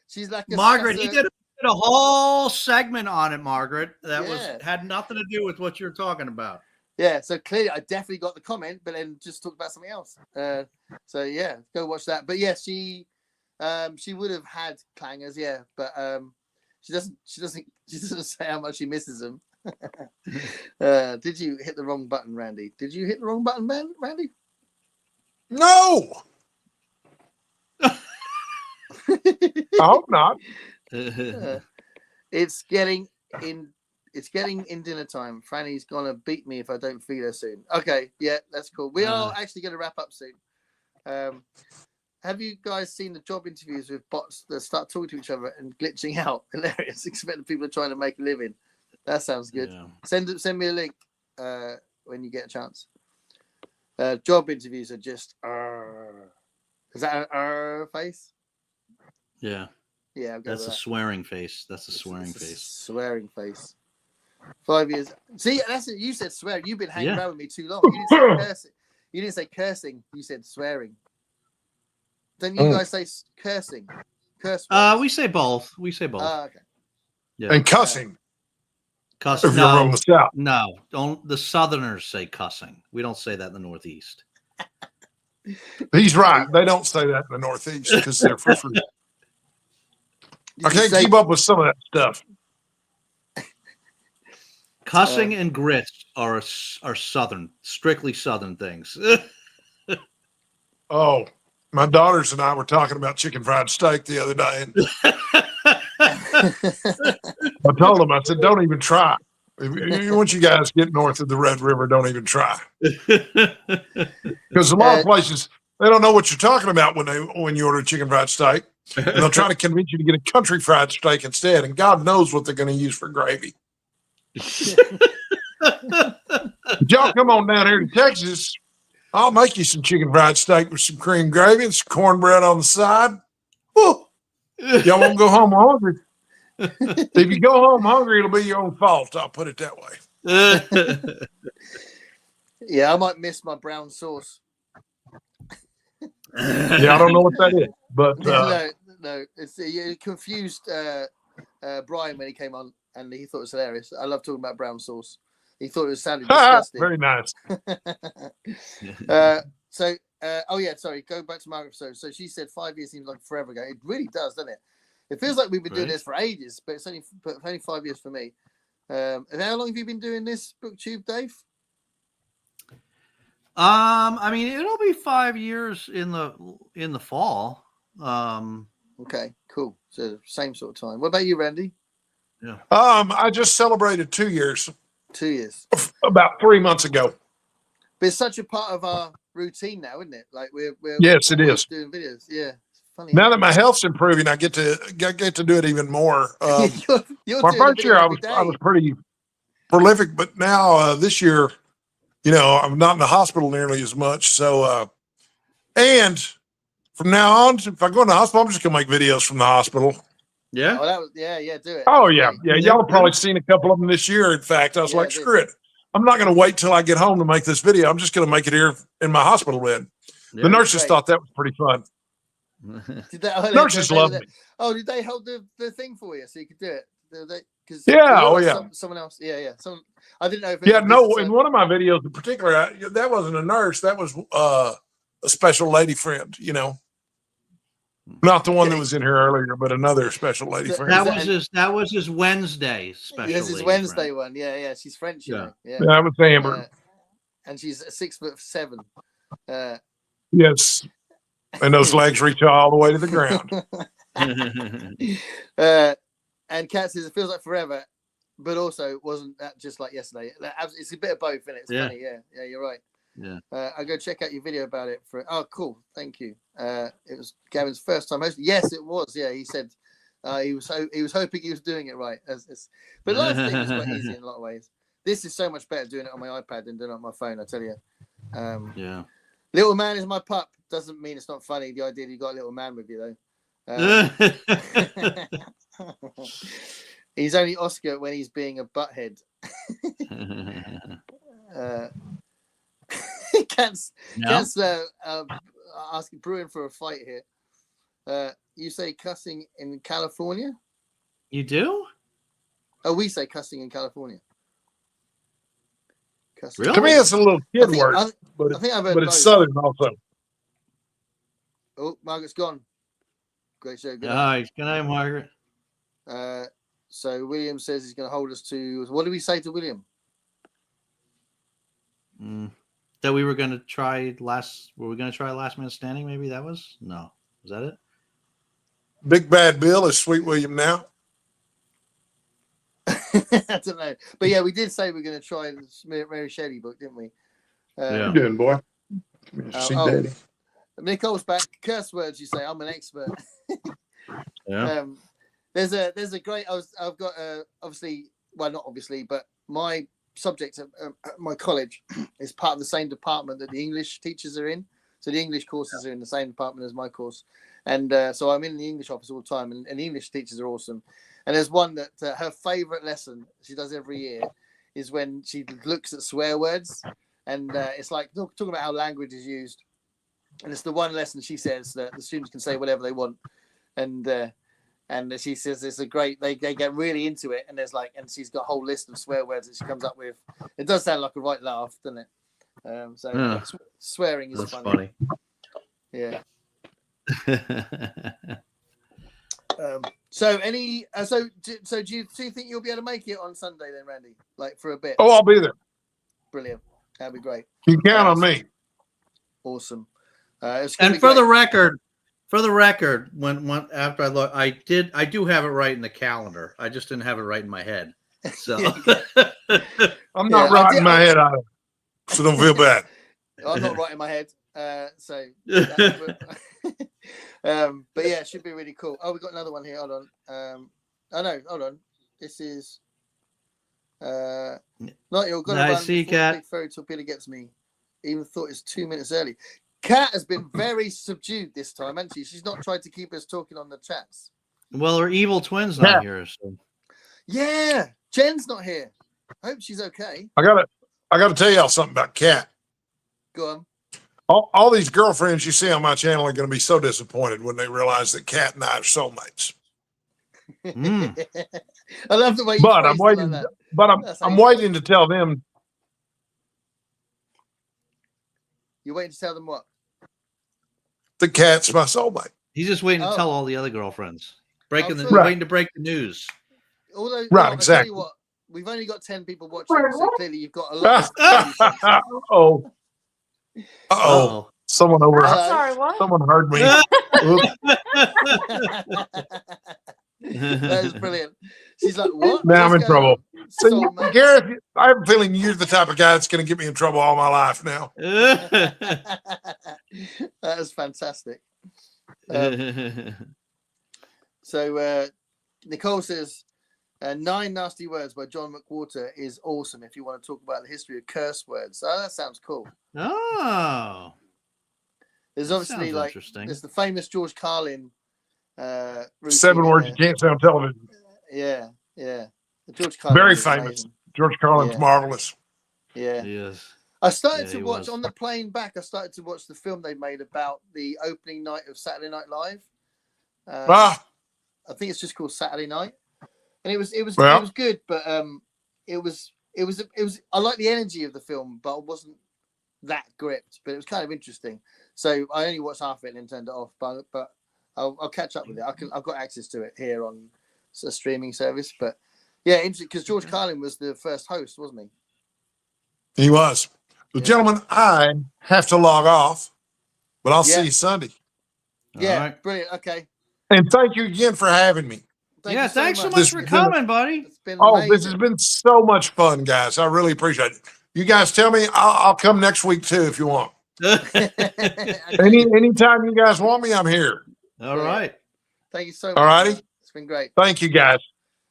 [SPEAKER 1] She's like
[SPEAKER 2] Margaret. He did a whole segment on it, Margaret. That had nothing to do with what you're talking about.
[SPEAKER 1] Yeah. So clearly, I definitely got the comment, but then just talked about something else. So yeah, go watch that. But yeah, she would have had clangers, yeah, but she doesn't say how much she misses them. Did you hit the wrong button, Randy? Did you hit the wrong button, Randy?
[SPEAKER 3] No. I hope not.
[SPEAKER 1] It's getting in dinner time. Franny's gonna beat me if I don't feed her soon. Okay, yeah, that's cool. We are actually gonna wrap up soon. Have you guys seen the job interviews with bots that start talking to each other and glitching out? Hilarious. Expect people are trying to make a living. That sounds good. Yeah. Send me a link when you get a chance. Job interviews are just is that an face?
[SPEAKER 2] Yeah.
[SPEAKER 1] Yeah.
[SPEAKER 2] That's a swearing face. That's a swearing face.
[SPEAKER 1] Swearing face. 5 years. See, that's it. You said swear. You've been hanging around with me too long. You didn't say cursing. You didn't say cursing. You said swearing. Don't you guys say cursing? Curse words?
[SPEAKER 2] We say both. We say both.
[SPEAKER 1] Okay.
[SPEAKER 3] Yeah. And cussing.
[SPEAKER 2] Cussing.
[SPEAKER 3] If you're from the South.
[SPEAKER 2] No, don't. The Southerners say cussing. We don't say that in the Northeast.
[SPEAKER 3] He's right. They don't say that in the Northeast because they're for free. I can't keep up with some of that stuff.
[SPEAKER 2] Cussing and grits are Southern, strictly Southern things.
[SPEAKER 3] Oh, my daughters and I were talking about chicken fried steak the other day. And I told them, I said, don't even try. Once you guys get north of the Red River, don't even try. Because a lot of places, they don't know what you're talking about when you order chicken fried steak. And they'll try to convince you to get a country fried steak instead. And God knows what they're going to use for gravy. Y'all come on down here to Texas. I'll make you some chicken fried steak with some cream gravy and some cornbread on the side. Woo! Y'all won't go home hungry. If you go home hungry, it'll be your own fault. I'll put it that way.
[SPEAKER 1] Yeah, I might miss my brown sauce.
[SPEAKER 3] Yeah, I don't know what that is, but
[SPEAKER 1] no, it's you confused Brian when he came on, and he thought it was hilarious. I love talking about brown sauce. He thought it sounded disgusting.
[SPEAKER 3] Very nice.
[SPEAKER 1] Sorry. Go back to Margaret. So she said 5 years seems like forever ago. It really does, doesn't it? It feels like we've been doing this for ages, but it's only 5 years for me. And how long have you been doing this BookTube, Dave?
[SPEAKER 2] I mean, it'll be 5 years in the fall.
[SPEAKER 1] Okay, cool. So same sort of time. What about you, Randy?
[SPEAKER 2] Yeah.
[SPEAKER 3] I just celebrated 2 years.
[SPEAKER 1] 2 years.
[SPEAKER 3] About 3 months ago.
[SPEAKER 1] But it's such a part of our routine now, isn't it? Like we're
[SPEAKER 3] yes, it is
[SPEAKER 1] doing videos. Yeah. Funny.
[SPEAKER 3] Now that my health's improving, I get to do it even more.
[SPEAKER 1] You're
[SPEAKER 3] my first year, I was pretty prolific, but now this year, I'm not in the hospital nearly as much. So, and from now on, if I go in the hospital, I'm just gonna make videos from the hospital.
[SPEAKER 2] Yeah.
[SPEAKER 1] Oh, do it.
[SPEAKER 3] Oh yeah, yeah. Y'all have probably seen a couple of them this year. In fact, I was like, screw it. I'm not gonna wait till I get home to make this video. I'm just gonna make it here in my hospital bed. Yeah, the nurses thought that was pretty fun. Nurses love me.
[SPEAKER 1] Oh, did they hold the thing for you so you could do it? Someone else. Yeah. I didn't know if
[SPEAKER 3] in one of my videos in particular, that wasn't a nurse. That was a special lady friend. Not the one that was in here earlier, but another special lady friend.
[SPEAKER 2] That was his Wednesday special.
[SPEAKER 1] Yes, his Wednesday friend. One. Yeah. She's French. Yeah.
[SPEAKER 3] That was Amber,
[SPEAKER 1] and she's 6'7".
[SPEAKER 3] Yes. And those legs reach all the way to the ground.
[SPEAKER 1] And Kat says it feels like forever, but also wasn't that just like yesterday? It's a bit of both, isn't it? It's funny. Yeah, you're right.
[SPEAKER 2] Yeah.
[SPEAKER 1] I'll go check out your video about it. Cool. Thank you. It was Gavin's first time hosting. Yes, it was. Yeah, he said he was hoping he was doing it right. But life thing is quite easy in a lot of ways. This is so much better doing it on my iPad than doing it on my phone. I tell you.
[SPEAKER 2] Yeah.
[SPEAKER 1] Little man is my pup. Doesn't mean it's not funny. The idea you got a little man with you though. He's only Oscar when he's being a butthead. Cat's asking Bruin for a fight here. You say cussing in California?
[SPEAKER 2] You do?
[SPEAKER 1] Oh, we say cussing in California. Cussing.
[SPEAKER 3] Really? To me, it's a little kid word, but it's Southern also.
[SPEAKER 1] Oh, Margaret's gone. Great show.
[SPEAKER 2] Good night, Margaret.
[SPEAKER 1] So William says he's going to hold us to. What did we say to William?
[SPEAKER 2] That we were going to try last. Were we going to try Last Man Standing? Maybe that was. No, was that it?
[SPEAKER 3] Big Bad Bill is Sweet William now.
[SPEAKER 1] I don't know, but yeah, we did say we're going to try the Mary Shelley book, didn't we?
[SPEAKER 3] Yeah. How you doing, boy? See Daddy.
[SPEAKER 1] Nicole's back. Curse words, you say? I'm an expert.
[SPEAKER 2] Yeah.
[SPEAKER 1] There's a great. I've got obviously, well, not obviously, but my subject at my college is part of the same department that the English teachers are in. So the English courses are in the same department as my course, and so I'm in the English office all the time, and the English teachers are awesome. And there's one that her favorite lesson she does every year is when she looks at swear words, and it's like talking about how language is used. And it's the one lesson she says that the students can say whatever they want, and she says it's a great. They get really into it, and and she's got a whole list of swear words that she comes up with. It does sound like a right laugh, doesn't it? Swearing is funny. Yeah. So do you think you'll be able to make it on Sunday then, Randy? Like for a bit?
[SPEAKER 3] Oh, I'll be there.
[SPEAKER 1] Brilliant. That'd be great.
[SPEAKER 3] You count on me.
[SPEAKER 1] Awesome.
[SPEAKER 2] And for the record, when after I look, I do have it right in the calendar. I just didn't have it right in my head. So
[SPEAKER 3] I'm not right in my head either, so don't feel bad.
[SPEAKER 1] I'm not right in my head. But yeah, it should be really cool. Oh, we got another one here. Hold on. Hold on. This is not you're gonna run
[SPEAKER 2] see,
[SPEAKER 1] before
[SPEAKER 2] Kat.
[SPEAKER 1] the big fairy torpedo gets me. Even thought it's 2 minutes early. Kat has been very subdued this time, hasn't she? She's not tried to keep us talking on the chats.
[SPEAKER 2] Well, her evil twin's not here. So.
[SPEAKER 1] Yeah, Jen's not here. I hope she's okay.
[SPEAKER 3] I gotta tell y'all something about Kat.
[SPEAKER 1] Go on.
[SPEAKER 3] All these girlfriends you see on my channel are going to be so disappointed when they realize that Kat and I are soulmates.
[SPEAKER 1] I love the way you
[SPEAKER 3] But I'm waiting.
[SPEAKER 1] Like
[SPEAKER 3] but I'm waiting to tell them.
[SPEAKER 1] You're waiting to tell them what?
[SPEAKER 3] The Kat's my soulmate.
[SPEAKER 2] He's just waiting to tell all the other girlfriends. Waiting to break the news.
[SPEAKER 1] Although,
[SPEAKER 3] exactly.
[SPEAKER 1] What, we've only got 10 people watching, so clearly you've got a lot.
[SPEAKER 3] Oh, someone over.
[SPEAKER 4] Sorry, what?
[SPEAKER 3] Someone heard me.
[SPEAKER 1] That is brilliant. She's like, what?
[SPEAKER 3] Now I'm in trouble.
[SPEAKER 1] So,
[SPEAKER 3] Gareth, I have a feeling you're the type of guy that's going to get me in trouble all my life now.
[SPEAKER 1] That is fantastic. So Nicole says, 9 Nasty Words by John McWhorter is awesome if you want to talk about the history of curse words. Oh, that sounds cool.
[SPEAKER 2] Oh.
[SPEAKER 1] There's obviously there's the famous George Carlin
[SPEAKER 3] 7 words you can't say on television.
[SPEAKER 1] Yeah. George Carlin.
[SPEAKER 3] Very famous. Amazing. George Carlin's marvelous.
[SPEAKER 1] Yeah.
[SPEAKER 2] Yes.
[SPEAKER 1] I started to watch on the plane back. I started to watch the film they made about the opening night of Saturday Night Live. I think it's just called Saturday Night, and it was good, but it was I like the energy of the film, but it wasn't that gripped. But it was kind of interesting. So I only watched half of it and then turned it off. But I'll catch up with it. I've got access to it here on a streaming service. But yeah, interesting because George Carlin was the first host, wasn't he?
[SPEAKER 3] He was. Well, gentlemen, I have to log off, but I'll see you Sunday.
[SPEAKER 1] Yeah, right. Brilliant. Okay.
[SPEAKER 3] And thank you again for having me.
[SPEAKER 2] Thanks so much for coming, buddy.
[SPEAKER 1] It's been amazing.
[SPEAKER 3] This has been so much fun, guys. I really appreciate it. You guys tell me I'll come next week too if you want. Anytime you guys want me, I'm here.
[SPEAKER 2] All right.
[SPEAKER 1] Thank you so much.
[SPEAKER 3] All righty.
[SPEAKER 1] It's been great.
[SPEAKER 3] Thank you, guys.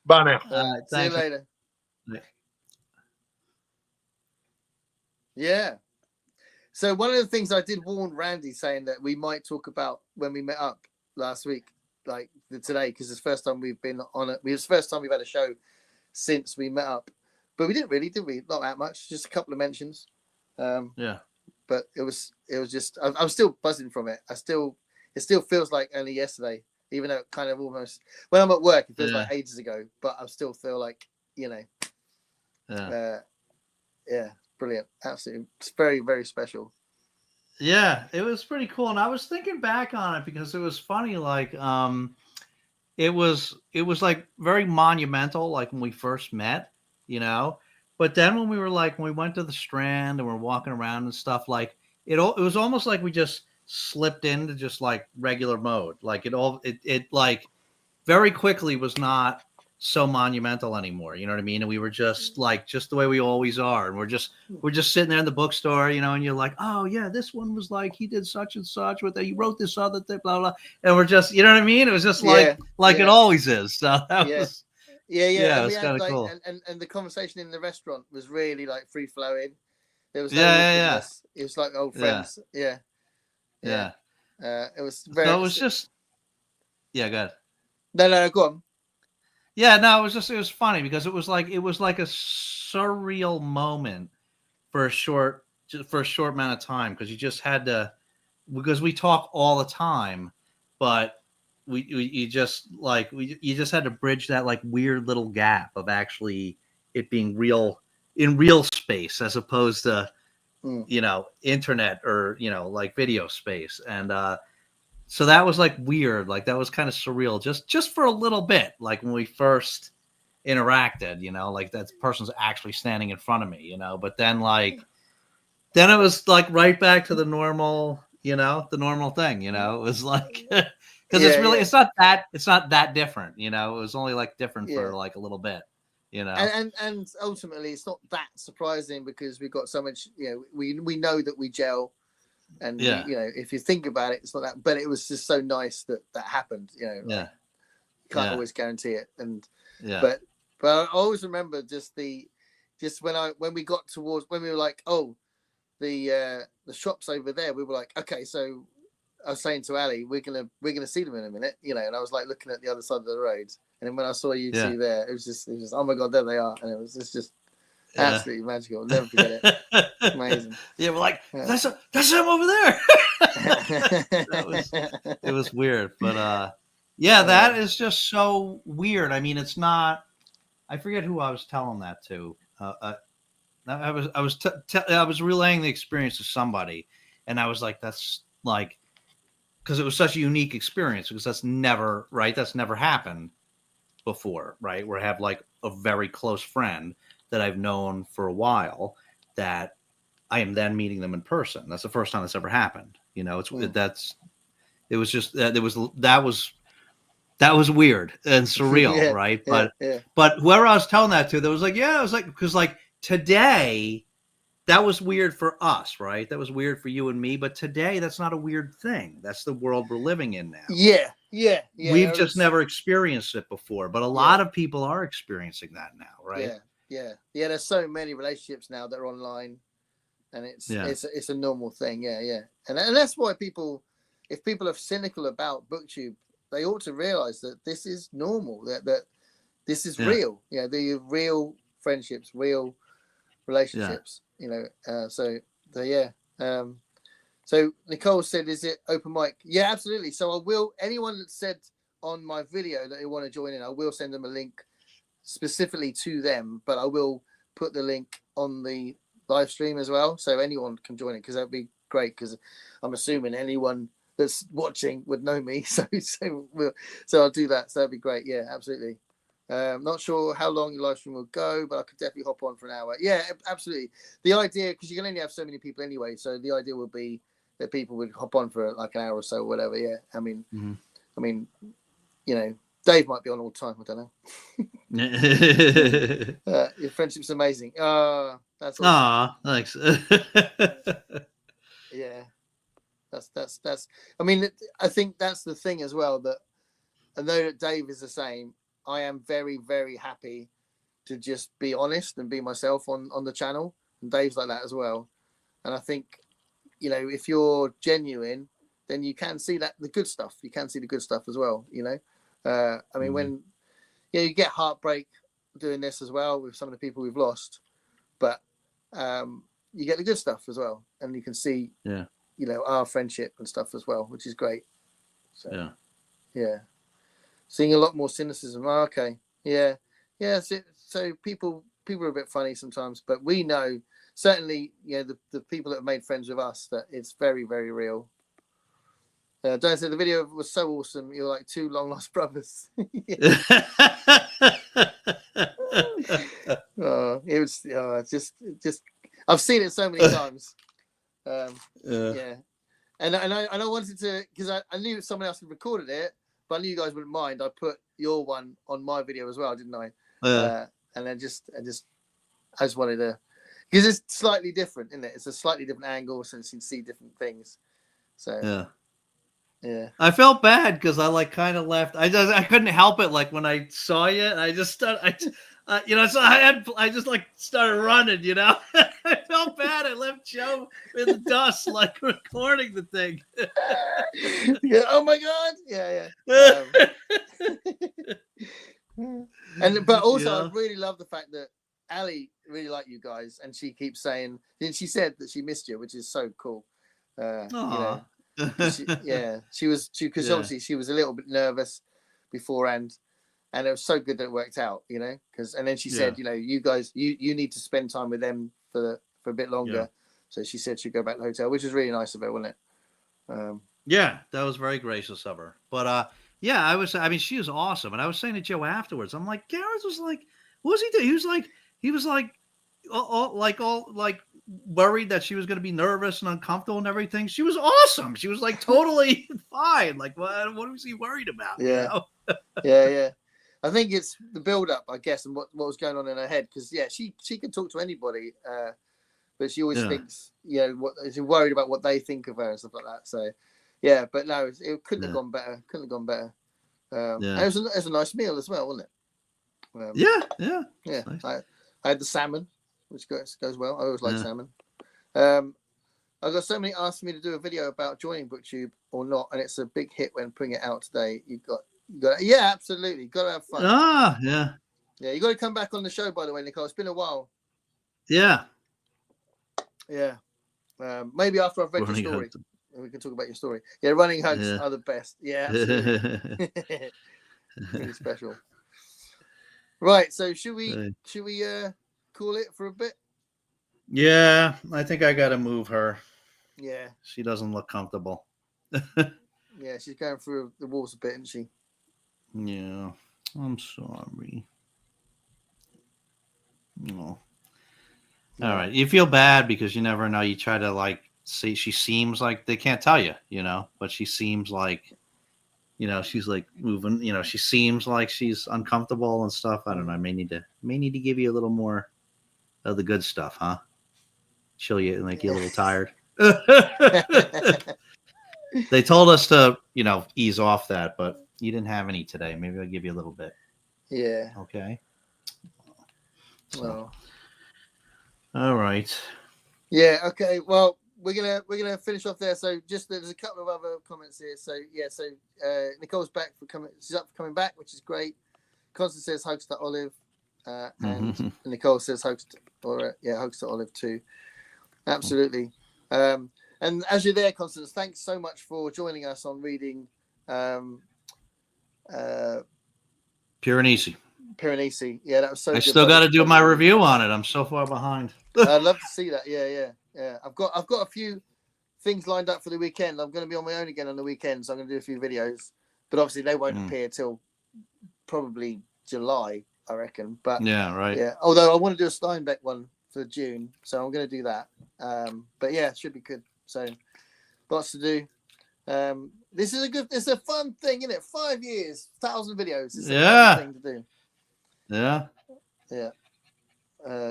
[SPEAKER 3] Bye now.
[SPEAKER 1] See you later. Yeah. So one of the things I did warn Randy saying that we might talk about when we met up last week, like today, because it's the first time we've been on it. It was the first time we've had a show since we met up, but we didn't really, did we? Not that much, just a couple of mentions.
[SPEAKER 2] Yeah.
[SPEAKER 1] But it was just, I'm still buzzing from it. It still feels like only yesterday, even though it kind of almost, when I'm at work, it feels like ages ago, but I still feel like, brilliant. Absolutely. It's very, very special.
[SPEAKER 2] Yeah, it was pretty cool. And I was thinking back on it because it was funny. Like, it was like very monumental, like when we first met, but then when we went to the Strand and we're walking around and stuff, like it was almost like we just slipped into just like regular mode. Like it like very quickly was not so monumental anymore. You know what I mean? And we were just the way we always are. And we're just sitting there in the bookstore, and you're like, oh yeah, this one was like, he did such and such with it. He wrote this other thing, blah, blah. And we're just, you know what I mean? It was just it always is. So that was, it was kind of cool.
[SPEAKER 1] And the conversation in the restaurant was really like free flowing. There was
[SPEAKER 2] it
[SPEAKER 1] was like old friends. Yeah. It was very,
[SPEAKER 2] so it was just, go ahead.
[SPEAKER 1] No, go on.
[SPEAKER 2] Yeah, no, it was funny because it was like a surreal moment for a short amount of time, because you just had to, because we talk all the time, but you just like you just had to bridge that like weird little gap of actually it being real in real space as opposed to internet or like video space. And so that was like weird, like that was kind of surreal just for a little bit, like when we first interacted, like that person's actually standing in front of me, but then then it was like right back to the normal, the normal thing, it was like, because it's not that different, it was only like different for like a little bit,
[SPEAKER 1] and ultimately it's not that surprising because we've got so much, we know that we gel, and we, if you think about it, it's not that, but it was just so nice that happened, like, you can't always guarantee it. And but I always remember just when we got towards, when we were like, oh, the shop's over there, we were like, okay, so I was saying to Ali, we're gonna see them in a minute, and I was like looking at the other side of the road, and then when I saw you two there, it was just oh my god, there they are, and it was just absolutely magical. I'll never forget it. Amazing.
[SPEAKER 2] Yeah, we're like, that's him over there. It was weird, but that is just so weird. I mean, it's not. I forget who I was telling that to. I was relaying the experience to somebody, and I was like, that's like, because it was such a unique experience, because that's never happened before, right? Where I have like a very close friend that I've known for a while, that I am then meeting them in person. That's the first time that's ever happened. It was just that was weird and surreal, right? But whoever I was telling that to, there was like, it was like, because like today, that was weird for us, right? That was weird for you and me, but today that's not a weird thing. That's the world we're living in now.
[SPEAKER 1] Yeah.
[SPEAKER 2] We've just never experienced it before, but a lot of people are experiencing that now, right?
[SPEAKER 1] Yeah. There's so many relationships now that are online, and it's a normal thing. Yeah. And that's why if people are cynical about BookTube, they ought to realize that this is normal, that this is real. The real friendships, real relationships. So Nicole said, is it open mic? Yeah, absolutely. So I will, anyone that said on my video that they want to join in, I will send them a link specifically to them, but I will put the link on the live stream as well, so anyone can join it, because that'd be great, because I'm assuming anyone that's watching would know me, so I'll do that. So that'd be great. Yeah, absolutely. Not sure how long your live stream will go, but I could definitely hop on for an hour. Yeah, absolutely. The idea, because you can only have so many people anyway, so the idea would be that people would hop on for like an hour or so, or whatever. Yeah, I mean, Dave might be on all the time. I don't know. Your friendship's amazing. That's awesome.
[SPEAKER 2] Thanks.
[SPEAKER 1] Yeah, that's. I mean, I think that's the thing as well, that I know that Dave is the same. I am very, very happy to just be honest and be myself on the channel, and Dave's like that as well. And I think, if you're genuine, then you can see the good stuff. You can see the good stuff as well. I mean, when you get heartbreak doing this as well with some of the people we've lost, but you get the good stuff as well, and you can see our friendship and stuff as well, which is great. So yeah. Seeing a lot more cynicism. Oh, okay. Yeah. So people are a bit funny sometimes, but we know certainly, the people that have made friends with us, that it's very, very real. Don't say the video was so awesome. You're like two long lost brothers. It was just I've seen it so many times. Yeah. And I wanted to, because I knew someone else had recorded it, but I knew you guys wouldn't mind. I put your one on my video as well, didn't I? And then I just wanted to, because it's slightly different, isn't it? It's a slightly different angle, so you can see different things. So yeah.
[SPEAKER 2] I felt bad because I like kind of left. I couldn't help it. Like when I saw you, I just started. So I just like started running. I felt bad. I left Joe in the dust, like recording the thing.
[SPEAKER 1] Yeah. Oh my God. Yeah. But also,
[SPEAKER 2] Yeah.
[SPEAKER 1] I really love the fact that Ali really liked you guys, and she keeps saying, and she said that she missed you, which is so cool. You know, because obviously she was a little bit nervous beforehand, and it was so good that it worked out. You know, and then she said, you know, you guys, you need to spend time with them for a bit longer.
[SPEAKER 2] Yeah.
[SPEAKER 1] So she said she'd go back to the hotel, which was really nice of her, wasn't it?
[SPEAKER 2] Yeah, that was very gracious of her. But yeah, I mean, she was awesome. And I was saying to Joe afterwards, I'm like, Gareth was like, what was he doing? He was like all worried that she was going to be nervous and uncomfortable and everything. She was awesome. She was like totally fine. Like, what was he worried about?
[SPEAKER 1] Yeah.
[SPEAKER 2] You know?
[SPEAKER 1] Yeah. I think it's the build up, I guess, and what was going on in her head. Because she can talk to anybody, but she always thinks, you know, she's worried about what they think of her and stuff like that. So, yeah, but no, it couldn't have gone better. Couldn't have gone better. It was a nice meal as well, wasn't it?
[SPEAKER 2] Yeah.
[SPEAKER 1] Nice. I had the salmon, which goes well. I always like salmon. I got so many asking me to do a video about joining BookTube or not, and it's a big hit when putting it out today. You got absolutely. Got to have fun. Yeah. You got to come back on the show, by the way, Nicole. It's been a while.
[SPEAKER 2] Yeah.
[SPEAKER 1] Maybe after I've read your story, we can talk about your story. Yeah, running hugs are the best. Yeah, absolutely. Really special. Right. So should we call it for a bit?
[SPEAKER 2] Yeah, I think I got to move her.
[SPEAKER 1] Yeah.
[SPEAKER 2] She doesn't look comfortable.
[SPEAKER 1] Yeah, she's going through the walls a bit, isn't she?
[SPEAKER 2] Yeah, I'm sorry. No. All right. You feel bad because you never know. You try to like see. She seems like they can't tell you, you know, but she seems like, you know, she's like moving. You know, she seems like she's uncomfortable and stuff. I don't know. I may need to give you a little more of the good stuff, huh? Chill you and make you a little tired. They told us to, you know, ease off that, but you didn't have any today. Maybe I'll give you a little bit.
[SPEAKER 1] Yeah.
[SPEAKER 2] Okay. So,
[SPEAKER 1] well.
[SPEAKER 2] All right.
[SPEAKER 1] Yeah. Okay. Well, we're gonna finish off there. So just there's a couple of other comments here. So yeah. So Nicole's back for coming. She's up for coming back, which is great. Constance says hugs to Olive, and Nicole says hugs to Olive too. Absolutely. And as you're there, Constance, thanks so much for joining us on reading
[SPEAKER 2] Piranesi.
[SPEAKER 1] Yeah, that was so good.
[SPEAKER 2] I still got to do my review on it. I'm so far behind.
[SPEAKER 1] I'd love to see that. Yeah. I've got a few things lined up for the weekend. I'm going to be on my own again on the weekend, so I'm going to do a few videos. But obviously, they won't appear till probably July, I reckon. But
[SPEAKER 2] yeah, right.
[SPEAKER 1] Yeah. Although I want to do a Steinbeck one for June, so I'm going to do that. But yeah, it should be good. So lots to do. It's a fun thing, isn't it? 5 years, 1,000 videos. It's a fun thing to do. Yeah.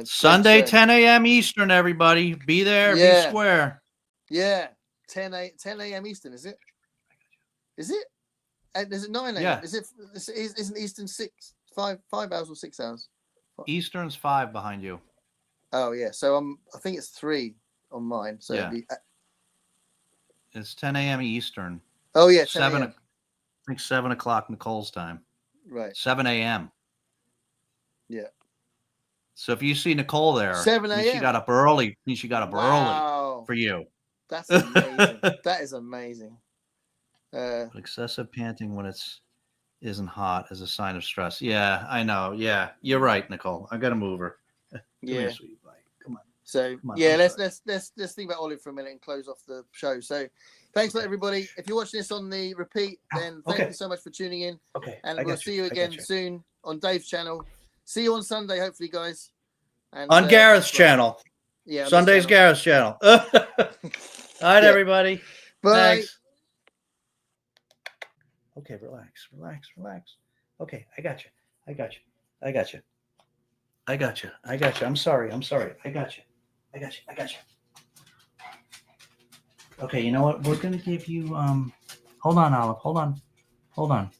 [SPEAKER 2] Sunday, 10 a.m. Eastern, everybody. Be there, be square.
[SPEAKER 1] Yeah. 10 a.m. Eastern, is it? Is it? And is it 9 a.m.?
[SPEAKER 2] Yeah.
[SPEAKER 1] Isn't Eastern 5 hours or 6 hours?
[SPEAKER 2] Eastern's 5 behind you.
[SPEAKER 1] Oh, yeah. So I think it's 3 on mine. So it'd be,
[SPEAKER 2] it's 10 a.m. Eastern.
[SPEAKER 1] Oh, yeah.
[SPEAKER 2] 7. I think 7 o'clock Nicole's time.
[SPEAKER 1] Right.
[SPEAKER 2] 7 a.m.
[SPEAKER 1] Yeah.
[SPEAKER 2] So if you see Nicole there,
[SPEAKER 1] 7 a.m.
[SPEAKER 2] She got up early. She got up early for you.
[SPEAKER 1] That's amazing. That is amazing.
[SPEAKER 2] Excessive panting when isn't hot is a sign of stress. Yeah, I know. Yeah, you're right, Nicole. I got to move her.
[SPEAKER 1] Yeah.
[SPEAKER 2] Come on.
[SPEAKER 1] So yeah, let's think about Olive for a minute and close off the show. So thanks for everybody. If you're watching this on the repeat, then thank you so much for tuning in.
[SPEAKER 2] Okay.
[SPEAKER 1] And we'll see you again soon on Dave's channel. See you on Sunday, hopefully, guys. And
[SPEAKER 2] on Gareth's channel.
[SPEAKER 1] Yeah.
[SPEAKER 2] Sunday's Gareth's channel. All right, everybody.
[SPEAKER 1] Bye. Thanks.
[SPEAKER 2] Okay, relax. Okay, I got you. I'm sorry. I got you. Okay, you know what? We're gonna give you hold on, Olive. Hold on.